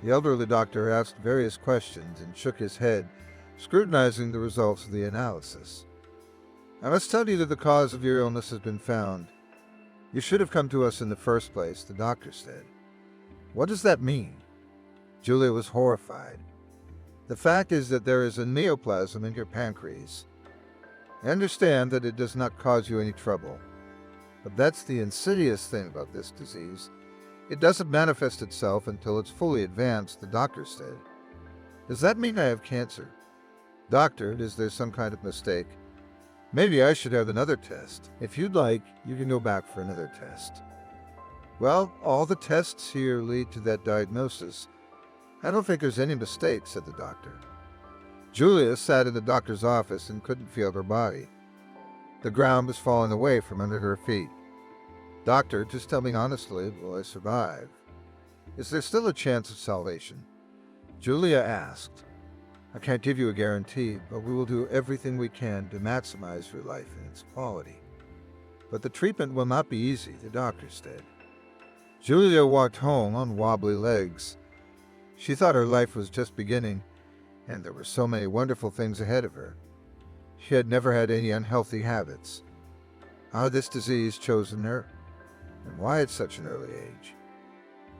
The elderly doctor asked various questions and shook his head, scrutinizing the results of the analysis. "I must tell you that the cause of your illness has been found. You should have come to us in the first place," the doctor said. "What does that mean?" Julia was horrified. "The fact is that there is a neoplasm in your pancreas. I understand that it does not cause you any trouble. But that's the insidious thing about this disease. It doesn't manifest itself until it's fully advanced," the doctor said. "Does that mean I have cancer?" "Doctor, is there some kind of mistake? Maybe I should have another test. If you'd like, you can go back for another test." "Well, all the tests here lead to that diagnosis. I don't think there's any mistake," said the doctor. Julia sat in the doctor's office and couldn't feel her body. The ground was falling away from under her feet. "Doctor, just tell me honestly, will I survive? Is there still a chance of salvation?" Julia asked. "I can't give you a guarantee, but we will do everything we can to maximize your life and its quality. But the treatment will not be easy," the doctor said. Julia walked home on wobbly legs. She thought her life was just beginning, and there were so many wonderful things ahead of her. She had never had any unhealthy habits. How had this disease chosen her? And why at such an early age?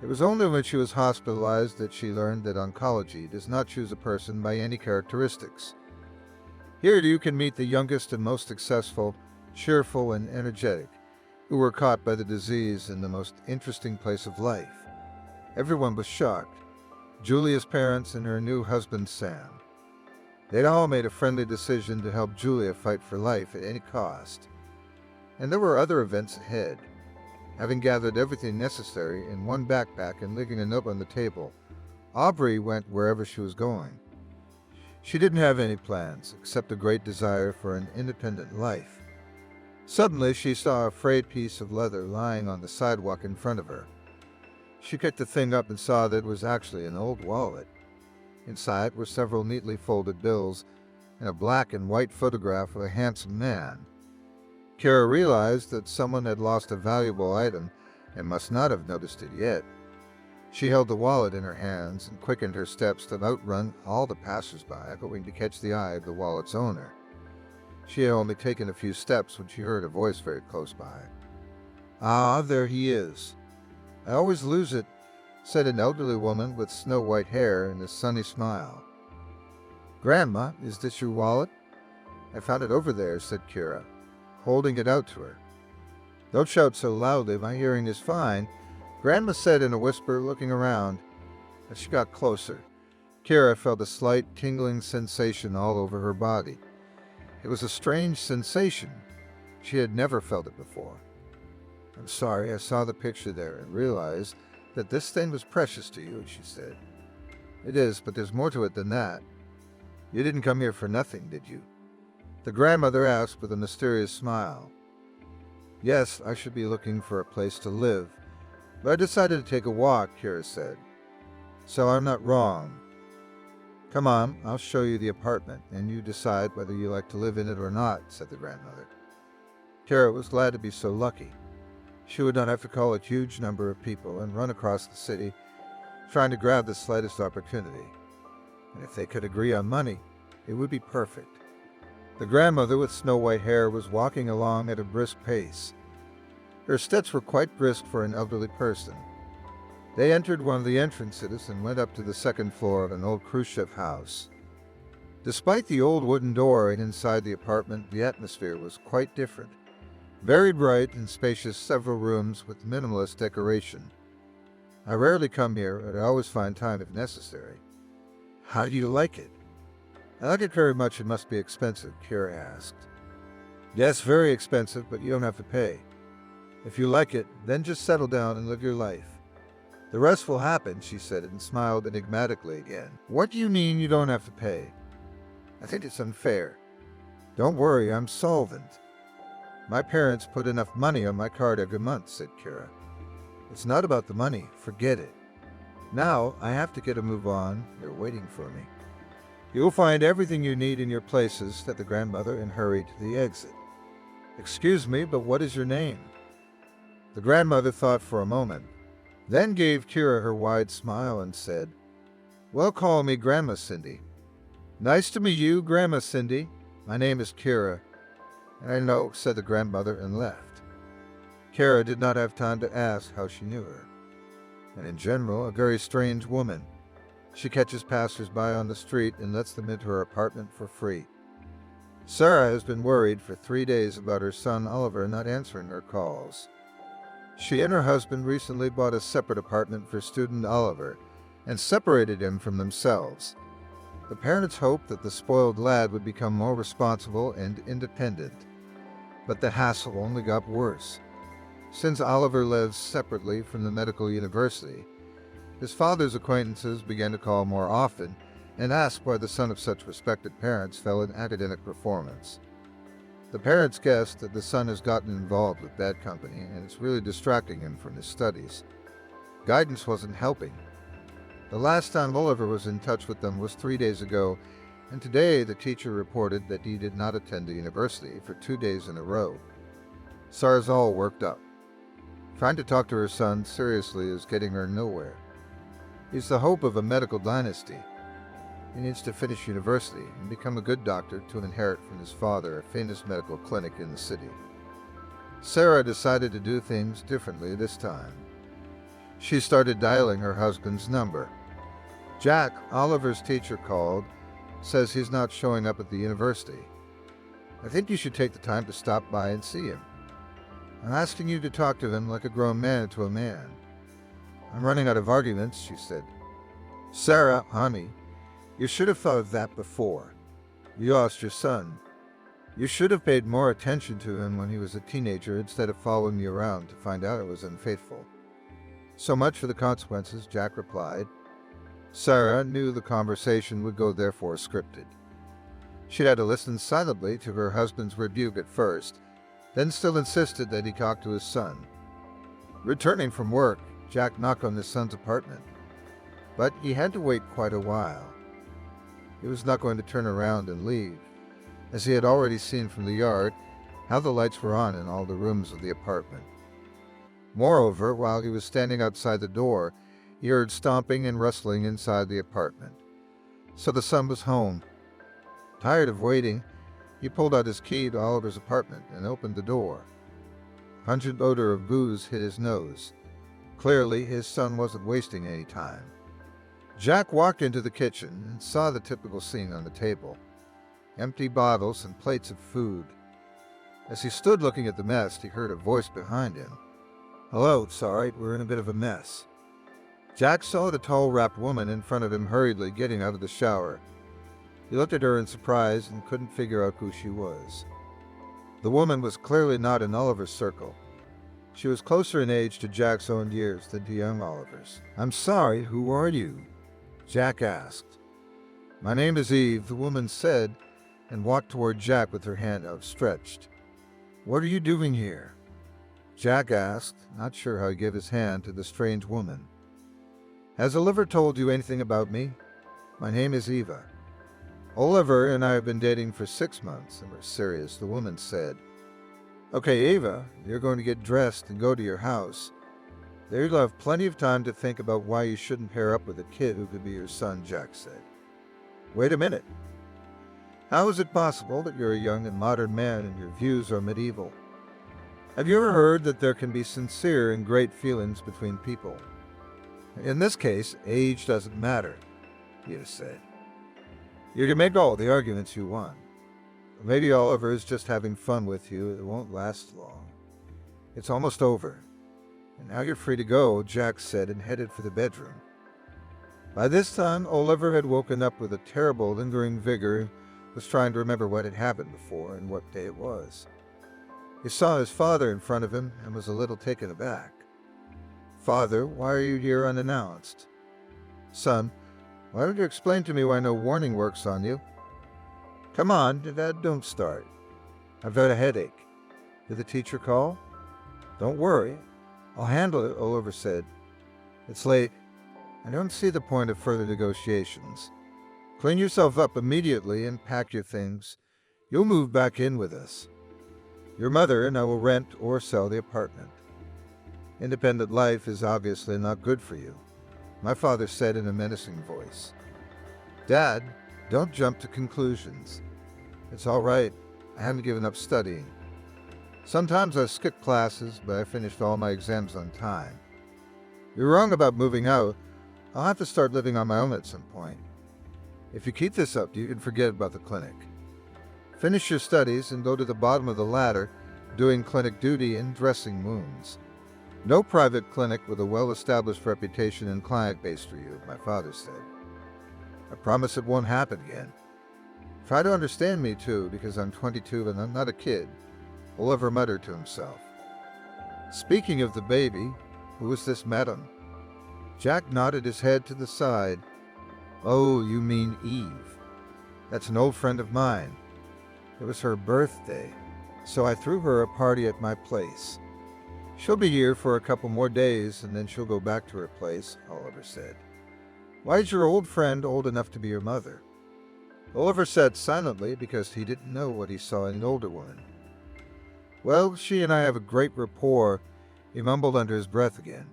It was only when she was hospitalized that she learned that oncology does not choose a person by any characteristics. Here you can meet the youngest and most successful, cheerful and energetic, who were caught by the disease in the most interesting place of life. Everyone was shocked. Julia's parents and her new husband Sam. They'd all made a friendly decision to help Julia fight for life at any cost. And there were other events ahead. Having gathered everything necessary in one backpack and leaving a note on the table, Aubrey went wherever she was going. She didn't have any plans, except a great desire for an independent life. Suddenly, she saw a frayed piece of leather lying on the sidewalk in front of her. She picked the thing up and saw that it was actually an old wallet. Inside were several neatly folded bills and a black and white photograph of a handsome man. Kara realized that someone had lost a valuable item and must not have noticed it yet. She held the wallet in her hands and quickened her steps to outrun all the passers-by, hoping to catch the eye of the wallet's owner. She had only taken a few steps when she heard a voice very close by. "Ah, there he is. I always lose it," said an elderly woman with snow-white hair and a sunny smile. "Grandma, is this your wallet?" "I found it over there," said Kira, holding it out to her. "Don't shout so loudly, my hearing is fine," Grandma said in a whisper, looking around. As she got closer, Kira felt a slight tingling sensation all over her body. It was a strange sensation. She had never felt it before. "I'm sorry, I saw the picture there and realized that this thing was precious to you," she said. "It is, but there's more to it than that. You didn't come here for nothing, did you?" The grandmother asked with a mysterious smile. "Yes, I should be looking for a place to live, but I decided to take a walk," Kira said. "So I'm not wrong. Come on, I'll show you the apartment, and you decide whether you like to live in it or not," said the grandmother. Kara was glad to be so lucky. She would not have to call a huge number of people and run across the city, trying to grab the slightest opportunity. And if they could agree on money, it would be perfect. The grandmother with snow-white hair was walking along at a brisk pace. Her steps were quite brisk for an elderly person. They entered one of the entrances and went up to the second floor of an old cruise ship house. Despite the old wooden door inside the apartment, the atmosphere was quite different. Very bright and spacious, several rooms with minimalist decoration. "I rarely come here, but I always find time if necessary." "How do you like it?" "I like it very much. It must be expensive," Kira asked. "Yes, very expensive, but you don't have to pay. If you like it, then just settle down and live your life. The rest will happen," she said and smiled enigmatically again. "What do you mean you don't have to pay?" "I think it's unfair." "Don't worry, I'm solvent. My parents put enough money on my card every month," said Kira. "It's not about the money, forget it. Now I have to get a move on, they're waiting for me." "You'll find everything you need in your places," said the grandmother and hurried to the exit. "Excuse me, but what is your name?" The grandmother thought for a moment, then gave Kira her wide smile and said, Well, call me Grandma Cindy. Nice to meet you, Grandma Cindy. My name is Kira. I know, said the grandmother and left. Kira did not have time to ask how she knew her. And in general, a very strange woman. She catches passers-by on the street and lets them into her apartment for free. Sarah has been worried for 3 days about her son Oliver not answering her calls. She and her husband recently bought a separate apartment for student Oliver and separated him from themselves. The parents hoped that the spoiled lad would become more responsible and independent. But the hassle only got worse. Since Oliver lives separately from the medical university, his father's acquaintances began to call more often and ask why the son of such respected parents fell in academic performance. The parents guessed that the son has gotten involved with bad company and it's really distracting him from his studies. Guidance wasn't helping. The last time Oliver was in touch with them was 3 days ago, and today the teacher reported that he did not attend the university for 2 days in a row. Sarah's all worked up. Trying to talk to her son seriously is getting her nowhere. He's the hope of a medical dynasty. He needs to finish university and become a good doctor to inherit from his father a famous medical clinic in the city. Sarah decided to do things differently this time. She started dialing her husband's number. Jack, Oliver's teacher, called, says he's not showing up at the university. I think you should take the time to stop by and see him. I'm asking you to talk to him like a grown man to a man. I'm running out of arguments, she said. Sarah, honey, you should have thought of that before. You lost your son. You should have paid more attention to him when he was a teenager instead of following me around to find out I was unfaithful. So much for the consequences, Jack replied. Sarah knew the conversation would go therefore scripted. She'd had to listen silently to her husband's rebuke at first, then still insisted that he talk to his son. Returning from work, Jack knocked on his son's apartment, but he had to wait quite a while. He was not going to turn around and leave, as he had already seen from the yard how the lights were on in all the rooms of the apartment. Moreover, while he was standing outside the door, he heard stomping and rustling inside the apartment. So the son was home. Tired of waiting, he pulled out his key to Oliver's apartment and opened the door. A pungent odor of booze hit his nose. Clearly, his son wasn't wasting any time. Jack walked into the kitchen and saw the typical scene on the table. Empty bottles and plates of food. As he stood looking at the mess, he heard a voice behind him. Hello, sorry, we're in a bit of a mess. Jack saw the tall, wrapped woman in front of him hurriedly getting out of the shower. He looked at her in surprise and couldn't figure out who she was. The woman was clearly not in Oliver's circle. She was closer in age to Jack's own years than to young Oliver's. I'm sorry, who are you? Jack asked. My name is Eve, the woman said, and walked toward Jack with her hand outstretched. What are you doing here? Jack asked, not sure how to give his hand to the strange woman. Has Oliver told you anything about me? My name is Eva. Oliver and I have been dating for 6 months, and we're serious, the woman said. Okay, Eva, you're going to get dressed and go to your house. There you'll have plenty of time to think about why you shouldn't pair up with a kid who could be your son, Jack said. Wait a minute. How is it possible that you're a young and modern man and your views are medieval? Have you ever heard that there can be sincere and great feelings between people? In this case, age doesn't matter, Eva said. You can make all the arguments you want. Maybe Oliver is just having fun with you. It won't last long. It's almost over. And now you're free to go, Jack said and headed for the bedroom. By this time, Oliver had woken up with a terrible, lingering vigor and was trying to remember what had happened before and what day it was. He saw his father in front of him and was a little taken aback. Father, why are you here unannounced? Son, why don't you explain to me why no warning works on you? Come on, Dad, don't start. I've got a headache. Did the teacher call? Don't worry. I'll handle it, Oliver said. It's late. I don't see the point of further negotiations. Clean yourself up immediately and pack your things. You'll move back in with us. Your mother and I will rent or sell the apartment. Independent life is obviously not good for you, my father said in a menacing voice. Dad, don't jump to conclusions. It's all right. I haven't given up studying. Sometimes I skip classes, but I finished all my exams on time. You're wrong about moving out. I'll have to start living on my own at some point. If you keep this up, you can forget about the clinic. Finish your studies and go to the bottom of the ladder, doing clinic duty and dressing wounds. No private clinic with a well-established reputation and client base for you, my father said. I promise it won't happen again. Try to understand me too, because I'm 22 and I'm not a kid, Oliver muttered to himself. Speaking of the baby, who is this madam? Jack nodded his head to the side. Oh, you mean Eve. That's an old friend of mine. It was her birthday, so I threw her a party at my place. She'll be here for a couple more days and then she'll go back to her place, Oliver said. Why is your old friend old enough to be your mother? Oliver sat silently because he didn't know what he saw in an older woman. Well, she and I have a great rapport, he mumbled under his breath again.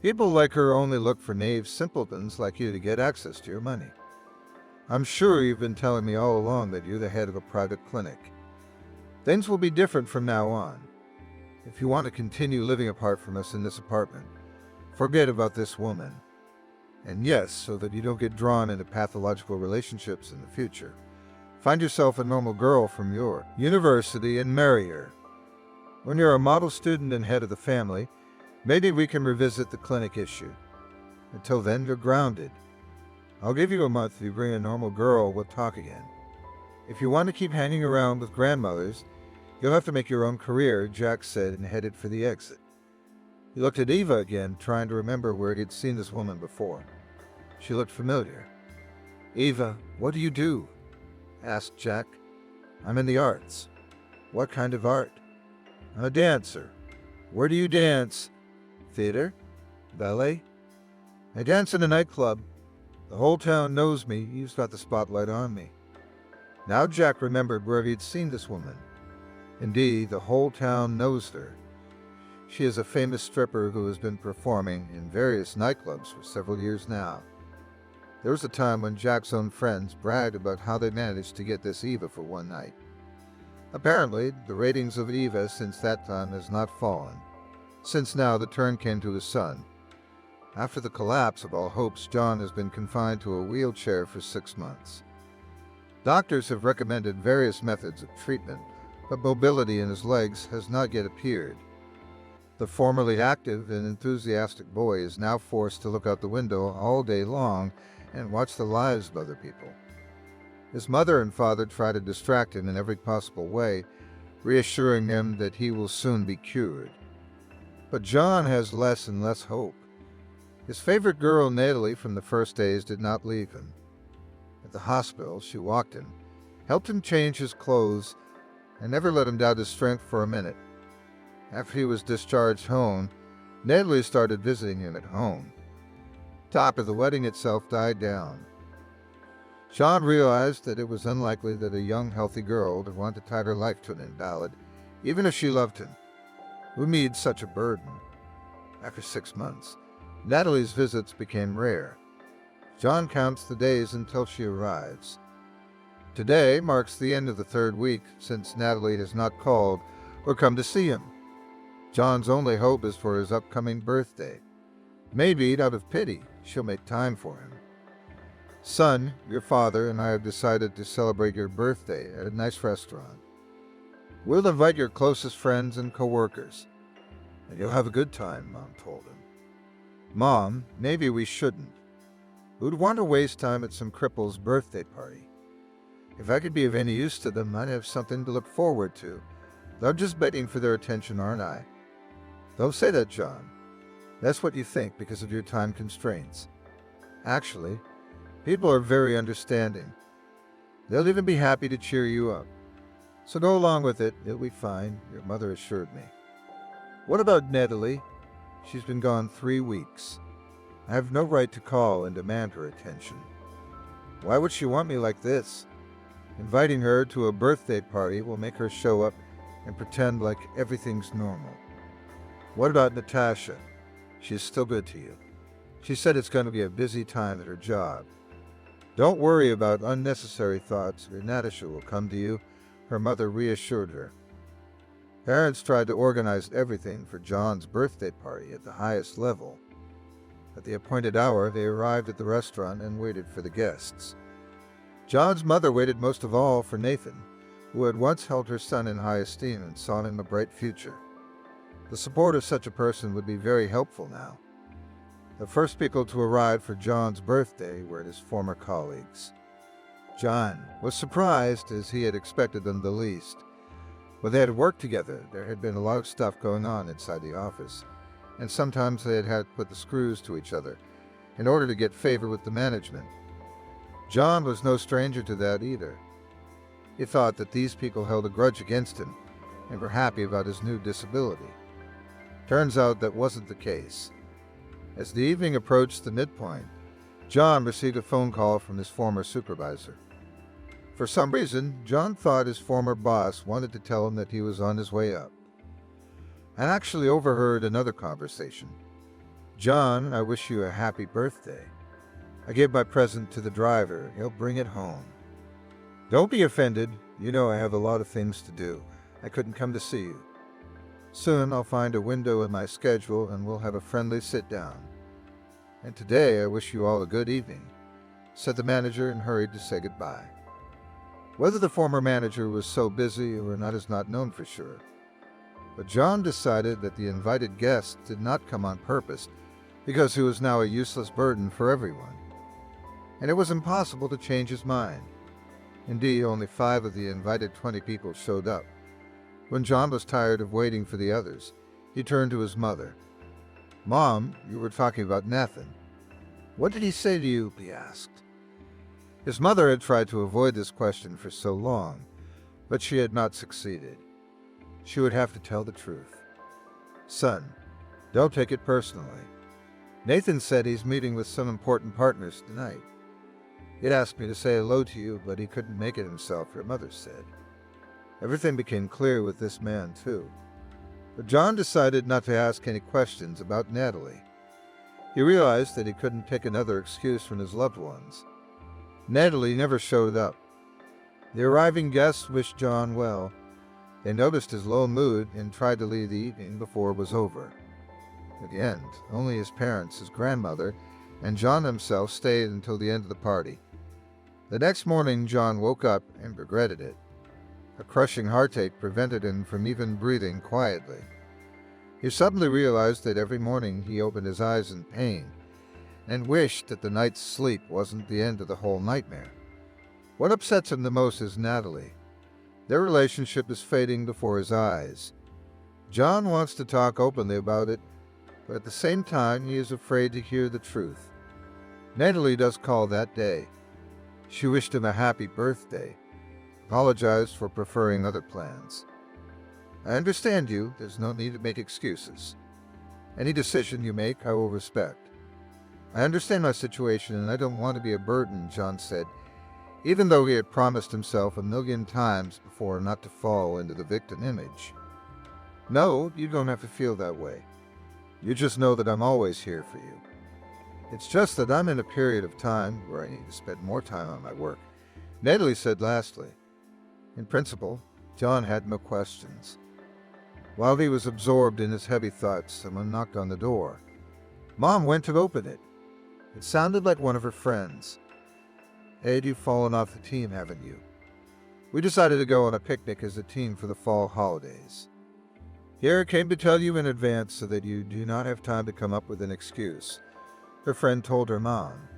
People like her only look for knave simpletons like you to get access to your money. I'm sure you've been telling me all along that you're the head of a private clinic. Things will be different from now on. If you want to continue living apart from us in this apartment, forget about this woman. And yes, so that you don't get drawn into pathological relationships in the future. Find yourself a normal girl from your university and marry her. When you're a model student and head of the family, maybe we can revisit the clinic issue. Until then, you're grounded. I'll give you a month. If you bring a normal girl, we'll talk again. If you want to keep hanging around with grandmothers, you'll have to make your own career, Jack said and headed for the exit. He looked at Eva again, trying to remember where he'd seen this woman before. She looked familiar. Eva, what do you do? Asked Jack. I'm in the arts. What kind of art? I'm a dancer. Where do you dance? Theater? Ballet? I dance in a nightclub. The whole town knows me. Eve's got the spotlight on me. Now Jack remembered where he'd seen this woman. Indeed, the whole town knows her. She is a famous stripper who has been performing in various nightclubs for several years now. There was a time when Jack's own friends bragged about how they managed to get this Eva for one night. Apparently, the ratings of Eva since that time has not fallen, since now the turn came to his son. After the collapse of all hopes, John has been confined to a wheelchair for 6 months. Doctors have recommended various methods of treatment, but mobility in his legs has not yet appeared. The formerly active and enthusiastic boy is now forced to look out the window all day long and watch the lives of other people. His mother and father try to distract him in every possible way, reassuring him that he will soon be cured. But John has less and less hope. His favorite girl, Natalie, from the first days did not leave him. At the hospital, she walked him, helped him change his clothes, and never let him doubt his strength for a minute. After he was discharged home, Natalie started visiting him at home. Talk of the wedding itself died down. John realized that it was unlikely that a young, healthy girl would want to tie her life to an invalid, even if she loved him. Who needs such a burden? After 6 months, Natalie's visits became rare. John counts the days until she arrives. Today marks the end of the 3rd week since Natalie has not called or come to see him. John's only hope is for his upcoming birthday. Maybe, out of pity, she'll make time for him. Son, your father and I have decided to celebrate your birthday at a nice restaurant. We'll invite your closest friends and co-workers, and you'll have a good time, Mom told him. Mom, maybe we shouldn't. Who'd want to waste time at some cripple's birthday party? If I could be of any use to them, I'd have something to look forward to. I'm just begging for their attention, aren't I? Don't say that, John. That's what you think because of your time constraints. Actually, people are very understanding. They'll even be happy to cheer you up. So go along with it. It'll be fine, your mother assured me. What about Natalie? She's been gone 3 weeks. I have no right to call and demand her attention. Why would she want me like this? Inviting her to a birthday party will make her show up and pretend like everything's normal. What about Natasha? She's still good to you. She said it's going to be a busy time at her job. Don't worry about unnecessary thoughts, or Natasha will come to you, her mother reassured her. Parents tried to organize everything for John's birthday party at the highest level. At the appointed hour, they arrived at the restaurant and waited for the guests. John's mother waited most of all for Nathan, who had once held her son in high esteem and saw in him a bright future. The support of such a person would be very helpful now. The first people to arrive for John's birthday were his former colleagues. John was surprised, as he had expected them the least. When they had worked together, there had been a lot of stuff going on inside the office, and sometimes they had had to put the screws to each other in order to get favor with the management. John was no stranger to that either. He thought that these people held a grudge against him and were happy about his new disability. Turns out that wasn't the case. As the evening approached the midpoint, John received a phone call from his former supervisor. For some reason, John thought his former boss wanted to tell him that he was on his way up. I actually overheard another conversation. "John, I wish you a happy birthday. I gave my present to the driver. He'll bring it home. Don't be offended. You know I have a lot of things to do. I couldn't come to see you. Soon I'll find a window in my schedule and we'll have a friendly sit-down. And today I wish you all a good evening," said the manager and hurried to say goodbye. Whether the former manager was so busy or not is not known for sure. But John decided that the invited guest did not come on purpose because he was now a useless burden for everyone. And it was impossible to change his mind. Indeed, only 5 of the invited 20 people showed up. When John was tired of waiting for the others, he turned to his mother. "Mom, you were talking about Nathan. What did he say to you?" he asked. His mother had tried to avoid this question for so long, but she had not succeeded. She would have to tell the truth. "Son, don't take it personally. Nathan said he's meeting with some important partners tonight. He'd asked me to say hello to you, but he couldn't make it himself," your mother said. Everything became clear with this man, too. But John decided not to ask any questions about Natalie. He realized that he couldn't take another excuse from his loved ones. Natalie never showed up. The arriving guests wished John well. They noticed his low mood and tried to leave the evening before it was over. At the end, only his parents, his grandmother, and John himself stayed until the end of the party. The next morning, John woke up and regretted it. A crushing heartache prevented him from even breathing quietly. He suddenly realized that every morning he opened his eyes in pain and wished that the night's sleep wasn't the end of the whole nightmare. What upsets him the most is Natalie. Their relationship is fading before his eyes. John wants to talk openly about it, but at the same time he is afraid to hear the truth. Natalie does call that day. She wished him a happy birthday, apologized for preferring other plans. "I understand you. There's no need to make excuses. Any decision you make, I will respect. I understand my situation and I don't want to be a burden," John said, even though he had promised himself 1,000,000 times before not to fall into the victim image. "No, you don't have to feel that way. You just know that I'm always here for you. It's just that I'm in a period of time where I need to spend more time on my work," Natalie said lastly. In principle, John had no questions. While he was absorbed in his heavy thoughts, someone knocked on the door. Mom went to open it. It sounded like one of her friends. "Ed, you've fallen off the team, haven't you? We decided to go on a picnic as a team for the fall holidays. Here, I came to tell you in advance so that you do not have time to come up with an excuse," her friend told her mom.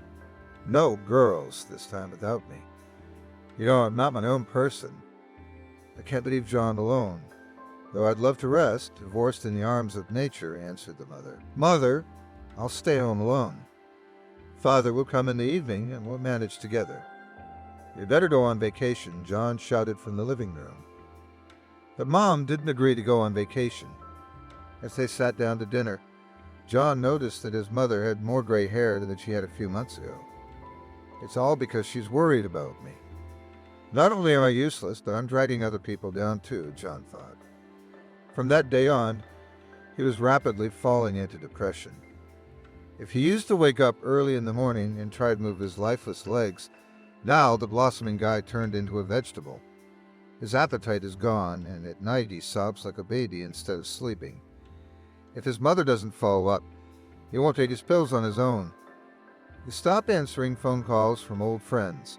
"No girls this time without me. You know, I'm not my own person. I can't leave John alone, though I'd love to rest, divorced in the arms of nature," answered the mother. "Mother, I'll stay home alone. Father will come in the evening and we'll manage together." "You'd better go on vacation," John shouted from the living room. But Mom didn't agree to go on vacation. As they sat down to dinner, John noticed that his mother had more gray hair than she had a few months ago. "It's all because she's worried about me. Not only am I useless, but I'm dragging other people down too," John thought. From that day on, he was rapidly falling into depression. If he used to wake up early in the morning and try to move his lifeless legs, Now the blossoming guy turned into a vegetable. His appetite is gone, and at night he sobs like a baby instead of sleeping. If his mother doesn't follow up, he won't take his pills on his own. He stopped answering phone calls from old friends.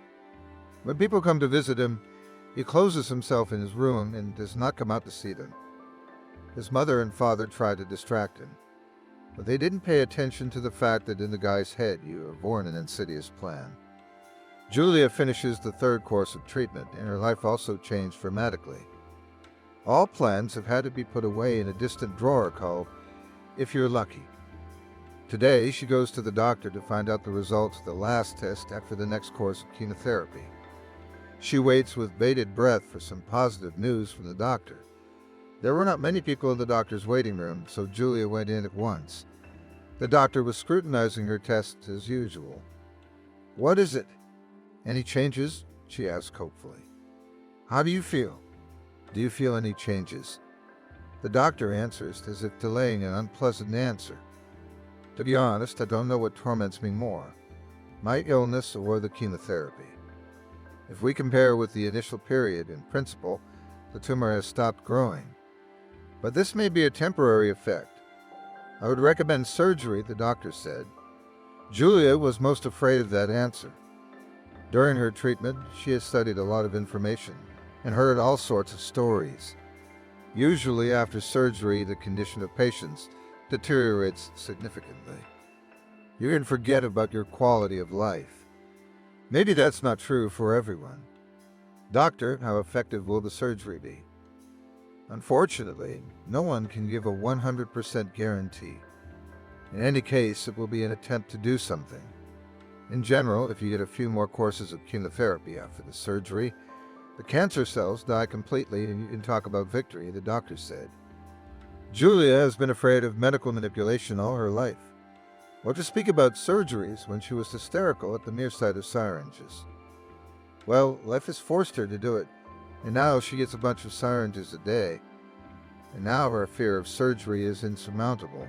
When people come to visit him, he closes himself in his room and does not come out to see them. His mother and father try to distract him, but they didn't pay attention to the fact that in the guy's head you are born an insidious plan. Julia finishes the third course of treatment, and her life also changed dramatically. All plans have had to be put away in a distant drawer called If You're Lucky. Today, she goes to the doctor to find out the results of the last test after the next course of chemotherapy. She waits with bated breath for some positive news from the doctor. There were not many people in the doctor's waiting room, so Julia went in at once. The doctor was scrutinizing her tests as usual. "What is it? Any changes?" she asked hopefully. "How do you feel? Do you feel any changes?" The doctor answers as if delaying an unpleasant answer. "To be honest, I don't know what torments me more, my illness or the chemotherapy. If we compare with the initial period, in principle, the tumor has stopped growing. But this may be a temporary effect. I would recommend surgery," the doctor said. Julia was most afraid of that answer. During her treatment, she has studied a lot of information and heard all sorts of stories. Usually after surgery, the condition of patients deteriorates significantly. You can forget about your quality of life. Maybe that's not true for everyone. "Doctor, how effective will the surgery be?" Unfortunately, no one can give a 100% guarantee. In any case, it will be an attempt to do something. In general, if you get a few more courses of chemotherapy after the surgery, the cancer cells die completely and you can talk about victory, the doctor said. Julia has been afraid of medical manipulation all her life. What to speak about surgeries when she was hysterical at the mere sight of syringes. Well, life has forced her to do it, and now she gets a bunch of syringes a day. And now her fear of surgery is insurmountable.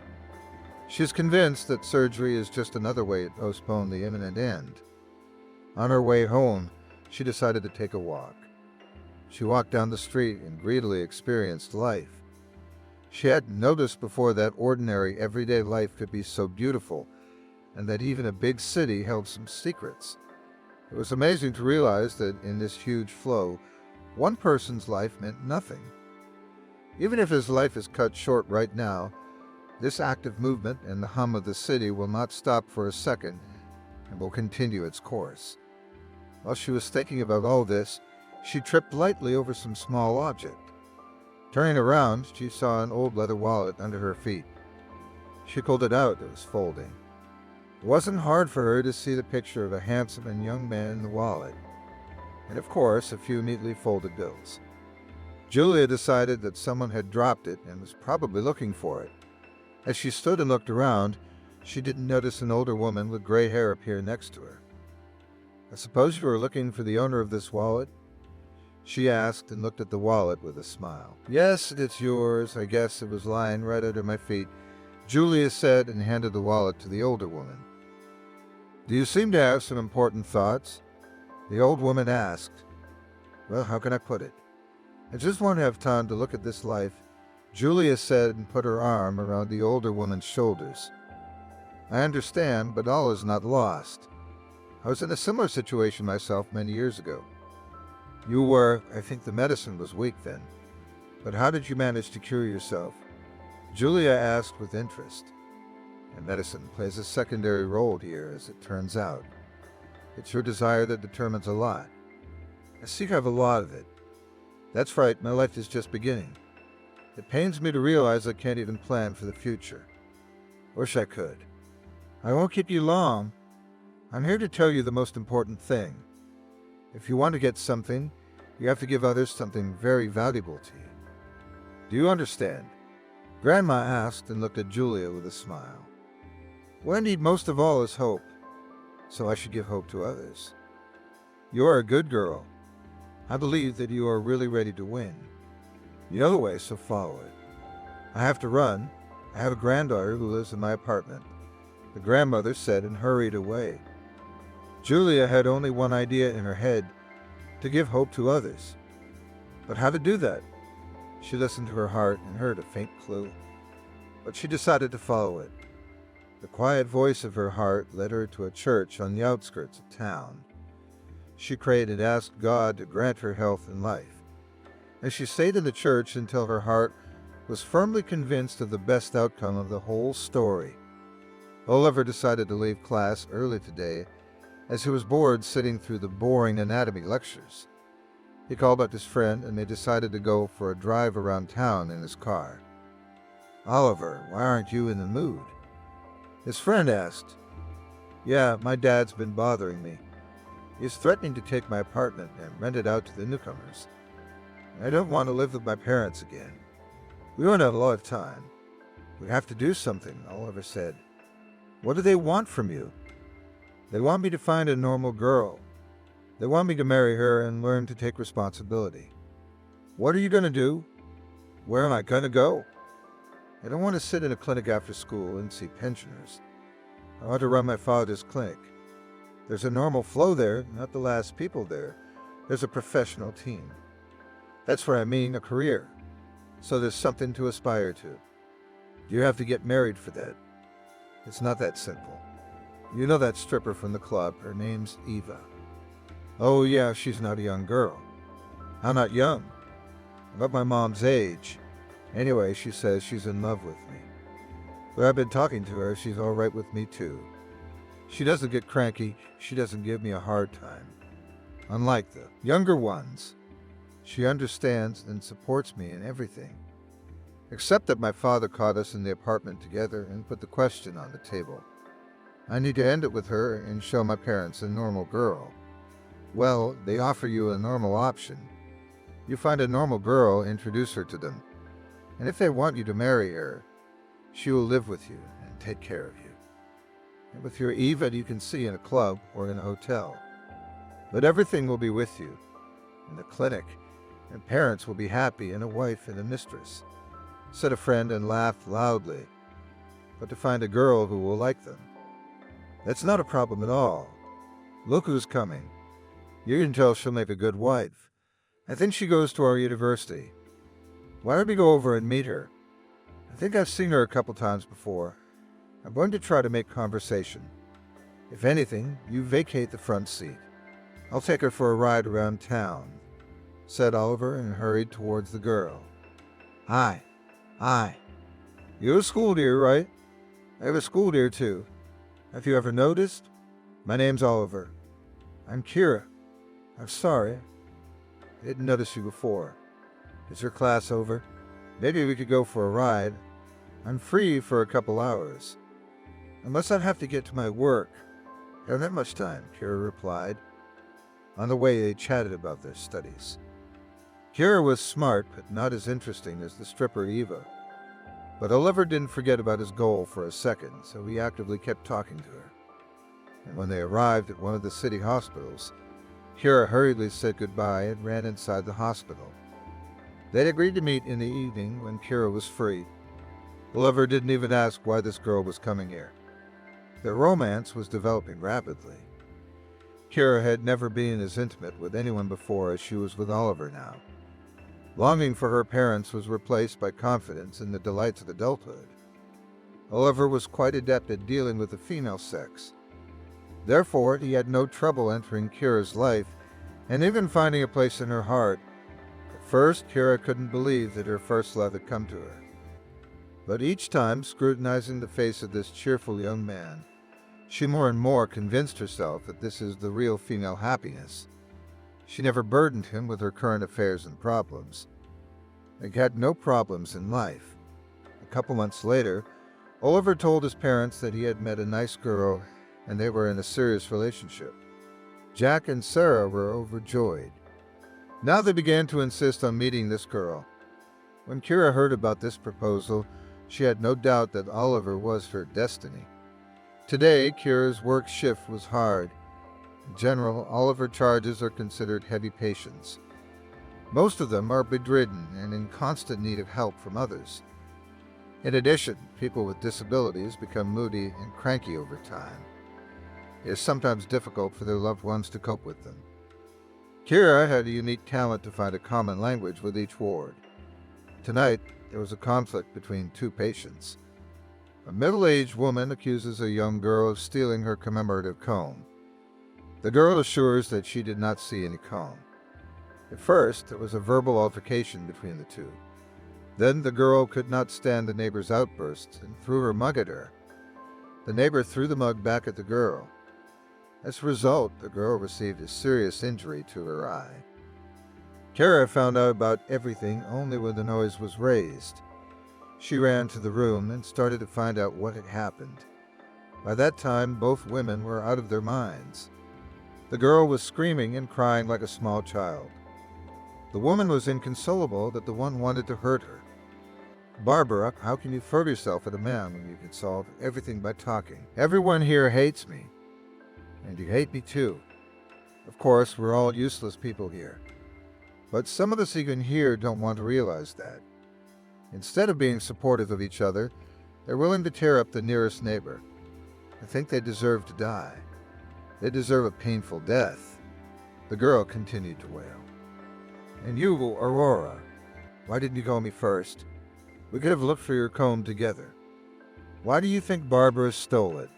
She is convinced that surgery is just another way to postpone the imminent end. On her way home, she decided to take a walk. She walked down the street and greedily experienced life. She hadn't noticed before that ordinary, everyday life could be so beautiful, and that even a big city held some secrets. It was amazing to realize that in this huge flow, one person's life meant nothing. Even if his life is cut short right now, this active movement and the hum of the city will not stop for a second and will continue its course. While she was thinking about all this, she tripped lightly over some small object. Turning around, she saw an old leather wallet under her feet. She pulled it out. It was folding. It wasn't hard for her to see the picture of a handsome and young man in the wallet, and of course a few neatly folded bills. Julia decided that someone had dropped it and was probably looking for it. As she stood and looked around, she didn't notice an older woman with gray hair appear next to her. "I suppose you are looking for the owner of this wallet?" she asked and looked at the wallet with a smile. "Yes, it's yours. I guess it was lying right under my feet," Julia said and handed the wallet to the older woman. "Do you seem to have some important thoughts?" the old woman asked. "Well, how can I put it? I just want to have time to look at this life," Julia said and put her arm around the older woman's shoulders. "I understand, but all is not lost. I was in a similar situation myself many years ago. You were. I think the medicine was weak then. But how did you manage to cure yourself?" Julia asked with interest. "And medicine plays a secondary role here, as it turns out. It's your desire that determines a lot. I see you have a lot of it. That's right, my life is just beginning. It pains me to realize I can't even plan for the future. Wish I could. I won't keep you long. I'm here to tell you the most important thing. If you want to get something, you have to give others something very valuable to you. Do you understand?" Grandma asked and looked at Julia with a smile. "What I need most of all is hope, so I should give hope to others. You are a good girl. I believe that you are really ready to win. You know the way, so follow it. I have to run. I have a granddaughter who lives in my apartment," the grandmother said and hurried away. Julia had only one idea in her head: to give hope to others. But how to do that? She listened to her heart and heard a faint clue, but she decided to follow it. The quiet voice of her heart led her to a church on the outskirts of town. She prayed and asked God to grant her health and life. And she stayed in the church until her heart was firmly convinced of the best outcome of the whole story. Oliver decided to leave class early today, as he was bored sitting through the boring anatomy lectures. He called up his friend and they decided to go for a drive around town in his car. "Oliver, why aren't you in the mood?" his friend asked. "Yeah, my dad's been bothering me. He's threatening to take my apartment and rent it out to the newcomers. I don't want to live with my parents again. We won't have a lot of time. We have to do something," Oliver said. "What do they want from you?" "They want me to find a normal girl. They want me to marry her and learn to take responsibility." "What are you going to do?" "Where am I going to go?" "I don't want to sit in a clinic after school and see pensioners. I want to run my father's clinic. There's a normal flow there, not the last people there. There's a professional team. That's what I mean, a career. So there's something to aspire to. You have to get married for that. It's not that simple. You know that stripper from the club, her name's Eva." "Oh yeah, she's not a young girl." "I'm not young. I'm about my mom's age. Anyway, she says she's in love with me. But I've been talking to her, she's all right with me too. She doesn't get cranky, she doesn't give me a hard time. Unlike the younger ones, she understands and supports me in everything. Except that my father caught us in the apartment together and put the question on the table. I need to end it with her and show my parents a normal girl. Well, they offer you a normal option. You find a normal girl, introduce her to them. And if they want you to marry her, she will live with you and take care of you. And with your Eva, you can see in a club or in a hotel. But everything will be with you, in the clinic, and parents will be happy, and a wife and a mistress," said a friend and laughed loudly. "But to find a girl who will like them, that's not a problem at all. Look who's coming. You can tell she'll make a good wife. I think she goes to our university. Why don't we go over and meet her? I think I've seen her a couple times before. I'm going to try to make conversation. If anything, you vacate the front seat. I'll take her for a ride around town," said Oliver and hurried towards the girl. Hi. You're a school dear, right? I have a school dear too. Have you ever noticed? My name's Oliver. I'm Kira. I'm sorry. I didn't notice you before. Is your class over? Maybe we could go for a ride. I'm free for a couple hours. Unless I have to get to my work. I don't have much time, Kira replied. On the way, they chatted about their studies. Kira was smart, but not as interesting as the stripper Eva. But Oliver didn't forget about his goal for a second, so he actively kept talking to her. And when they arrived at one of the city hospitals, Kira hurriedly said goodbye and ran inside the hospital. They'd agreed to meet in the evening when Kira was free. Oliver didn't even ask why this girl was coming here. Their romance was developing rapidly. Kira had never been as intimate with anyone before as she was with Oliver now. Longing for her parents was replaced by confidence in the delights of adulthood. Oliver was quite adept at dealing with the female sex. Therefore, he had no trouble entering Kira's life and even finding a place in her heart. At first, Kira couldn't believe that her first love had come to her. But each time, scrutinizing the face of this cheerful young man, she more and more convinced herself that this is the real female happiness. She never burdened him with her current affairs and problems. They had no problems in life. A couple months later, Oliver told his parents that he had met a nice girl and they were in a serious relationship. Jack and Sarah were overjoyed. Now they began to insist on meeting this girl. When Kira heard about this proposal, she had no doubt that Oliver was her destiny. Today, Kira's work shift was hard. In general, Oliver charges are considered heavy patients. Most of them are bedridden and in constant need of help from others. In addition, people with disabilities become moody and cranky over time. it is sometimes difficult for their loved ones to cope with them. Kira had a unique talent to find a common language with each ward. Tonight, there was a conflict between two patients. A middle-aged woman accuses a young girl of stealing her commemorative comb. The girl assures that she did not see any comb. At first, there was a verbal altercation between the two. Then the girl could not stand the neighbor's outbursts and threw her mug at her. The neighbor threw the mug back at the girl. As a result, the girl received a serious injury to her eye. Kara found out about everything only when the noise was raised. She ran to the room and started to find out what had happened. By that time, both women were out of their minds. The girl was screaming and crying like a small child. The woman was inconsolable that the one wanted to hurt her. "Barbara, how can you throw yourself at a man when you can solve everything by talking? Everyone here hates me. And you hate me too. Of course, we're all useless people here. But some of us even here don't want to realize that. Instead of being supportive of each other, they're willing to tear up the nearest neighbor. I think they deserve to die. They deserve a painful death." The girl continued to wail. "And you, Aurora, why didn't you call me first? We could have looked for your comb together. Why do you think Barbara stole it?"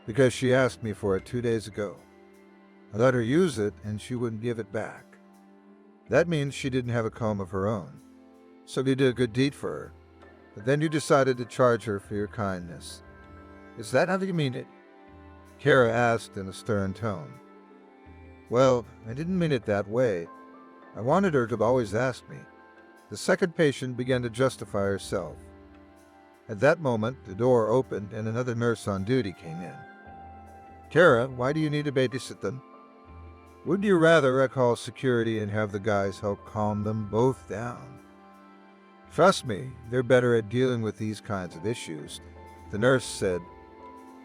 "Because she asked me for it 2 days ago. I let her use it and she wouldn't give it back. That means she didn't have a comb of her own. So you did a good deed for her. But then you decided to charge her for your kindness. Is that how you mean it?" Kara asked in a stern tone. "Well, I didn't mean it that way. I wanted her to always ask me." The second patient began to justify herself. At that moment, the door opened and another nurse on duty came in. "Kara, why do you need to babysit them? Wouldn't you rather I call security and have the guys help calm them both down?" "Trust me, they're better at dealing with these kinds of issues," the nurse said.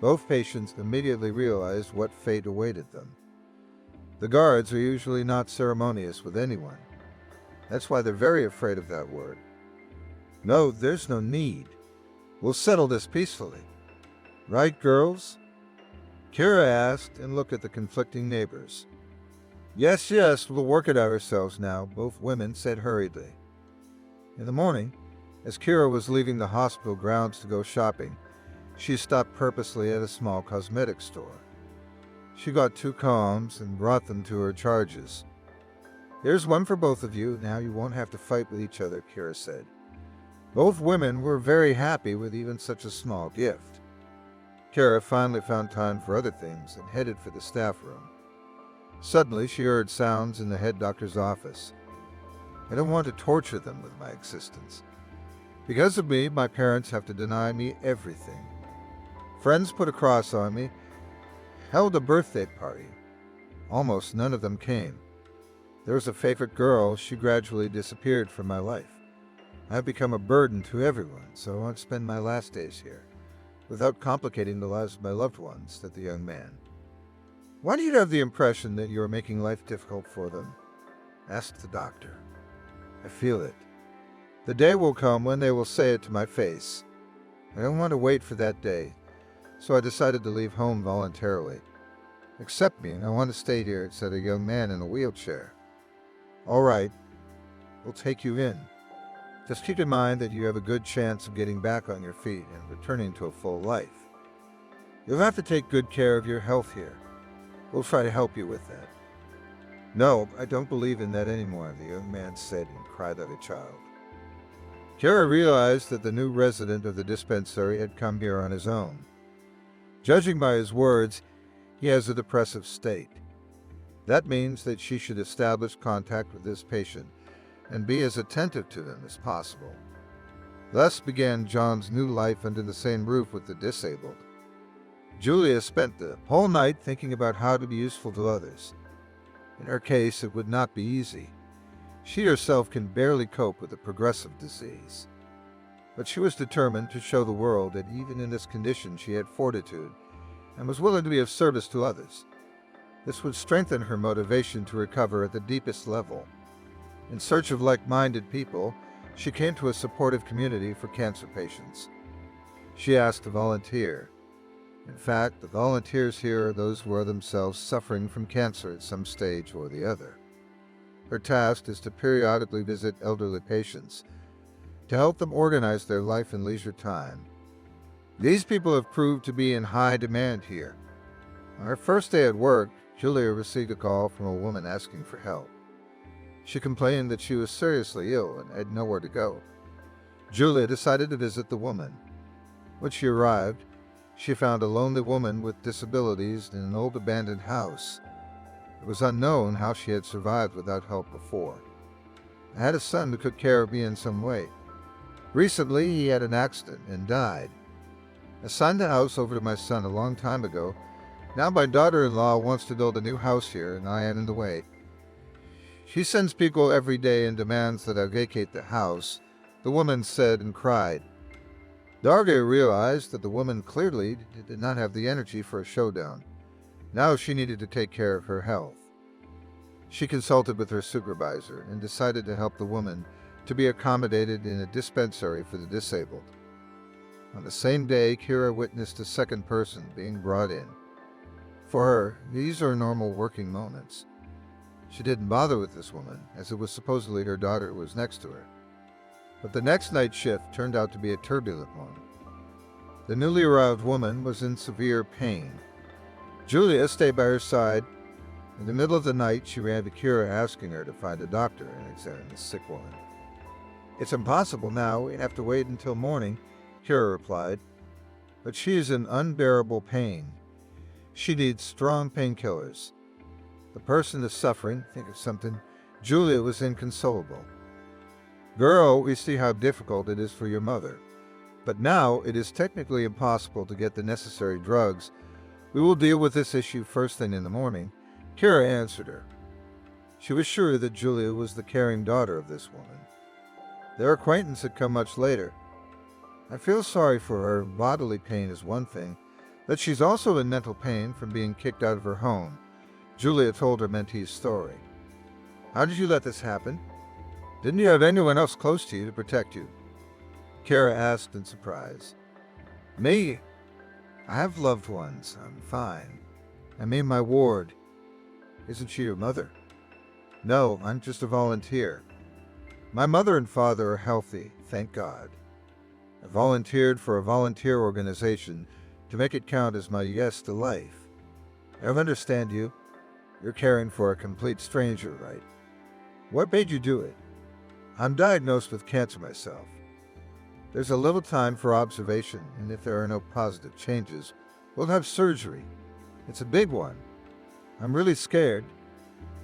Both patients immediately realized what fate awaited them. The guards are usually not ceremonious with anyone. That's why they're very afraid of that word. "No, there's no need. We'll settle this peacefully. Right, girls?" Kira asked and looked at the conflicting neighbors. Yes, we'll work it out ourselves now," both women said hurriedly. In the morning, as Kira was leaving the hospital grounds to go shopping, she stopped purposely at a small cosmetic store. She got 2 combs and brought them to her charges. "Here's one for both of you. Now you won't have to fight with each other," Kira said. Both women were very happy with even such a small gift. Kara finally found time for other things and headed for the staff room. Suddenly, she heard sounds in the head doctor's office. "I don't want to torture them with my existence. Because of me, my parents have to deny me everything. Friends put a cross on me, held a birthday party. Almost none of them came. There was a favorite girl, she gradually disappeared from my life. I've become a burden to everyone, so I want to spend my last days here, without complicating the lives of my loved ones," said the young man. "Why do you have the impression that you are making life difficult for them?" asked the doctor. "I feel it. The day will come when they will say it to my face. I don't want to wait for that day, so I decided to leave home voluntarily. Accept me, and I want to stay here," said a young man in a wheelchair. "All right, we'll take you in. Just keep in mind that you have a good chance of getting back on your feet and returning to a full life. You'll have to take good care of your health here. We'll try to help you with that." "No, I don't believe in that anymore," the young man said and cried like a child. Kara realized that the new resident of the dispensary had come here on his own. Judging by his words, he has a depressive state. That means that she should establish contact with this patient and be as attentive to them as possible. Thus began John's new life under the same roof with the disabled. Julia spent the whole night thinking about how to be useful to others. In her case, it would not be easy. She herself can barely cope with a progressive disease. But she was determined to show the world that even in this condition she had fortitude and was willing to be of service to others. This would strengthen her motivation to recover at the deepest level. In search of like-minded people, she came to a supportive community for cancer patients. She asked to volunteer, In fact, the volunteers here are those who are themselves suffering from cancer at some stage or the other. Her task is to periodically visit elderly patients to help them organize their life and leisure time. These people have proved to be in high demand here. On her first day at work, Julia received a call from a woman asking for help. She complained that she was seriously ill and had nowhere to go. Julia decided to visit the woman. When she arrived, she found a lonely woman with disabilities in an old abandoned house. It was unknown how she had survived without help before. I had a son who took care of me in some way. Recently, he had an accident and died. I signed the house over to my son a long time ago. Now my daughter-in-law wants to build a new house here, and I am in the way. She sends people every day and demands that I vacate the house, the woman said and cried. Darga realized that the woman clearly did not have the energy for a showdown. Now she needed to take care of her health. She consulted with her supervisor and decided to help the woman to be accommodated in a dispensary for the disabled. On the same day, Kira witnessed a second person being brought in. For her, these are normal working moments. She didn't bother with this woman, as it was supposedly her daughter who was next to her. But the next night shift turned out to be a turbulent one. The newly arrived woman was in severe pain. Julia stayed by her side. In the middle of the night, she ran to Kira asking her to find a doctor and examine the sick woman. It's impossible now. We have to wait until morning, Kira replied. But she is in unbearable pain. She needs strong painkillers. The person is suffering. Think of something. Julia was inconsolable. Girl, we see how difficult it is for your mother. But now it is technically impossible to get the necessary drugs. We will deal with this issue first thing in the morning, Kira answered her. She was sure that Julia was the caring daughter of this woman. Their acquaintance had come much later. I feel sorry for her. Bodily pain is one thing, but she's also in mental pain from being kicked out of her home. Julia told her mentee's story. How did you let this happen? Didn't you have anyone else close to you to protect you? Kara asked in surprise. Me? I have loved ones. I'm fine. I'm in my ward. Isn't she your mother? No, I'm just a volunteer. My mother and father are healthy, thank God. I volunteered for a volunteer organization to make it count as my yes to life. I understand you. You're caring for a complete stranger, right? What made you do it? I'm diagnosed with cancer myself. There's a little time for observation, and if there are no positive changes, we'll have surgery. It's a big one. I'm really scared.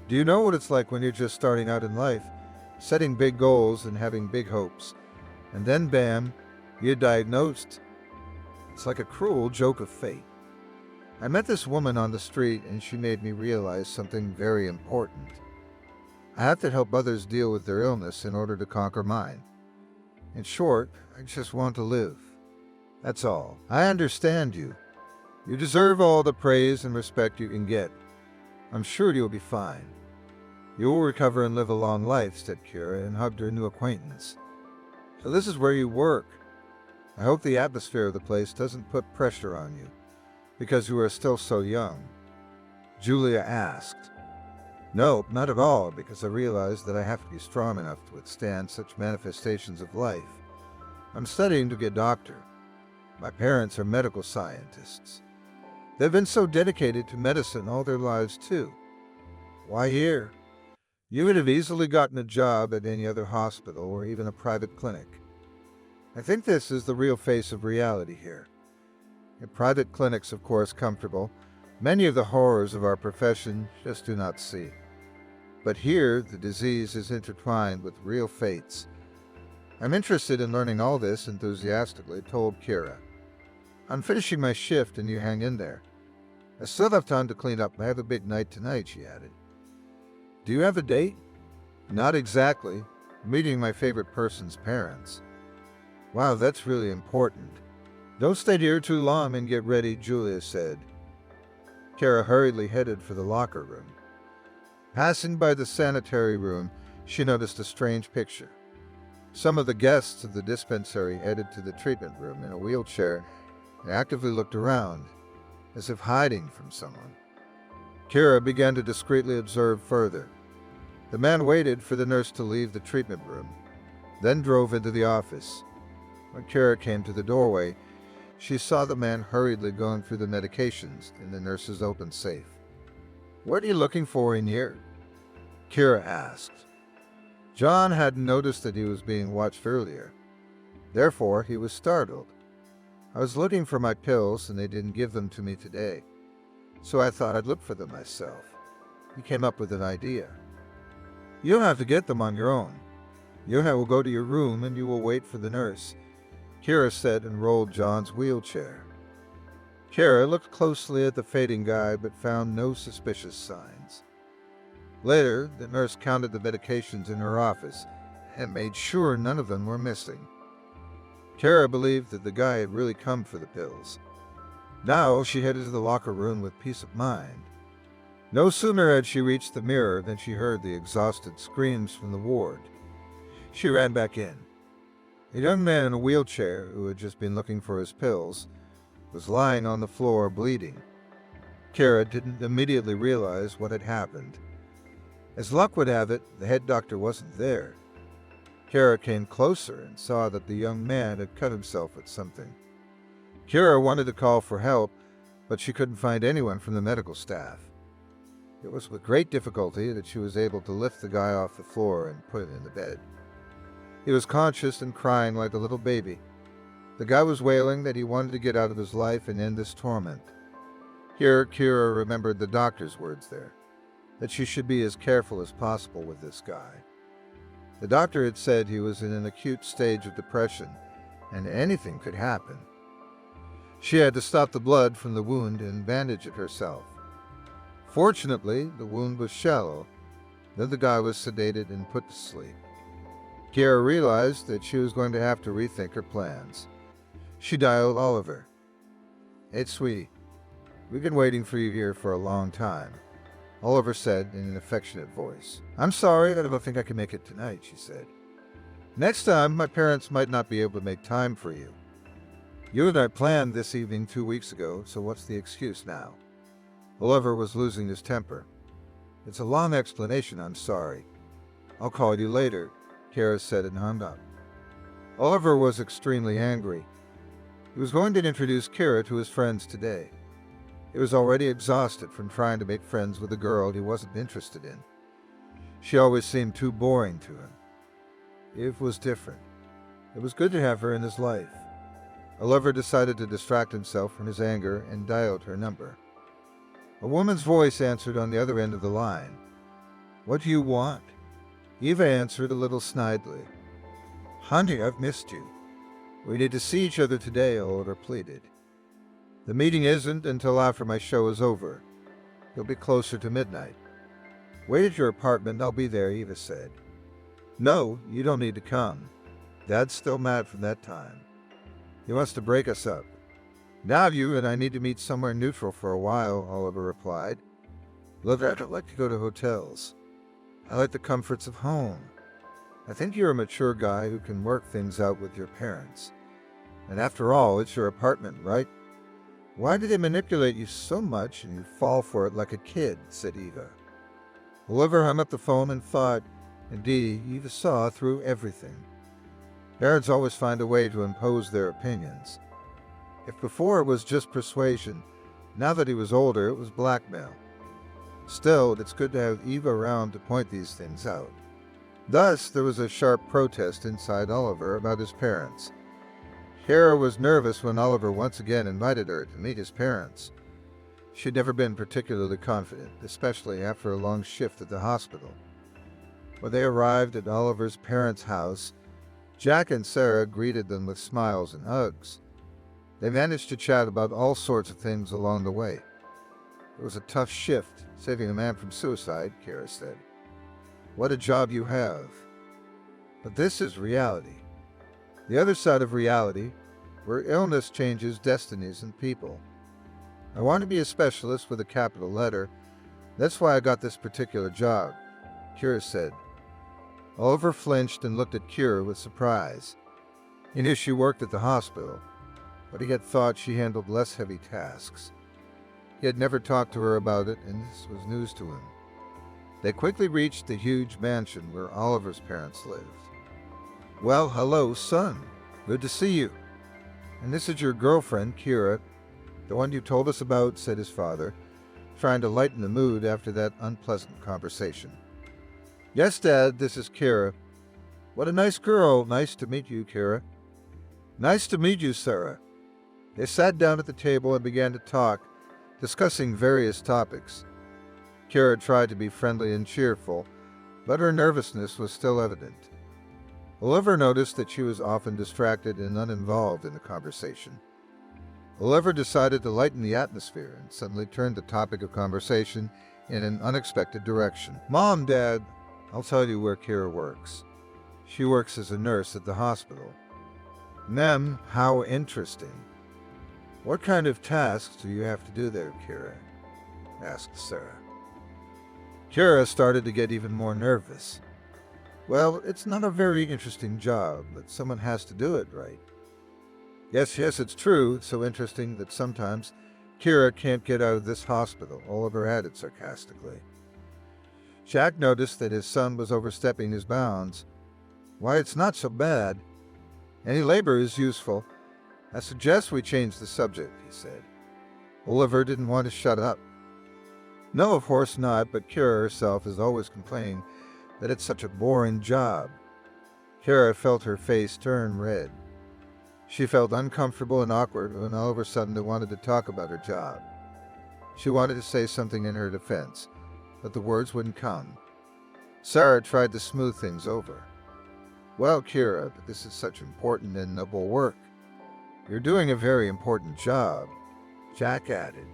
Do you know what it's like when you're just starting out in life, setting big goals and having big hopes, and then bam, you're diagnosed? It's like a cruel joke of fate. I met this woman on the street, and she made me realize something very important. I have to help others deal with their illness in order to conquer mine. In short, I just want to live. That's all. I understand you. You deserve all the praise and respect you can get. I'm sure you'll be fine. You will recover and live a long life, said Kira and hugged her new acquaintance. So this is where you work. I hope the atmosphere of the place doesn't put pressure on you, because you are still so young. Julia asked. No, not at all, because I realize that I have to be strong enough to withstand such manifestations of life. I'm studying to be a doctor. My parents are medical scientists. They've been so dedicated to medicine all their lives, too. Why here? You would have easily gotten a job at any other hospital or even a private clinic. I think this is the real face of reality here. In private clinics, of course, comfortable, many of the horrors of our profession just do not see. But here, the disease is intertwined with real fates. I'm interested in learning all this, enthusiastically told Kira. I'm finishing my shift and you hang in there. I still have time to clean up. I have a big night tonight, she added. Do you have a date? Not exactly. Meeting my favorite person's parents. Wow, that's really important. Don't stay here too long and get ready, Julia said. Kara hurriedly headed for the locker room. Passing by the sanitary room, she noticed a strange picture. Some of the guests of the dispensary headed to the treatment room in a wheelchair and actively looked around. as if hiding from someone. Kira began to discreetly observe further. The man waited for the nurse to leave the treatment room, then drove into the office. When Kira came to the doorway, she saw the man hurriedly going through the medications in the nurse's open safe. "What are you looking for in here?" Kira asked. John hadn't noticed that he was being watched earlier. Therefore, he was startled. "I was looking for my pills and they didn't give them to me today, so I thought I'd look for them myself." He came up with an idea. "You don't have to get them on your own. You and I will go to your room and you will wait for the nurse," Kira said and rolled John's wheelchair. Kira looked closely at the fading guy but found no suspicious signs. Later, the nurse counted the medications in her office and made sure none of them were missing. Kira believed that the guy had really come for the pills. Now she headed to the locker room with peace of mind. No sooner had she reached the mirror than she heard the exhausted screams from the ward. She ran back in. A young man in a wheelchair, who had just been looking for his pills, was lying on the floor bleeding. Kira didn't immediately realize what had happened. As luck would have it, the head doctor wasn't there. Kira came closer and saw that the young man had cut himself with something. Kira wanted to call for help, but she couldn't find anyone from the medical staff. It was with great difficulty that she was able to lift the guy off the floor and put him in the bed. He was conscious and crying like a little baby. The guy was wailing that he wanted to get out of his life and end this torment. Here, Kira remembered the doctor's words there, that she should be as careful as possible with this guy. The doctor had said he was in an acute stage of depression, and anything could happen. She had to stop the blood from the wound and bandage it herself. Fortunately, the wound was shallow. Then the guy was sedated and put to sleep. Kira realized that she was going to have to rethink her plans. She dialed Oliver. "Hey, sweetie, we've been waiting for you here for a long time," Oliver said in an affectionate voice. "I'm sorry that I don't think I can make it tonight," she said. "Next time, my parents might not be able to make time for you. You and I planned this evening 2 weeks ago, so what's the excuse now?" Oliver was losing his temper. "It's a long explanation, I'm sorry. I'll call you later," Kira said and hung up. Oliver was extremely angry. He was going to introduce Kira to his friends today. He was already exhausted from trying to make friends with a girl he wasn't interested in. She always seemed too boring to him. Eve was different. It was good to have her in his life. Oliver decided to distract himself from his anger and dialed her number. A woman's voice answered on the other end of the line. "What do you want?" Eva answered a little snidely. "Honey, I've missed you. We need to see each other today," Oliver pleaded. "The meeting isn't until after my show is over. It'll be closer to midnight." "Wait at your apartment, I'll be there," Eva said. "No, you don't need to come. Dad's still mad from that time. He wants to break us up. Now you and I need to meet somewhere neutral for a while," Oliver replied. "Look, I don't like to go to hotels. I like the comforts of home. I think you're a mature guy who can work things out with your parents. And after all, it's your apartment, right? Why do they manipulate you so much and you fall for it like a kid?" said Eva. Oliver hung up the phone and thought, indeed, Eva saw through everything. Parents always find a way to impose their opinions. If before it was just persuasion, now that he was older, it was blackmail. Still, it's good to have Eva around to point these things out. Thus, there was a sharp protest inside Oliver about his parents. Kira was nervous when Oliver once again invited her to meet his parents. She'd never been particularly confident, especially after a long shift at the hospital. When they arrived at Oliver's parents' house, Jack and Sarah greeted them with smiles and hugs. They managed to chat about all sorts of things along the way. "It was a tough shift, saving a man from suicide," Kira said. "What a job you have. But this is reality. The other side of reality, where illness changes destinies and people. I want to be a specialist with a capital letter. That's why I got this particular job," Kira said. Oliver flinched and looked at Kira with surprise. He knew she worked at the hospital, but he had thought she handled less heavy tasks. He had never talked to her about it, and this was news to him. They quickly reached the huge mansion where Oliver's parents lived. "Well, hello, son. Good to see you. And this is your girlfriend, Kira, the one you told us about," said his father, trying to lighten the mood after that unpleasant conversation. "Yes, Dad, this is Kira." "What a nice girl. Nice to meet you, Kira." "Nice to meet you, Sarah." They sat down at the table and began to talk, discussing various topics. Kira tried to be friendly and cheerful, but her nervousness was still evident. Oliver noticed that she was often distracted and uninvolved in the conversation. Oliver decided to lighten the atmosphere and suddenly turned the topic of conversation in an unexpected direction. "Mom, Dad, I'll tell you where Kira works. She works as a nurse at the hospital." "Mem, how interesting. What kind of tasks do you have to do there, Kira?" asked Sarah. Kira started to get even more nervous. "Well, it's not a very interesting job, but someone has to do it, right?" Yes, it's true. It's so interesting that sometimes Kira can't get out of this hospital," Oliver added sarcastically. Jack noticed that his son was overstepping his bounds. "Why, it's not so bad. Any labor is useful. I suggest we change the subject," he said. Oliver didn't want to shut up. "No, of course not, but Kira herself is always complaining that it's such a boring job." Kira felt her face turn red. She felt uncomfortable and awkward when all of a sudden wanted to talk about her job. She wanted to say something in her defense, but the words wouldn't come. Sarah tried to smooth things over. "Well, Kira, but this is such important and noble work. You're doing a very important job," Jack added.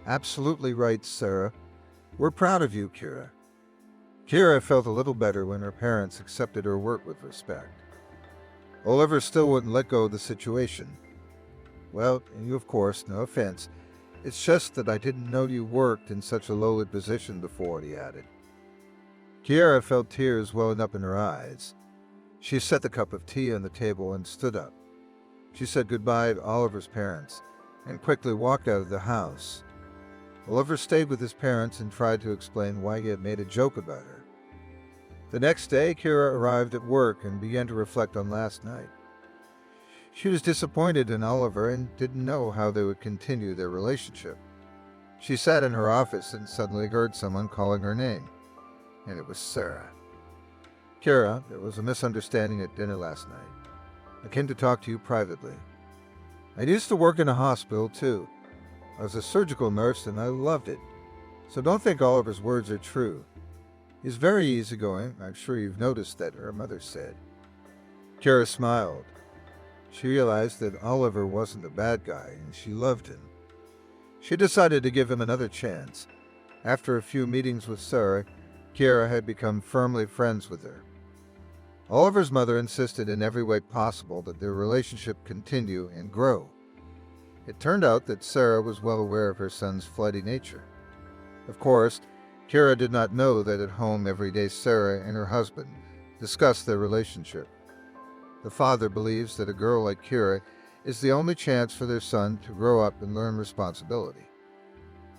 "Absolutely right, Sarah. We're proud of you, Kira." Kira felt a little better when her parents accepted her work with respect. Oliver still wouldn't let go of the situation. "Well, you of course, no offense. It's just that I didn't know you worked in such a lowly position before," he added. Kira felt tears welling up in her eyes. She set the cup of tea on the table and stood up. She said goodbye to Oliver's parents and quickly walked out of the house. Oliver stayed with his parents and tried to explain why he had made a joke about her. The next day, Kira arrived at work and began to reflect on last night. She was disappointed in Oliver and didn't know how they would continue their relationship. She sat in her office and suddenly heard someone calling her name, and it was Sarah. "Kira, there was a misunderstanding at dinner last night. I came to talk to you privately. I used to work in a hospital, too. I was a surgical nurse and I loved it. So don't think Oliver's words are true. He's very easygoing. I'm sure you've noticed that," her mother said. Kira smiled. She realized that Oliver wasn't a bad guy and she loved him. She decided to give him another chance. After a few meetings with Sarah, Kira had become firmly friends with her. Oliver's mother insisted in every way possible that their relationship continue and grow. It turned out that Sarah was well aware of her son's flighty nature. Of course, Kira did not know that at home every day Sarah and her husband discussed their relationship. The father believes that a girl like Kira is the only chance for their son to grow up and learn responsibility.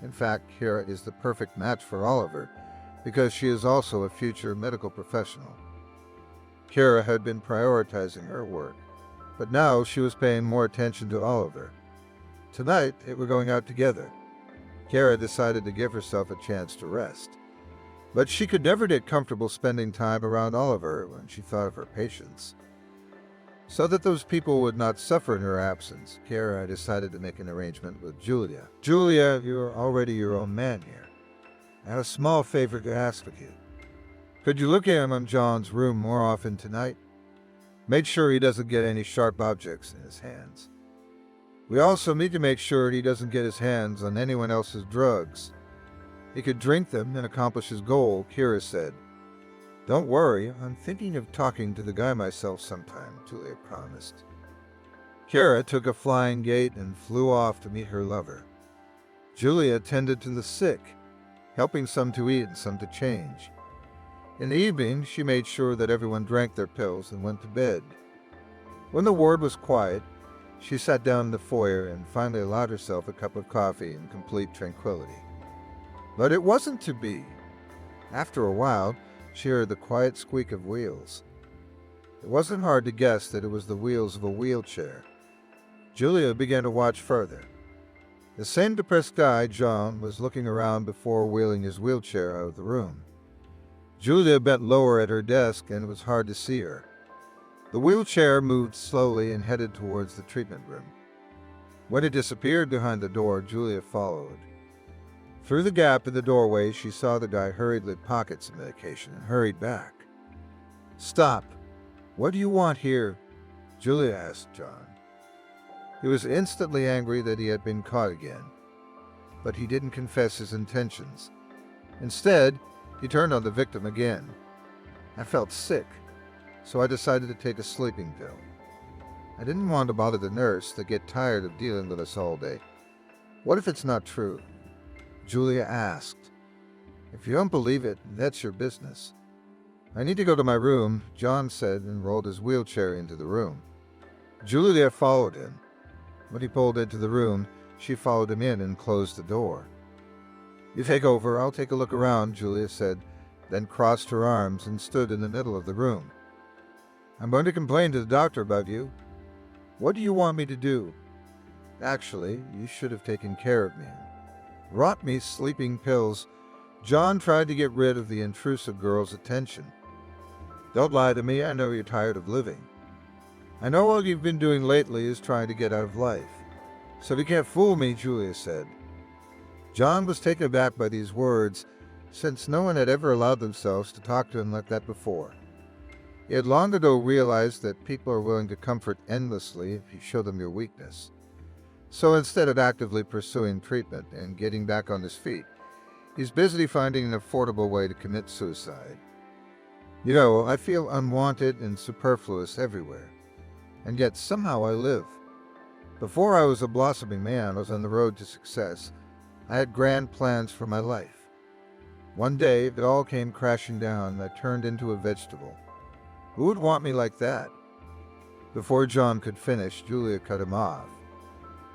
In fact, Kira is the perfect match for Oliver because she is also a future medical professional. Kira had been prioritizing her work, but now she was paying more attention to Oliver. Tonight, they were going out together. Kira decided to give herself a chance to rest. But she could never get comfortable spending time around Oliver when she thought of her patients. So that those people would not suffer in her absence, Kira decided to make an arrangement with Julia. "Julia, you're already your own man here. I have a small favor to ask of you. Could you look at him in John's room more often tonight? Make sure he doesn't get any sharp objects in his hands. We also need to make sure he doesn't get his hands on anyone else's drugs. He could drink them and accomplish his goal," Kira said. "Don't worry, I'm thinking of talking to the guy myself sometime," Julia promised. Kira took a flying gait and flew off to meet her lover. Julia tended to the sick, helping some to eat and some to change. In the evening, she made sure that everyone drank their pills and went to bed. When the ward was quiet, She sat down in the foyer and finally allowed herself a cup of coffee in complete tranquility. But it wasn't to be. After a while, she heard the quiet squeak of wheels. It wasn't hard to guess that it was the wheels of a wheelchair. Julia began to watch further. The same depressed guy, John, was looking around before wheeling his wheelchair out of the room. Julia bent lower at her desk and it was hard to see her. The wheelchair moved slowly and headed towards the treatment room. When it disappeared behind the door, Julia followed. Through the gap in the doorway, she saw the guy hurriedly pocket some medication and hurried back. "Stop! What do you want here?" Julia asked John. He was instantly angry that he had been caught again, but he didn't confess his intentions. Instead, he turned on the victim again. "I felt sick, so I decided to take a sleeping pill. I didn't want to bother the nurse to get tired of dealing with us all day. What if it's not true?" Julia asked. "If you don't believe it, that's your business." "I need to go to my room," John said and rolled his wheelchair into the room. Julia followed him. When he pulled into the room, she followed him in and closed the door. "You take over, I'll take a look around," Julia said, then crossed her arms and stood in the middle of the room. "I'm going to complain to the doctor about you." "What do you want me to do?" "Actually, you should have taken care of me. Brought me sleeping pills." John tried to get rid of the intrusive girl's attention. "Don't lie to me, I know you're tired of living. I know all you've been doing lately is trying to get out of life. So you can't fool me," Julia said. John was taken aback by these words, since no one had ever allowed themselves to talk to him like that before. He had long ago realized that people are willing to comfort endlessly if you show them your weakness. So instead of actively pursuing treatment and getting back on his feet, he's busy finding an affordable way to commit suicide. "You know, I feel unwanted and superfluous everywhere. And yet somehow I live. Before I was a blossoming man, I was on the road to success. I had grand plans for my life. One day, it all came crashing down and I turned into a vegetable. Who would want me like that?" Before John could finish, Julia cut him off.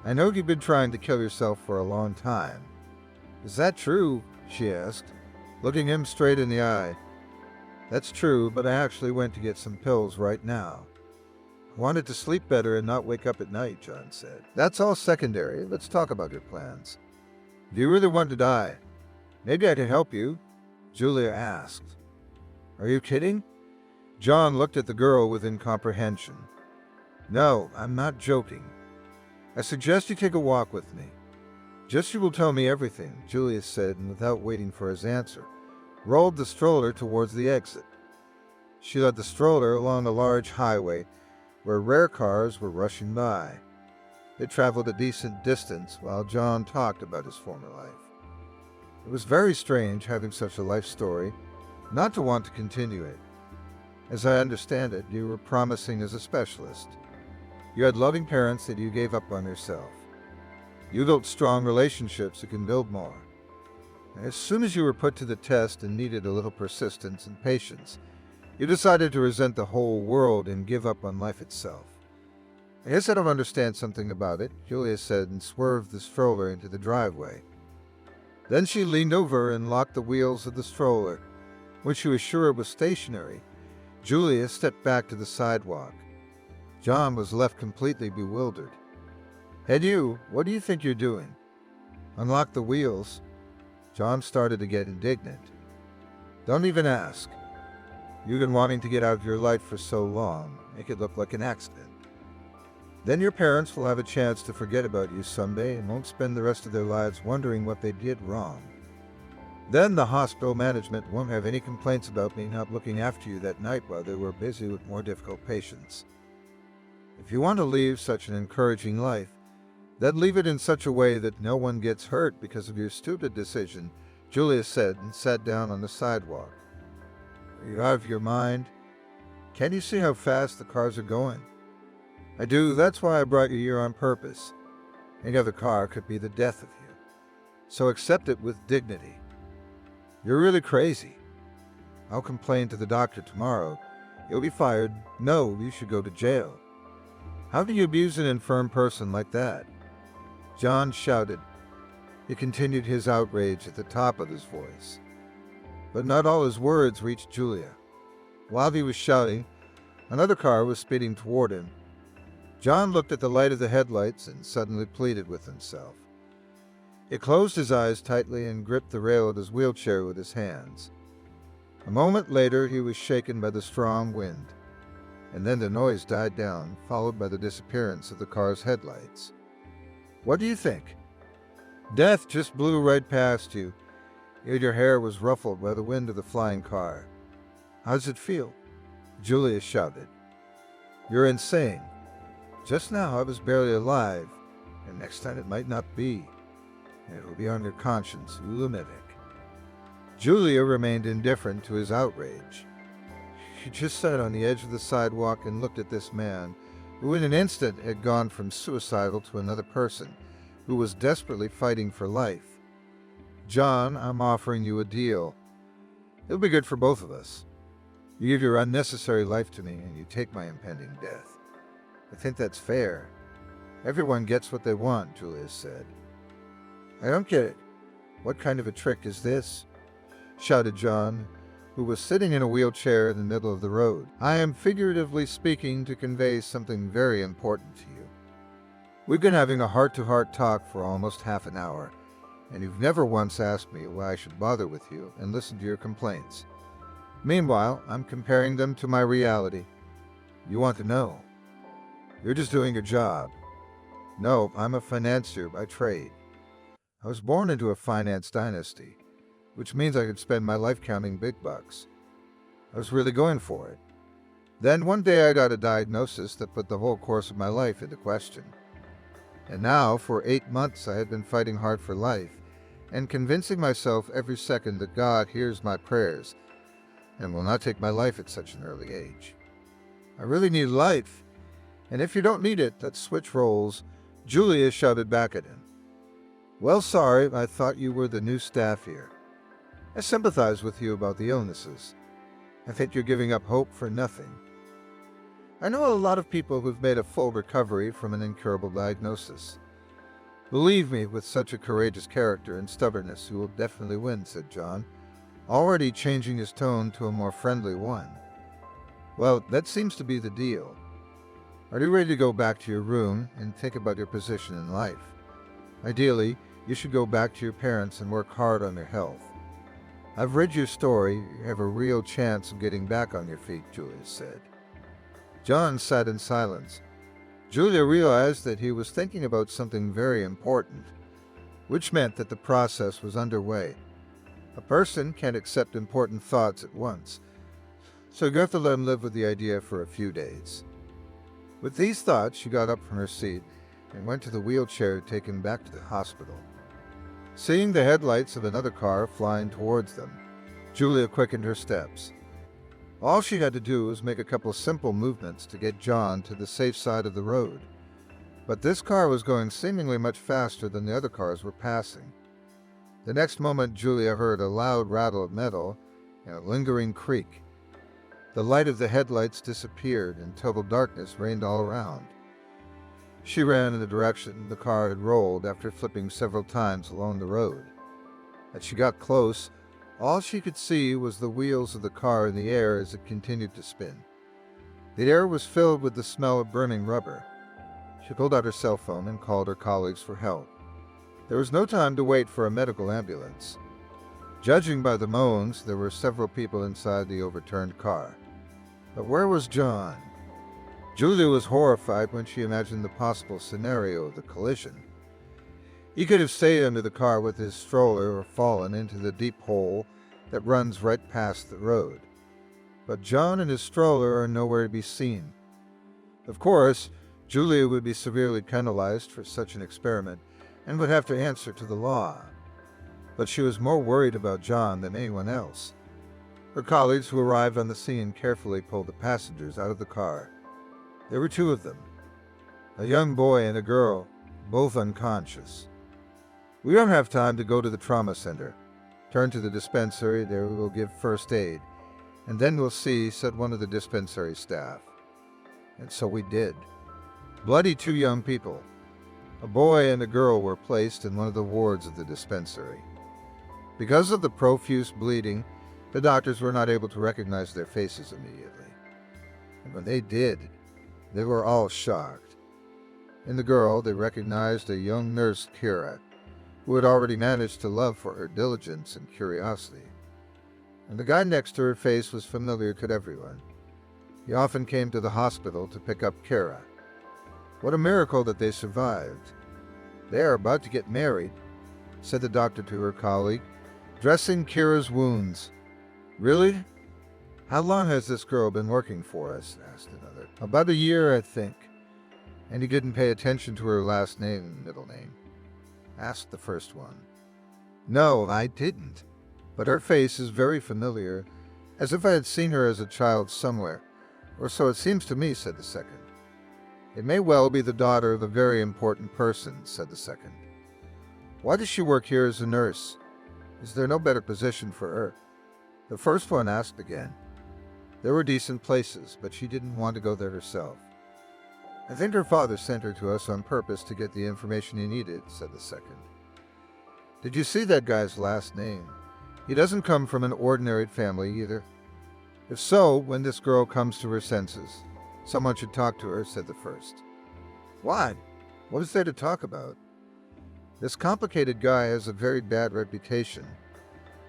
"I know you've been trying to kill yourself for a long time." "Is that true?" she asked, looking him straight in the eye. "That's true, but I actually went to get some pills right now." "I wanted to sleep better and not wake up at night," John said. "That's all secondary. Let's talk about your plans. Do you really want to die? Maybe I can help you," Julia asked. "Are you kidding?" John looked at the girl with incomprehension. "No, I'm not joking. I suggest you take a walk with me. Just you will tell me everything," Julia said, and without waiting for his answer, rolled the stroller towards the exit. She led the stroller along a large highway where rare cars were rushing by. They traveled a decent distance while John talked about his former life. It was very strange having such a life story, not to want to continue it. As I understand it, you were promising as a specialist. You had loving parents that you gave up on yourself. You built strong relationships that can build more. As soon as you were put to the test and needed a little persistence and patience, you decided to resent the whole world and give up on life itself. "I guess I don't understand something about it," Julia said and swerved the stroller into the driveway. Then she leaned over and locked the wheels of the stroller. When she was sure it was stationary, Julia stepped back to the sidewalk. John was left completely bewildered. "Hey you, what do you think you're doing?" "Unlock the wheels." John started to get indignant. "Don't even ask. You've been wanting to get out of your life for so long. Make it look like an accident. Then your parents will have a chance to forget about you someday and won't spend the rest of their lives wondering what they did wrong. Then the hospital management won't have any complaints about me not looking after you that night while they were busy with more difficult patients. If you want to leave such an encouraging life, then leave it in such a way that no one gets hurt because of your stupid decision," Julia said and sat down on the sidewalk. "Are you out of your mind? Can't you see how fast the cars are going?" "I do. That's why I brought you here on purpose. Any other car could be the death of you. So accept it with dignity." "You're really crazy." "I'll complain to the doctor tomorrow. You'll be fired. No, you should go to jail." How do you abuse an infirm person like that? John shouted. He continued his outrage at the top of his voice. But not all his words reached Julia. While he was shouting, another car was speeding toward him. John looked at the light of the headlights and suddenly pleaded with himself. He closed his eyes tightly and gripped the rail of his wheelchair with his hands. A moment later, he was shaken by the strong wind, and then the noise died down, followed by the disappearance of the car's headlights. What do you think? Death just blew right past you, yet your hair was ruffled by the wind of the flying car. How does it feel? Julia shouted. You're insane. Just now I was barely alive, and next time it might not be. It will be on your conscience, you lunatic. Julia remained indifferent to his outrage. She just sat on the edge of the sidewalk and looked at this man, who in an instant had gone from suicidal to another person, who was desperately fighting for life. John, I'm offering you a deal. It'll be good for both of us. You give your unnecessary life to me, and you take my impending death. I think that's fair. Everyone gets what they want, Julia said. I don't get it. What kind of a trick is this? Shouted John, who was sitting in a wheelchair in the middle of the road. I am figuratively speaking to convey something very important to you. We've been having a heart-to-heart talk for almost half an hour, and you've never once asked me why I should bother with you and listen to your complaints. Meanwhile, I'm comparing them to my reality. You want to know. You're just doing your job. No, I'm a financier by trade. I was born into a finance dynasty, which means I could spend my life counting big bucks. I was really going for it. Then one day I got a diagnosis that put the whole course of my life into question. And now, for 8 months, I had been fighting hard for life and convincing myself every second that God hears my prayers and will not take my life at such an early age. I really need life, and if you don't need it, let's switch roles, Julia shouted back at him. Well, sorry, I thought you were the new staff here. I sympathize with you about the illnesses. I think you're giving up hope for nothing. I know a lot of people who've made a full recovery from an incurable diagnosis. Believe me, with such a courageous character and stubbornness, you will definitely win, said John, already changing his tone to a more friendly one. Well, that seems to be the deal. Are you ready to go back to your room and think about your position in life? Ideally, you should go back to your parents and work hard on their health. I've read your story. You have a real chance of getting back on your feet, Julia said. John sat in silence. Julia realized that he was thinking about something very important, which meant that the process was underway. A person can't accept important thoughts at once, so you have to let him live with the idea for a few days. With these thoughts, she got up from her seat and went to the wheelchair to take him back to the hospital. Seeing the headlights of another car flying towards them, Julia quickened her steps. All she had to do was make a couple simple movements to get John to the safe side of the road. But this car was going seemingly much faster than the other cars were passing. The next moment, Julia heard a loud rattle of metal and a lingering creak. The light of the headlights disappeared and total darkness reigned all around. She ran in the direction the car had rolled after flipping several times along the road. As she got close, all she could see was the wheels of the car in the air as it continued to spin. The air was filled with the smell of burning rubber. She pulled out her cell phone and called her colleagues for help. There was no time to wait for a medical ambulance. Judging by the moans, there were several people inside the overturned car. But where was John? Julia was horrified when she imagined the possible scenario of the collision. He could have stayed under the car with his stroller or fallen into the deep hole that runs right past the road. But John and his stroller are nowhere to be seen. Of course, Julia would be severely penalized for such an experiment and would have to answer to the law. But she was more worried about John than anyone else. Her colleagues who arrived on the scene carefully pulled the passengers out of the car. There were 2 of them, a young boy and a girl, both unconscious. We don't have time to go to the trauma center. Turn to the dispensary, there we will give first aid, and then we'll see, said one of the dispensary staff. And so we did. Bloody two young people. A boy and a girl were placed in one of the wards of the dispensary. Because of the profuse bleeding, the doctors were not able to recognize their faces immediately. And when they did, they were all shocked. In the girl, they recognized a young nurse, Kira, who had already managed to love for her diligence and curiosity. And the guy next to her face was familiar to everyone. He often came to the hospital to pick up Kira. What a miracle that they survived. They are about to get married, said the doctor to her colleague, dressing Kira's wounds. Really? How long has this girl been working for us? Asked another. About a year, I think. And he didn't pay attention to her last name and middle name, asked the first one. No, I didn't. But her face is very familiar, as if I had seen her as a child somewhere, or so it seems to me, said the second. It may well be the daughter of a very important person, said the second. Why does she work here as a nurse? Is there no better position for her? The first one asked again. There were decent places, but she didn't want to go there herself. I think her father sent her to us on purpose to get the information he needed, said the second. Did you see that guy's last name? He doesn't come from an ordinary family either. If so, when this girl comes to her senses, someone should talk to her, said the first. Why? What is there to talk about? This complicated guy has a very bad reputation.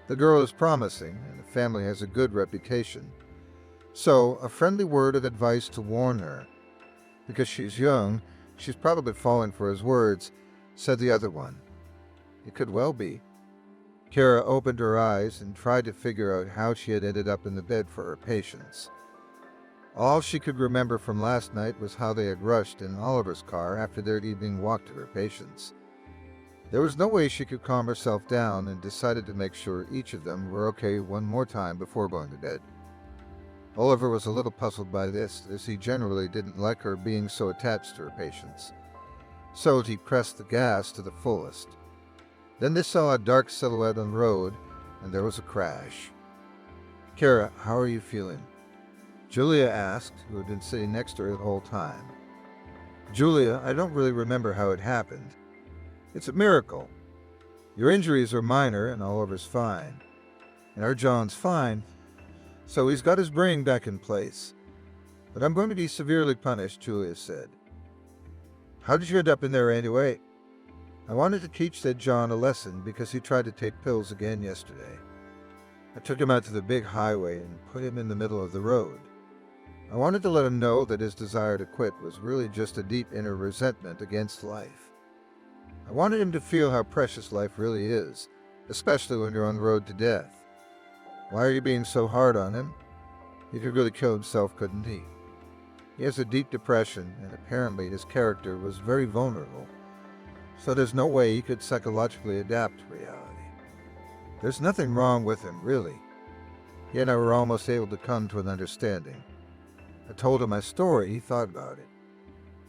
The girl is promising, and the family has a good reputation. So, a friendly word of advice to warn her. Because she's young, she's probably fallen for his words, said the other one. It could well be. Kara opened her eyes and tried to figure out how she had ended up in the bed for her patients. All she could remember from last night was how they had rushed in Oliver's car after their evening walk to her patients. There was no way she could calm herself down and decided to make sure each of them were okay one more time before going to bed. Oliver was a little puzzled by this, as he generally didn't like her being so attached to her patients. So he pressed the gas to the fullest. Then they saw a dark silhouette on the road, and there was a crash. Kara, how are you feeling? Julia asked, who had been sitting next to her the whole time. Julia, I don't really remember how it happened. It's a miracle. Your injuries are minor, and Oliver's fine. And our John's fine, so he's got his brain back in place. But I'm going to be severely punished, Julia said. How did you end up in there anyway? I wanted to teach that John a lesson because he tried to take pills again yesterday. I took him out to the big highway and put him in the middle of the road. I wanted to let him know that his desire to quit was really just a deep inner resentment against life. I wanted him to feel how precious life really is, especially when you're on the road to death. Why are you being so hard on him? He could really kill himself, couldn't he? He has a deep depression, and apparently his character was very vulnerable. So there's no way he could psychologically adapt to reality. There's nothing wrong with him, really. He and I were almost able to come to an understanding. I told him my story, he thought about it.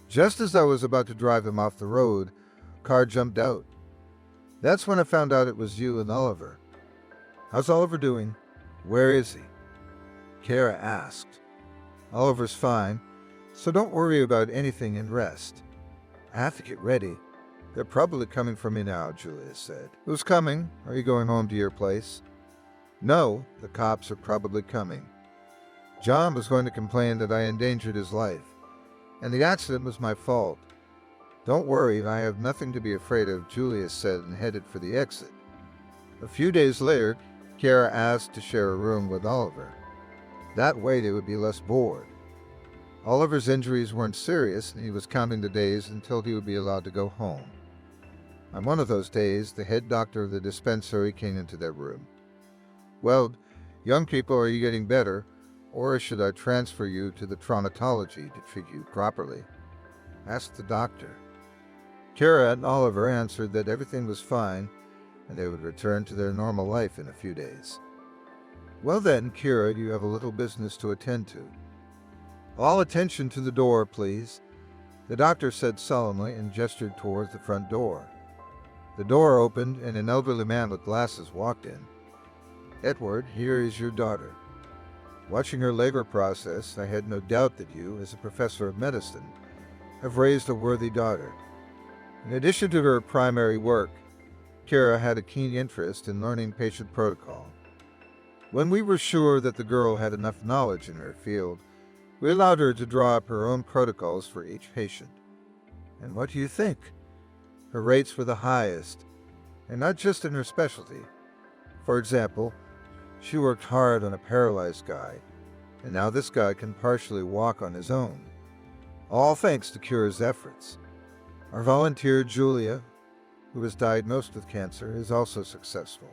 Just as I was about to drive him off the road, a car jumped out. That's when I found out it was you and Oliver. How's Oliver doing? Where is he? Kara asked. Oliver's fine, so don't worry about anything and rest. I have to get ready. They're probably coming for me now, Julia said. Who's coming? Are you going home to your place? No, the cops are probably coming. John was going to complain that I endangered his life, and the accident was my fault. Don't worry, I have nothing to be afraid of, Julia said and headed for the exit. A few days later, Kara asked to share a room with Oliver. That way they would be less bored. Oliver's injuries weren't serious, and he was counting the days until he would be allowed to go home. On one of those days, the head doctor of the dispensary came into their room. Well, young people, are you getting better, or should I transfer you to the traumatology to treat you properly? Asked the doctor. Kara and Oliver answered that everything was fine, and they would return to their normal life in a few days. Well then, Kira, you have a little business to attend to. All attention to the door, please, the doctor said solemnly and gestured towards the front door. The door opened and an elderly man with glasses walked in. Edward, here is your daughter. Watching her labor process, I had no doubt that you, as a professor of medicine, have raised a worthy daughter. In addition to her primary work, Kira had a keen interest in learning patient protocol. When we were sure that the girl had enough knowledge in her field, we allowed her to draw up her own protocols for each patient. And what do you think? Her rates were the highest, and not just in her specialty. For example, she worked hard on a paralyzed guy, and now this guy can partially walk on his own, all thanks to Kira's efforts. Our volunteer, Julia, who was diagnosed with cancer, is also successful.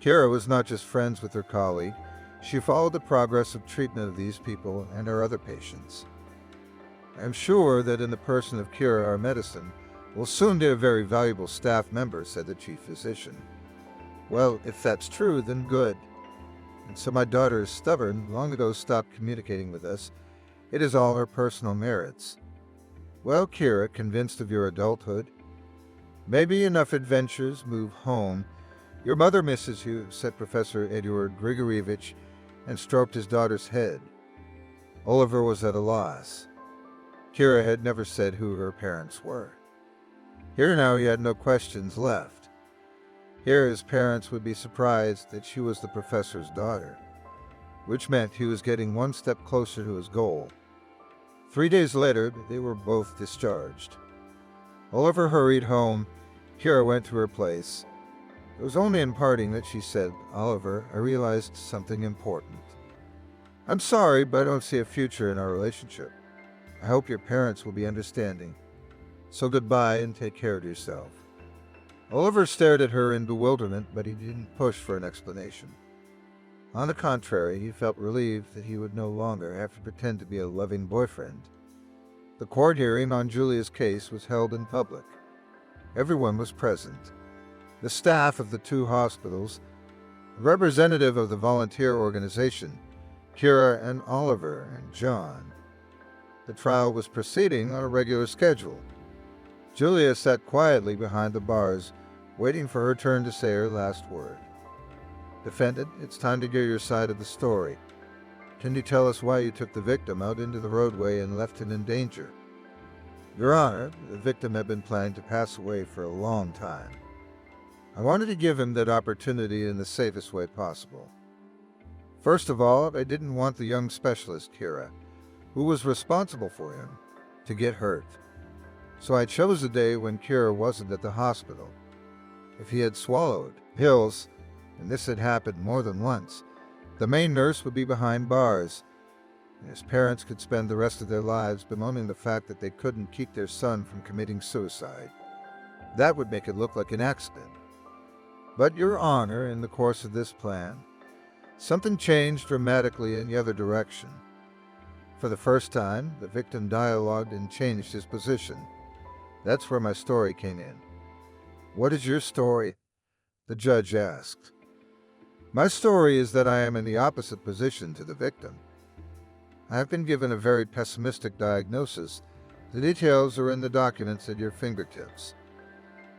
Kira was not just friends with her colleague, she followed the progress of treatment of these people and our other patients. I am sure that in the person of Kira, our medicine will soon be a very valuable staff member, said the chief physician. Well, if that's true, then good. And so my daughter is stubborn, long ago stopped communicating with us. It is all her personal merits. Well, Kira, convinced of your adulthood, maybe enough adventures, move home. Your mother misses you, said Professor Eduard Grigorievich, and stroked his daughter's head. Oliver was at a loss. Kira had never said who her parents were. Here now he had no questions left. Here his parents would be surprised that she was the professor's daughter, which meant he was getting one step closer to his goal. 3 days later, they were both discharged. Oliver hurried home. Kira went to her place. It was only in parting that she said, Oliver, I realized something important. I'm sorry, but I don't see a future in our relationship. I hope your parents will be understanding. So goodbye and take care of yourself. Oliver stared at her in bewilderment, but he didn't push for an explanation. On the contrary, he felt relieved that he would no longer have to pretend to be a loving boyfriend. The court hearing on Julia's case was held in public. Everyone was present. The staff of the 2 hospitals, a representative of the volunteer organization, Kira and Oliver and John. The trial was proceeding on a regular schedule. Julia sat quietly behind the bars, waiting for her turn to say her last word. Defendant, it's time to hear your side of the story. Can you tell us why you took the victim out into the roadway and left him in danger? Your Honor, the victim had been planning to pass away for a long time. I wanted to give him that opportunity in the safest way possible. First of all, I didn't want the young specialist, Kira, who was responsible for him, to get hurt. So I chose a day when Kira wasn't at the hospital. If he had swallowed pills, and this had happened more than once, the main nurse would be behind bars, and his parents could spend the rest of their lives bemoaning the fact that they couldn't keep their son from committing suicide. That would make it look like an accident. But, Your Honor, in the course of this plan, something changed dramatically in the other direction. For the first time, the victim dialogued and changed his position. That's where my story came in. What is your story? The judge asked. My story is that I am in the opposite position to the victim. I have been given a very pessimistic diagnosis. The details are in the documents at your fingertips.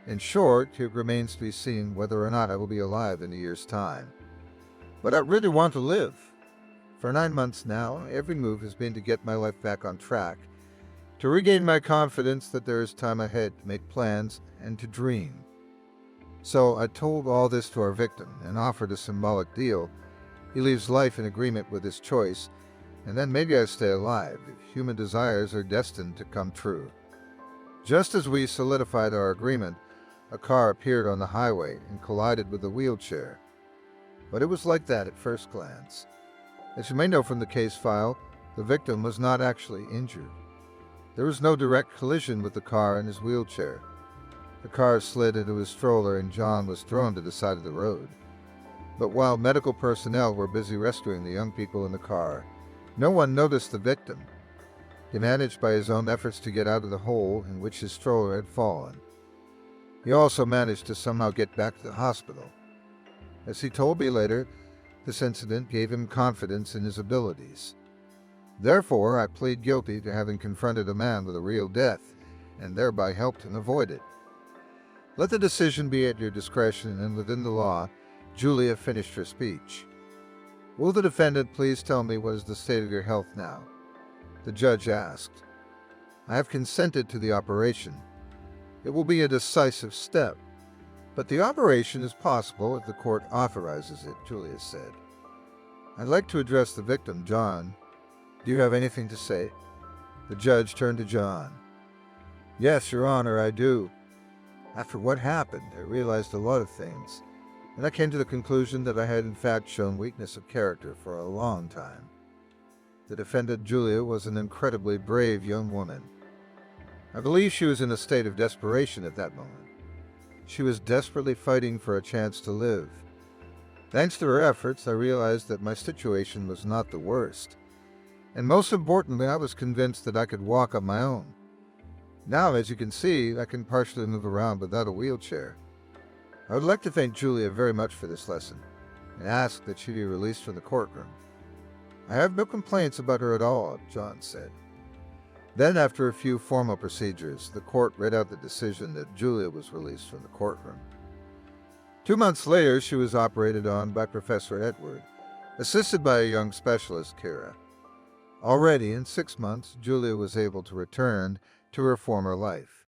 In short, it remains to be seen whether or not I will be alive in a year's time. But I really want to live. For 9 months now, every move has been to get my life back on track, to regain my confidence that there is time ahead to make plans and to dream. So I told all this to our victim and offered a symbolic deal. He leaves life in agreement with his choice, and then maybe I stay alive if human desires are destined to come true. Just as we solidified our agreement, a car appeared on the highway and collided with a wheelchair. But it was like that at first glance. As you may know from the case file, the victim was not actually injured. There was no direct collision with the car and his wheelchair. The car slid into his stroller and John was thrown to the side of the road. But while medical personnel were busy rescuing the young people in the car, no one noticed the victim. He managed by his own efforts to get out of the hole in which his stroller had fallen. He also managed to somehow get back to the hospital. As he told me later, this incident gave him confidence in his abilities. Therefore, I plead guilty to having confronted a man with a real death, and thereby helped him avoid it. Let the decision be at your discretion, and within the law, Julia finished her speech. Will the defendant please tell me what is the state of your health now? The judge asked. I have consented to the operation. It will be a decisive step. But the operation is possible if the court authorizes it, Julia said. I'd like to address the victim, John. Do you have anything to say? The judge turned to John. Yes, Your Honor, I do. After what happened, I realized a lot of things, and I came to the conclusion that I had in fact shown weakness of character for a long time. The defendant, Julia, was an incredibly brave young woman. I believe she was in a state of desperation at that moment. She was desperately fighting for a chance to live. Thanks to her efforts, I realized that my situation was not the worst. And most importantly, I was convinced that I could walk on my own. Now, as you can see, I can partially move around without a wheelchair. I would like to thank Julia very much for this lesson and ask that she be released from the courtroom. I have no complaints about her at all, John said. Then, after a few formal procedures, the court read out the decision that Julia was released from the courtroom. 2 months later, she was operated on by Professor Edward, assisted by a young specialist, Kira. Already in 6 months, Julia was able to return to her former life.